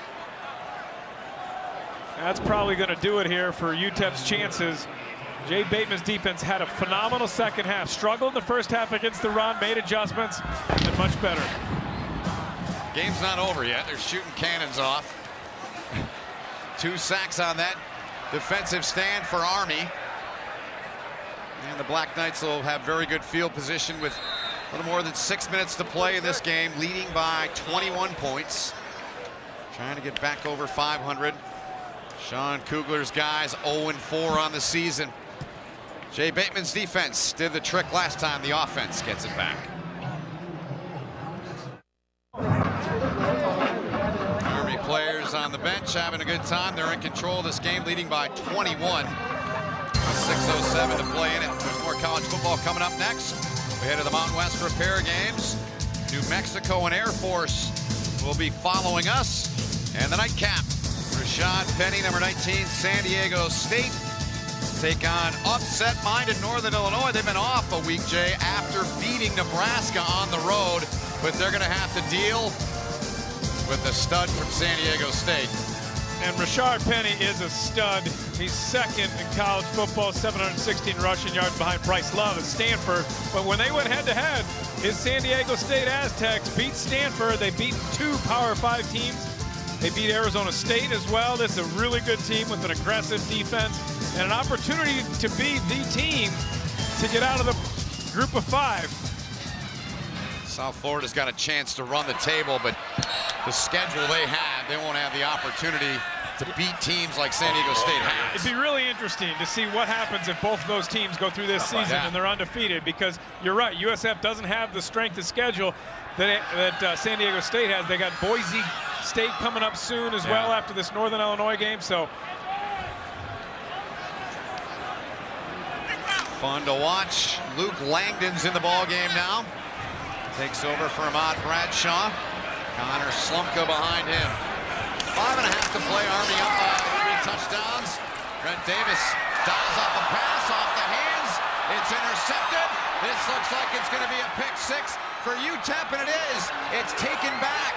That's probably going to do it here for UTEP's chances. Jay Bateman's defense had a phenomenal second half. Struggled in the first half against the run, made adjustments, and much better. Game's not over yet. They're shooting cannons off. 2 sacks on that defensive stand for Army. And the Black Knights will have very good field position with a little more than 6 minutes to play in this game, leading by 21 points. Trying to get back over 500. Sean Kugler's guys 0-4 on the season. Jay Bateman's defense did the trick last time. The offense gets it back. Army players on the bench having a good time. They're in control of this game, leading by 21. 6:07 to play in it. There's more college football coming up next. We head to the Mountain West Repair Games. New Mexico and Air Force will be following us. And the nightcap, Rashad Penny, number 19, San Diego State, take on upset-minded Northern Illinois. They've been off a week, Jay, after beating Nebraska on the road, but they're going to have to deal with the stud from San Diego State. And Rashard Penny is a stud. He's 2nd in college football, 716 rushing yards behind Bryce Love at Stanford. But when they went head-to-head, his San Diego State Aztecs beat Stanford. They beat 2 Power 5 teams. They beat Arizona State as well. This is a really good team with an aggressive defense and an opportunity to be the team to get out of the group of 5. South Florida's got a chance to run the table, but the schedule they have, they won't have the opportunity to beat teams like San Diego State has. It'd be really interesting to see what happens if both of those teams go through this season and they're undefeated, because you're right, USF doesn't have the strength of schedule that San Diego State has. They got Boise State coming up soon as well after this Northern Illinois game. So fun to watch. Luke Langdon's in the ball game now. Takes over for Ahmad Bradshaw. Connor Slumka behind him. 5.5 to play. Army up by 3 touchdowns. Brent Davis dials up a pass off the hands. It's intercepted. This looks like it's going to be a pick 6 for UTEP, and it is. It's taken back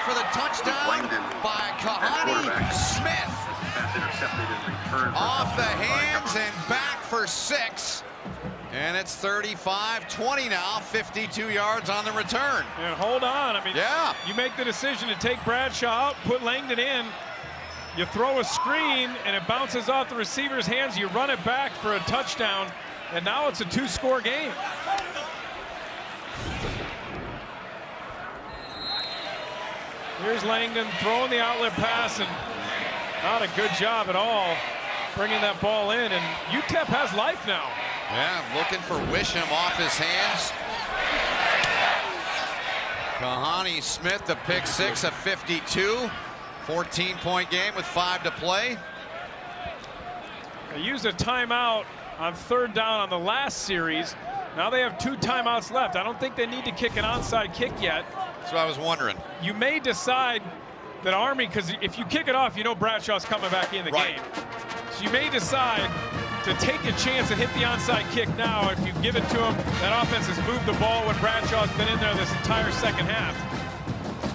for the touchdown by Kahani Smith. Off the hands and back for 6. And it's 35-20 now, 52 yards on the return. And hold on, I mean, you make the decision to take Bradshaw out, put Langdon in. You throw a screen and it bounces off the receiver's hands. You run it back for a touchdown, and now it's a 2-score game. Here's Langdon throwing the outlet pass, and not a good job at all bringing that ball in, and UTEP has life now. Yeah, looking for Wisham off his hands. Kahani Smith, the pick six, a 52. 14-point game with 5 to play. They used a timeout on 3rd down on the last series. Now they have 2 timeouts left. I don't think they need to kick an onside kick yet. That's what I was wondering. You may decide that Army, because if you kick it off, you know Bradshaw's coming back in the game. So you may decide to take a chance and hit the onside kick now. If you give it to him, that offense has moved the ball when Bradshaw's been in there this entire second half.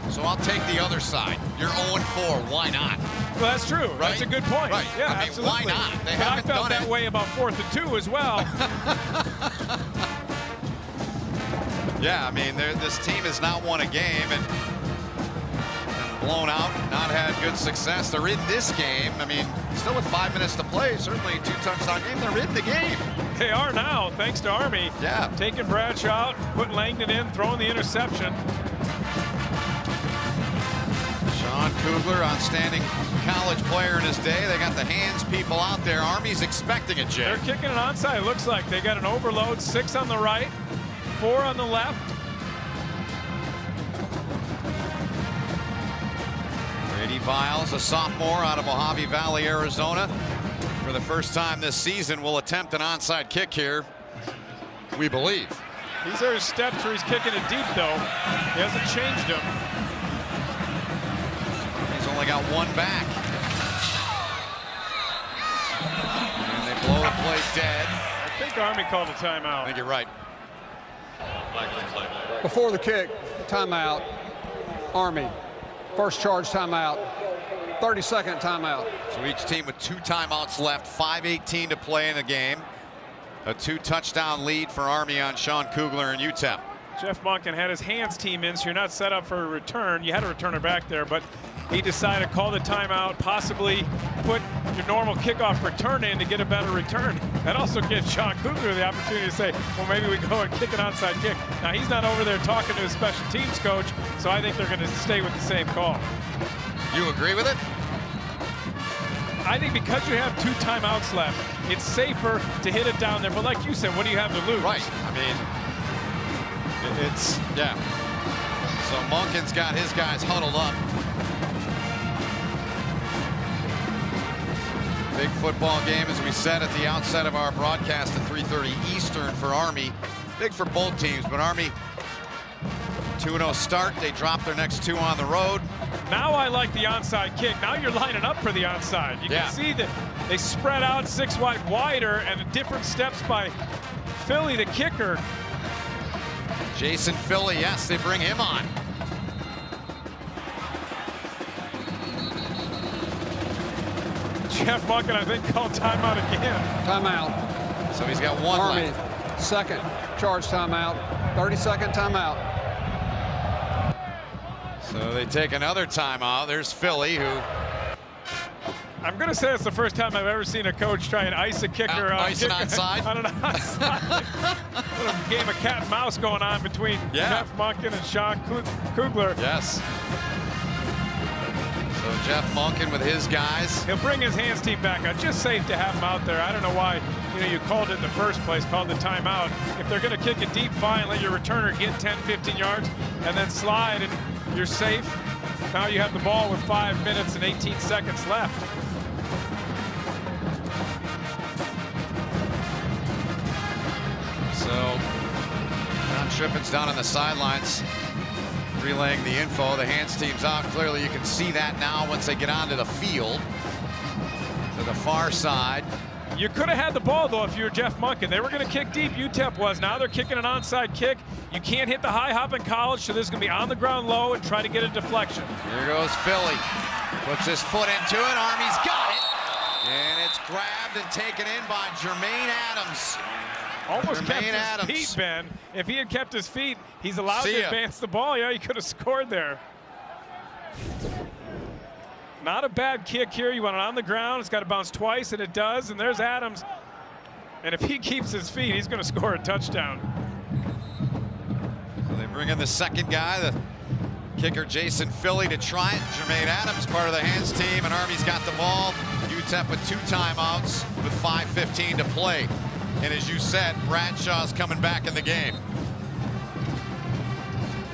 So I'll take the other side. You're 0-4. Why not? Well, that's true. Right? That's a good point. Right. Yeah, I mean, absolutely. why not? They but haven't I felt done that it. way about 4th and 2 as well. Yeah, I mean, this team has not won a game and blown out, not had good success. They're in this game. I mean, still with 5 minutes to play, certainly a 2-touchdown game. They're in the game. They are now, thanks to Army. Yeah. Taking Bradshaw out, putting Langdon in, throwing the interception. Sean Kugler, outstanding college player in his day. They got the hands people out there. Army's expecting it, Jay. They're kicking it onside. It looks like they got an overload. 6 on the right, 4 on the left. Brady Viles, a sophomore out of Mojave Valley, Arizona. For the first time this season, will attempt an onside kick here, we believe. These are his steps where he's kicking it deep, though. He hasn't changed them. He's only got 1 back. And they blow the play dead. I think Army called a timeout. I think you're right. Before the kick, timeout. Army. First charge timeout. 30-second timeout. So each team with 2 timeouts left, 5:18 to play in the game. A 2-touchdown lead for Army on Sean Kugler and UTEP. Jeff Monken had his hands team in, so you're not set up for a return. You had a returner back there, but he decided to call the timeout, possibly put your normal kickoff return in to get a better return. That also gives Sean Kugler the opportunity to say, well, maybe we go and kick an onside kick. Now, he's not over there talking to his special teams coach, so I think they're going to stay with the same call. You agree with it? I think because you have 2 timeouts left, it's safer to hit it down there. But like you said, what do you have to lose? Right. I mean, it's, yeah. So Monken's got his guys huddled up. Big football game, as we said at the outset of our broadcast at 3:30 Eastern for Army. Big for both teams, but Army 2-0 start. They drop their next 2 on the road. Now I like the onside kick. Now you're lining up for the onside. You can see that they spread out 6 wide wider, and different steps by Philly, the kicker. Jason Philly, yes, they bring him on. Jeff Monken, I think, called timeout again. Timeout. So he's got 1 Army. left. Second charge timeout. 30-second timeout. So they take another timeout. There's Philly, who... I'm going to say it's the first time I've ever seen a coach try and ice a kicker. Ice an onside? On an onside. Little game of cat and mouse going on between Jeff Monken and Sean Kugler. Yes. So Jeff Monken with his guys. He'll bring his hands team back out. Just safe to have him out there. I don't know why you called it in the first place, called the timeout. If they're going to kick it deep, fine. Let your returner get 10, 15 yards and then slide, and you're safe. Now you have the ball with 5 minutes and 18 seconds left. So John Triffin's down on the sidelines relaying the info. The hands team's out. Clearly you can see that now once they get onto the field. To the far side. You could have had the ball, though, if you were Jeff Monken. They were going to kick deep. UTEP was. Now they're kicking an onside kick. You can't hit the high hop in college, so this is going to be on the ground low and try to get a deflection. Here goes Philly. Puts his foot into it. Army's got it. And it's grabbed and taken in by Jermaine Adams. Almost kept his feet, Ben. If he had kept his feet, he's allowed to advance the ball. Yeah, he could have scored there. Not a bad kick here. You want it on the ground. It's got to bounce twice, and it does. And there's Adams. And if he keeps his feet, he's going to score a touchdown. So they bring in the second guy, the kicker Jason Philly, to try it. Jermaine Adams, part of the hands team, and Army's got the ball. UTEP with 2 timeouts with 5:15 to play. And as you said, Bradshaw's coming back in the game.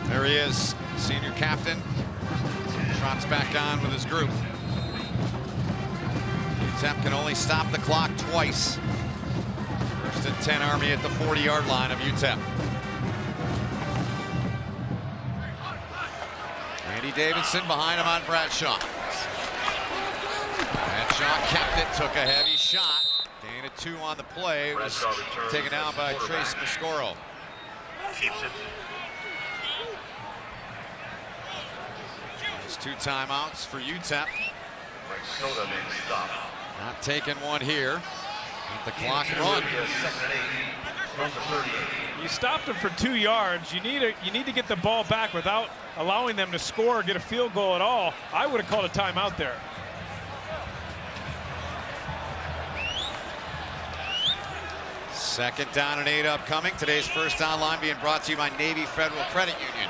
There he is, senior captain. Trots back on with his group. UTEP can only stop the clock twice. First and 10, Army at the 40-yard line of UTEP. Andy Davidson behind him on Bradshaw. Bradshaw kept it, took a heavy shot. Gain of 2 on the play. It was taken down by Trace Mascoro. There's 2 timeouts for UTEP. Not taking one here. Let the clock run. You stopped them for 2 yards. You need to get the ball back without allowing them to score or get a field goal at all. I would have called a timeout there. Second down and 8 upcoming. Today's first down line being brought to you by Navy Federal Credit Union.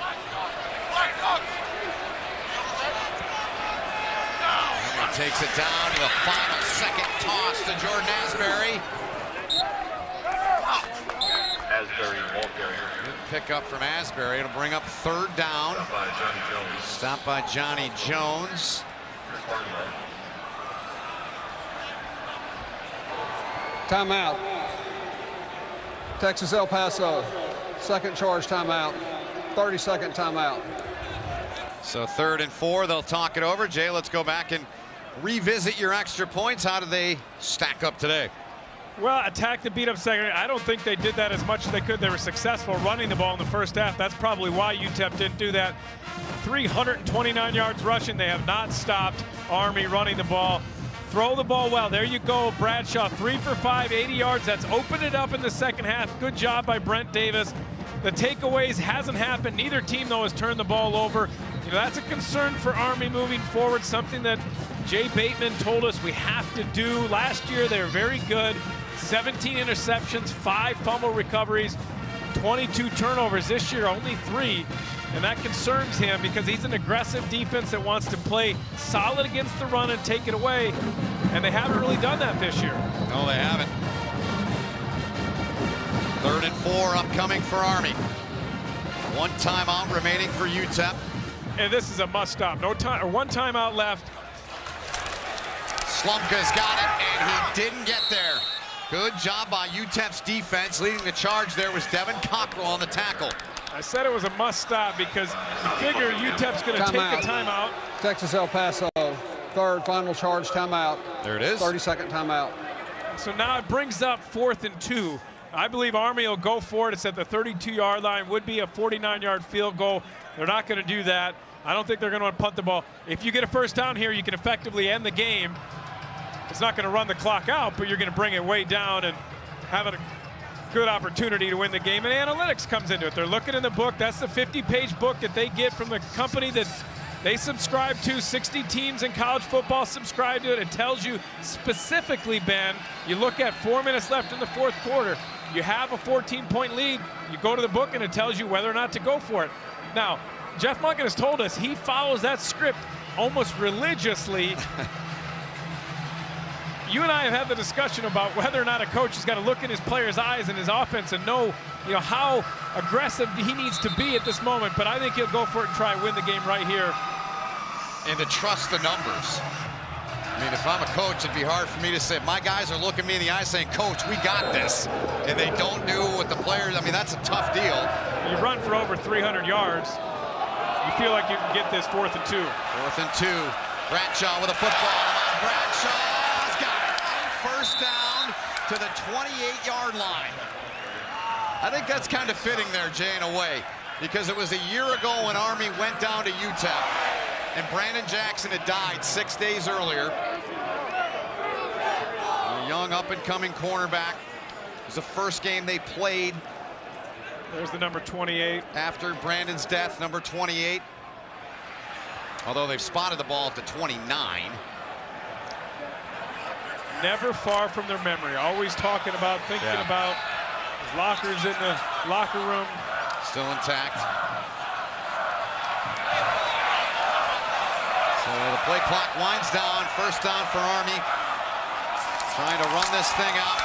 Army takes it down to the final second toss to Jordan Asbury. Good pickup from Asbury. It'll bring up 3rd down. Stopped by Johnny Jones. Timeout. Texas El Paso. Second charge timeout. 30-second timeout. So 3rd and 4, they'll talk it over. Jay, let's go back and revisit your extra points. How did they stack up today? Well, attack the beat-up secondary. I don't think they did that as much as they could. They were successful running the ball in the first half. That's probably why UTEP didn't do that. 329 yards rushing. They have not stopped Army running the ball. Throw the ball well. There you go, Bradshaw. 3 for 5, 80 yards. That's opened it up in the second half. Good job by Brent Davis. The takeaways hasn't happened. Neither team, though, has turned the ball over. You know, that's a concern for Army moving forward, something that Jay Bateman told us we have to do. Last year, they were very good. 17 interceptions, 5 fumble recoveries, 22 turnovers. This year, only 3. And that concerns him because he's an aggressive defense that wants to play solid against the run and take it away. And they haven't really done that this year. No, they haven't. 3rd and 4 upcoming for Army. 1 timeout remaining for UTEP. And this is a must stop. No time, or 1 timeout left. Slumka's got it, and he didn't get there. Good job by UTEP's defense. Leading the charge there was Devin Cockrell on the tackle. I said it was a must stop because you figure UTEP's going to take a timeout. Texas El Paso, 3rd final charge timeout. There it is. 30-second timeout. So now it brings up 4th and 2. I believe Army will go for it. It's at the 32-yard line. Would be a 49-yard field goal. They're not going to do that. I don't think they're going to want to punt the ball. If you get a first down here, you can effectively end the game. It's not going to run the clock out, but you're going to bring it way down and have a good opportunity to win the game. And analytics comes into it. They're looking in the book. That's the 50-page book that they get from the company that they subscribe to. 60 teams in college football subscribe to it. It tells you specifically, Ben, you look at 4 minutes left in the 4th quarter. You have a 14-point lead. You go to the book, and it tells you whether or not to go for it. Now, Jeff Monken has told us he follows that script almost religiously. You and I have had the discussion about whether or not a coach has got to look in his players' eyes and his offense and know, how aggressive he needs to be at this moment. But I think he'll go for it and try and win the game right here. And to trust the numbers. I mean, if I'm a coach, it'd be hard for me to say, my guys are looking me in the eye saying, Coach, we got this. And they don't do what the players, I mean, that's a tough deal. You run for over 300 yards. You feel like you can get this 4th and 2. 4th and 2. Bradshaw with a football. Bradshaw's got it. First down to the 28-yard line. I think that's kind of fitting there, Jay, in a way, because it was a year ago when Army went down to UTEP, and Brandon Jackson had died 6 days earlier. A young up-and-coming cornerback. It was the first game they played. There's the number 28. After Brandon's death, number 28. although they've spotted the ball at the 29. Never far from their memory. Always talking about, thinking about his lockers in the locker room. Still intact. So the play clock winds down. First down for Army. Trying to run this thing out.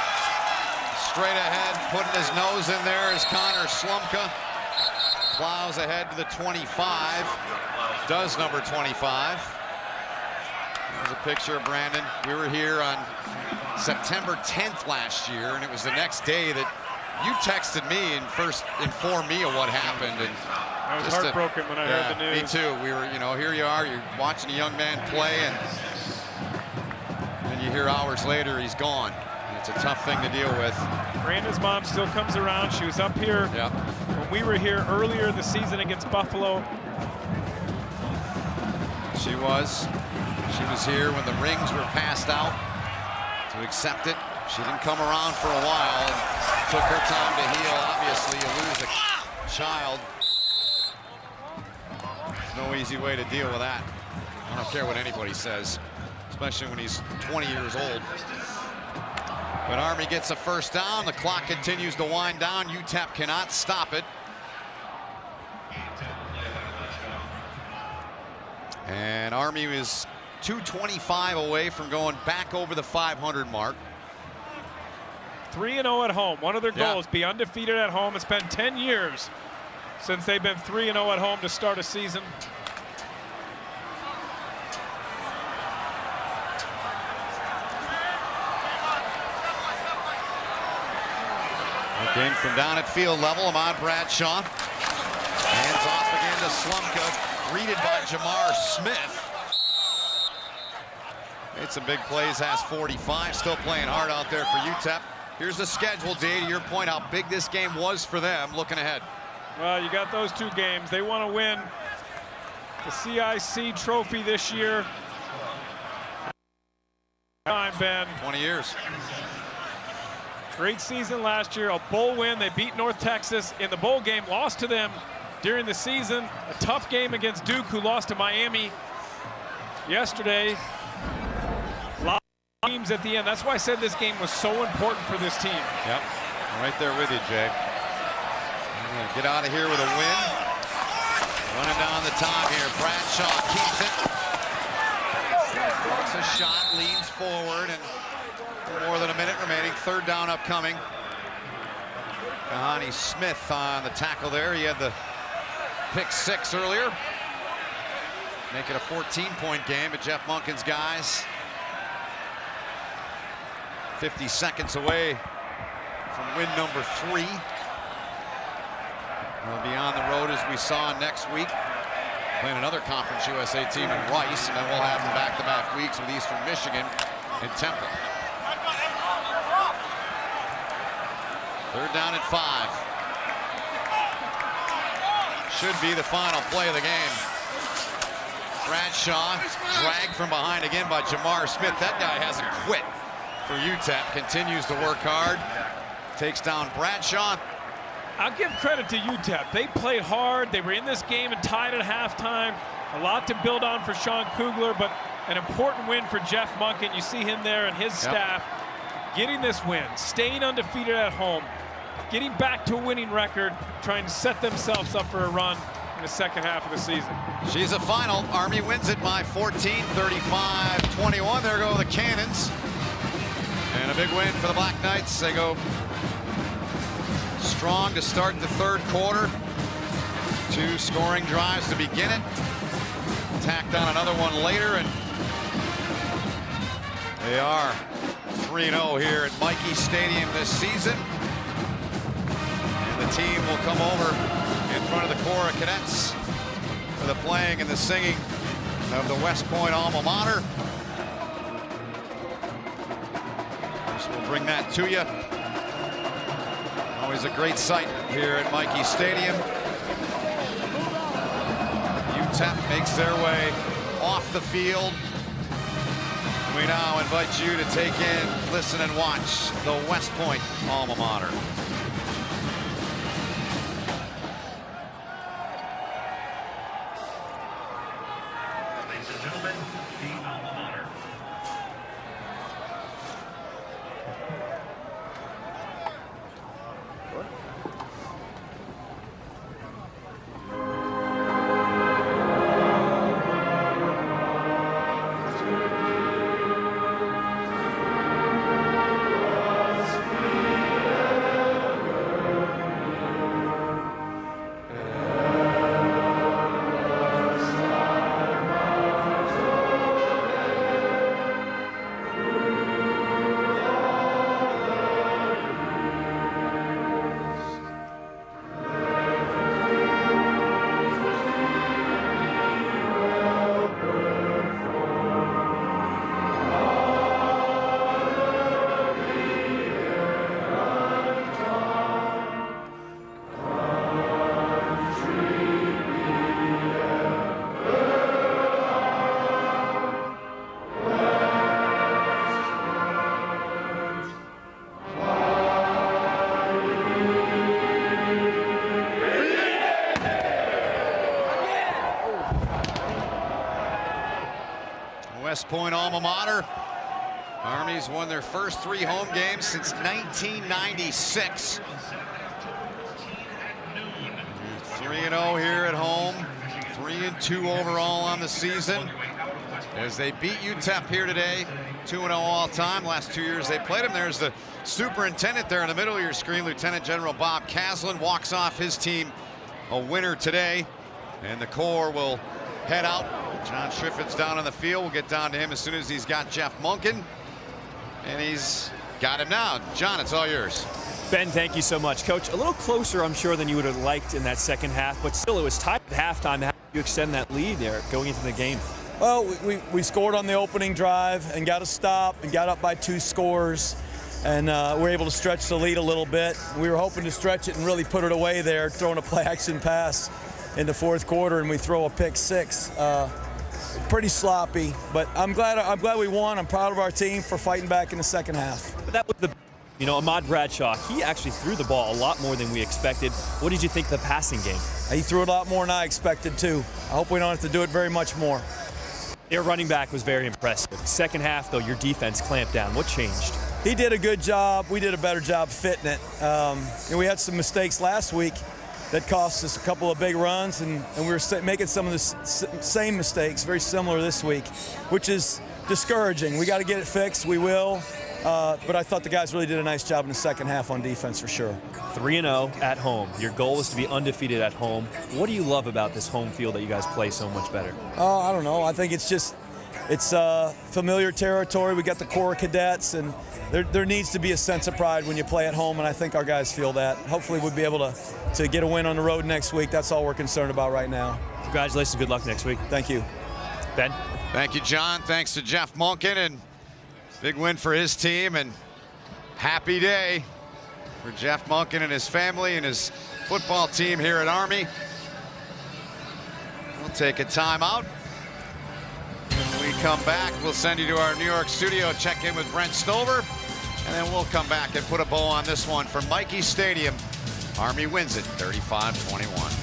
Straight ahead, putting his nose in there is Connor Slumka. Plows ahead to the 25. Does number 25. There's a picture of Brandon. We were here on September 10th last year, and it was the next day that you texted me and first informed me of what happened. And I was heartbroken when I heard the news. Me too. We were, here you are, you're watching a young man play, and then you hear hours later he's gone. It's a tough thing to deal with. Brandon's mom still comes around. She was up here when we were here earlier in the season against Buffalo. She was here when the rings were passed out to accept it. She didn't come around for a while and took her time to heal. Obviously, you lose a child. There's no easy way to deal with that. I don't care what anybody says, especially when he's 20 years old. But Army gets a first down. The clock continues to wind down. UTEP cannot stop it. And Army is 225 away from going back over the 500 mark. 3-0 at home. One of their goals, be undefeated at home. It's been 10 years since they've been 3-0 at home to start a season. Again from down at field level, Ahmad Bradshaw. Hands off again to Slumka, greeted by Jamar Smith. Made some big plays, has 45, still playing hard out there for UTEP. Here's the schedule, Dave, to your point, how big this game was for them looking ahead. Well, you got those two games. They want to win the CIC trophy this year. Ben. 20 years. Great season last year, a bowl win. They beat North Texas in the bowl game, lost to them during the season. A tough game against Duke, who lost to Miami yesterday. A lot of teams at the end. That's why I said this game was so important for this team. Yep, I'm right there with you, Jay. Get out of here with a win. Running down the top here. Bradshaw keeps it. Takes a shot, leans forward, and more than a minute remaining. Third down upcoming. Kahani Smith on the tackle there. He had the pick 6 earlier. Make it a 14-point game, but Jeff Monken's guys 50 seconds away from win number 3. They'll be on the road, as we saw, next week, playing another Conference USA team in Rice, and then we'll have them back-to-back weeks with Eastern Michigan and Temple. Third down at 5. Should be the final play of the game. Bradshaw dragged from behind again by Jamar Smith. That guy hasn't quit for UTEP. Continues to work hard. Takes down Bradshaw. I'll give credit to UTEP. They played hard. They were in this game and tied at halftime. A lot to build on for Sean Kugler, but an important win for Jeff Monken. You see him there and his staff getting this win, staying undefeated at home, getting back to a winning record, trying to set themselves up for a run in the second half of the season. She's a final. Army wins it by 14, 35-21. There go the Cannons. And a big win for the Black Knights. They go strong to start the third quarter. 2 scoring drives to begin it. Tacked on another one later, and they are 3-0 here at Michie Stadium this season. And the team will come over in front of the Corps of Cadets for the playing and the singing of the West Point alma mater. So we'll bring that to you. Always a great sight here at Michie Stadium. UTEP makes their way off the field. We now invite you to take in, listen, and watch the West Point alma mater. West Point alma mater. Army's won their first 3 home games since 1996. 3-0 here at home. 3-2 overall on the season. As they beat UTEP here today, 2-0 all time. Last 2 years they played them. There's the superintendent there in the middle of your screen. Lieutenant General Bob Caslin walks off his team a winner today. And the Corps will head out. John Schriffen's down on the field. We'll get down to him as soon as he's got Jeff Monken. And he's got him now. John, it's all yours. Ben, thank you so much. Coach, a little closer, I'm sure, than you would have liked in that second half, but still it was tied at halftime. How do you extend that lead there going into the game? Well, we scored on the opening drive and got a stop and got up by 2 scores. And we're able to stretch the lead a little bit. We were hoping to stretch it and really put it away there, throwing a play-action pass in the 4th quarter, and we throw a pick 6. Pretty sloppy, but I'm glad we won. I'm proud of our team for fighting back in the second half. But that was Ahmad Bradshaw, he actually threw the ball a lot more than we expected. What did you think of the passing game? He threw it a lot more than I expected, too. I hope we don't have to do it very much more. Their running back was very impressive. Second half, though, your defense clamped down. What changed? He did a good job. We did a better job fitting it. We had some mistakes last week that cost us a couple of big runs, and we were making some of the same mistakes, very similar this week, which is discouraging. We got to get it fixed. We will. But I thought the guys really did a nice job in the second half on defense for sure. 3-0 at home. Your goal is to be undefeated at home. What do you love about this home field that you guys play so much better? I don't know. I think it's familiar territory. We got the Corps cadets, and there needs to be a sense of pride when you play at home, and I think our guys feel that. Hopefully we'll be able to get a win on the road next week. That's all we're concerned about right now. Congratulations. Good luck next week. Thank you. Ben? Thank you, John. Thanks to Jeff Monken, and big win for his team, and happy day for Jeff Monken and his family and his football team here at Army. We'll take a timeout. When we come back, we'll send you to our New York studio, check in with Brent Stover, and then we'll come back and put a bow on this one from Michie Stadium. Army wins it 35-21.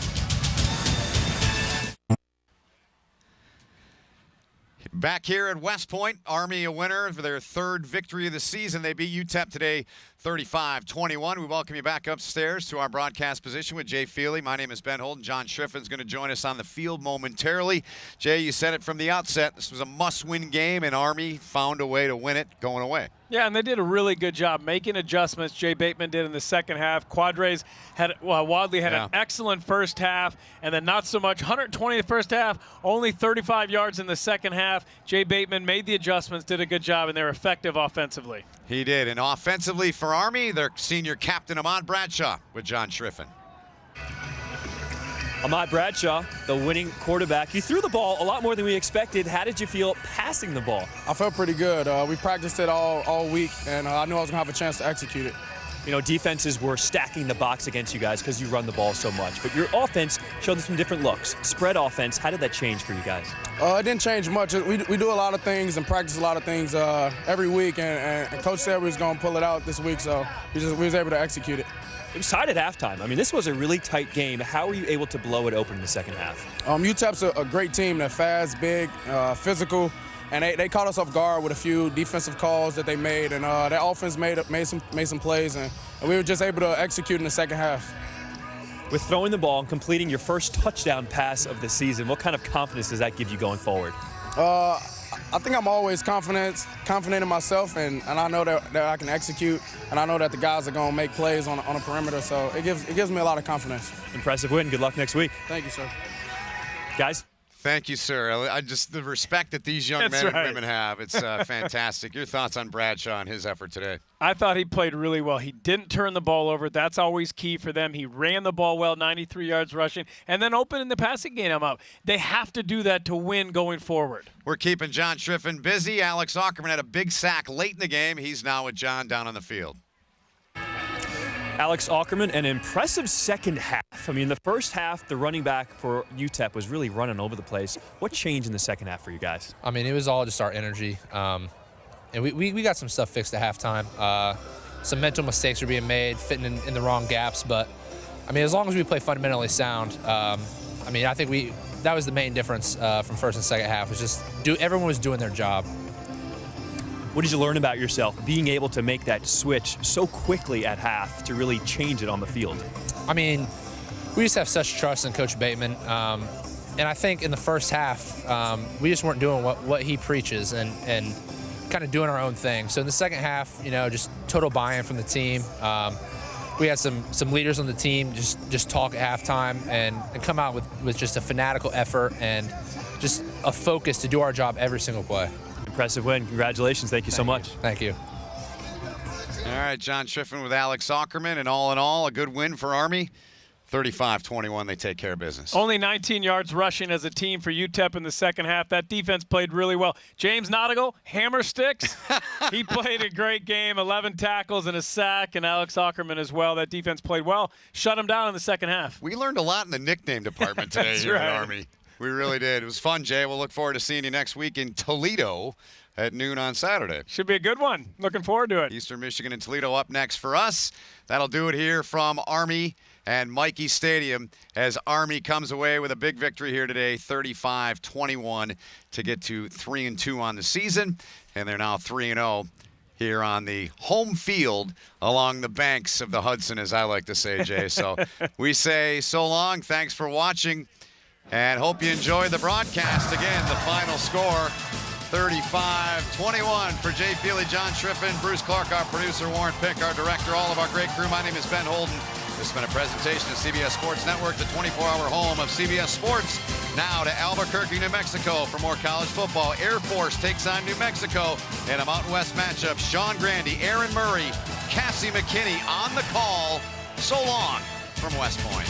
Back here at West Point, Army a winner for their 3rd victory of the season. They beat UTEP today 35-21. We welcome you back upstairs to our broadcast position with Jay Feely. My name is Ben Holden. John Schriffen's going to join us on the field momentarily. Jay, you said it from the outset. This was a must-win game, and Army found a way to win it going away. Yeah, and they did a really good job making adjustments. Jay Bateman did in the second half. Wadley had an excellent first half, and then not so much. 120 in the first half, only 35 yards in the second half. Jay Bateman made the adjustments, did a good job, and they're effective offensively. He did, and offensively for Army, their senior captain Ahmad Bradshaw with John Schriffen. Ahmad Bradshaw, the winning quarterback. You threw the ball a lot more than we expected. How did you feel passing the ball? I felt pretty good. We practiced it all week, and I knew I was going to have a chance to execute it. You know, defenses were stacking the box against you guys because you run the ball so much. But your offense showed some different looks. Spread offense, how did that change for you guys? It didn't change much. We do a lot of things and practice a lot of things every week, and Coach said we was going to pull it out this week, so we was able to execute it. It was tied at halftime. I mean, this was a really tight game. How were you able to blow it open in the second half? UTEP's a great team. They're fast, big, physical, and they caught us off guard with a few defensive calls that they made, and their offense made some plays, and we were just able to execute in the second half. With throwing the ball and completing your first touchdown pass of the season, what kind of confidence does that give you going forward? I think I'm always confident in myself, and I know that I can execute, and I know that the guys are going to make plays on a perimeter, so it gives me a lot of confidence. Impressive win. Good luck next week. Thank you, sir. Guys? Thank you, sir. The respect that these young men and women have, it's fantastic. Your thoughts on Bradshaw and his effort today? I thought he played really well. He didn't turn the ball over. That's always key for them. He ran the ball well, 93 yards rushing, and then opening the passing game up. They have to do that to win going forward. We're keeping John Schriffen busy. Alex Ackerman had a big sack late in the game. He's now with John down on the field. Alex Ackerman, an impressive second half. I mean, the first half, the running back for UTEP was really running over the place. What changed in the second half for you guys? I mean, it was all just our energy. And we got some stuff fixed at halftime. Some mental mistakes were being made, fitting in the wrong gaps. But, I mean, as long as we play fundamentally sound, I mean, I think that was the main difference from first and second half. Was just everyone was doing their job. What did you learn about yourself being able to make that switch so quickly at half to really change it on the field? I mean, we just have such trust in Coach Bateman. And I think in the first half, we just weren't doing what he preaches and kind of doing our own thing. So in the second half, just total buy-in from the team. We had some leaders on the team just talk at halftime and come out with just a fanatical effort and just a focus to do our job every single play. Impressive win. Congratulations. Thank you so much. Thank you. All right, John Triffin with Alex Ackerman, and all in all, a good win for Army. 35-21, they take care of business. Only 19 yards rushing as a team for UTEP in the second half. That defense played really well. James Nautigal, hammer sticks. He played a great game, 11 tackles and a sack, and Alex Ackerman as well. That defense played well. Shut him down in the second half. We learned a lot in the nickname department today here at Army. We really did. It was fun, Jay. We'll look forward to seeing you next week in Toledo at noon on Saturday. Should be a good one. Looking forward to it. Eastern Michigan and Toledo up next for us. That'll do it here from Army and Michie Stadium as Army comes away with a big victory here today, 35-21 to get to 3-2 on the season. And they're now 3-0 here on the home field along the banks of the Hudson, as I like to say, Jay. So we say so long. Thanks for watching. And hope you enjoyed the broadcast. Again, the final score, 35-21 for Jay Feely, John Triffin, Bruce Clark, our producer, Warren Pick, our director, all of our great crew. My name is Ben Holden. This has been a presentation of CBS Sports Network, the 24-hour home of CBS Sports. Now to Albuquerque, New Mexico for more college football. Air Force takes on New Mexico in a Mountain West matchup. Sean Grandy, Aaron Murray, Cassie McKinney on the call. So long from West Point.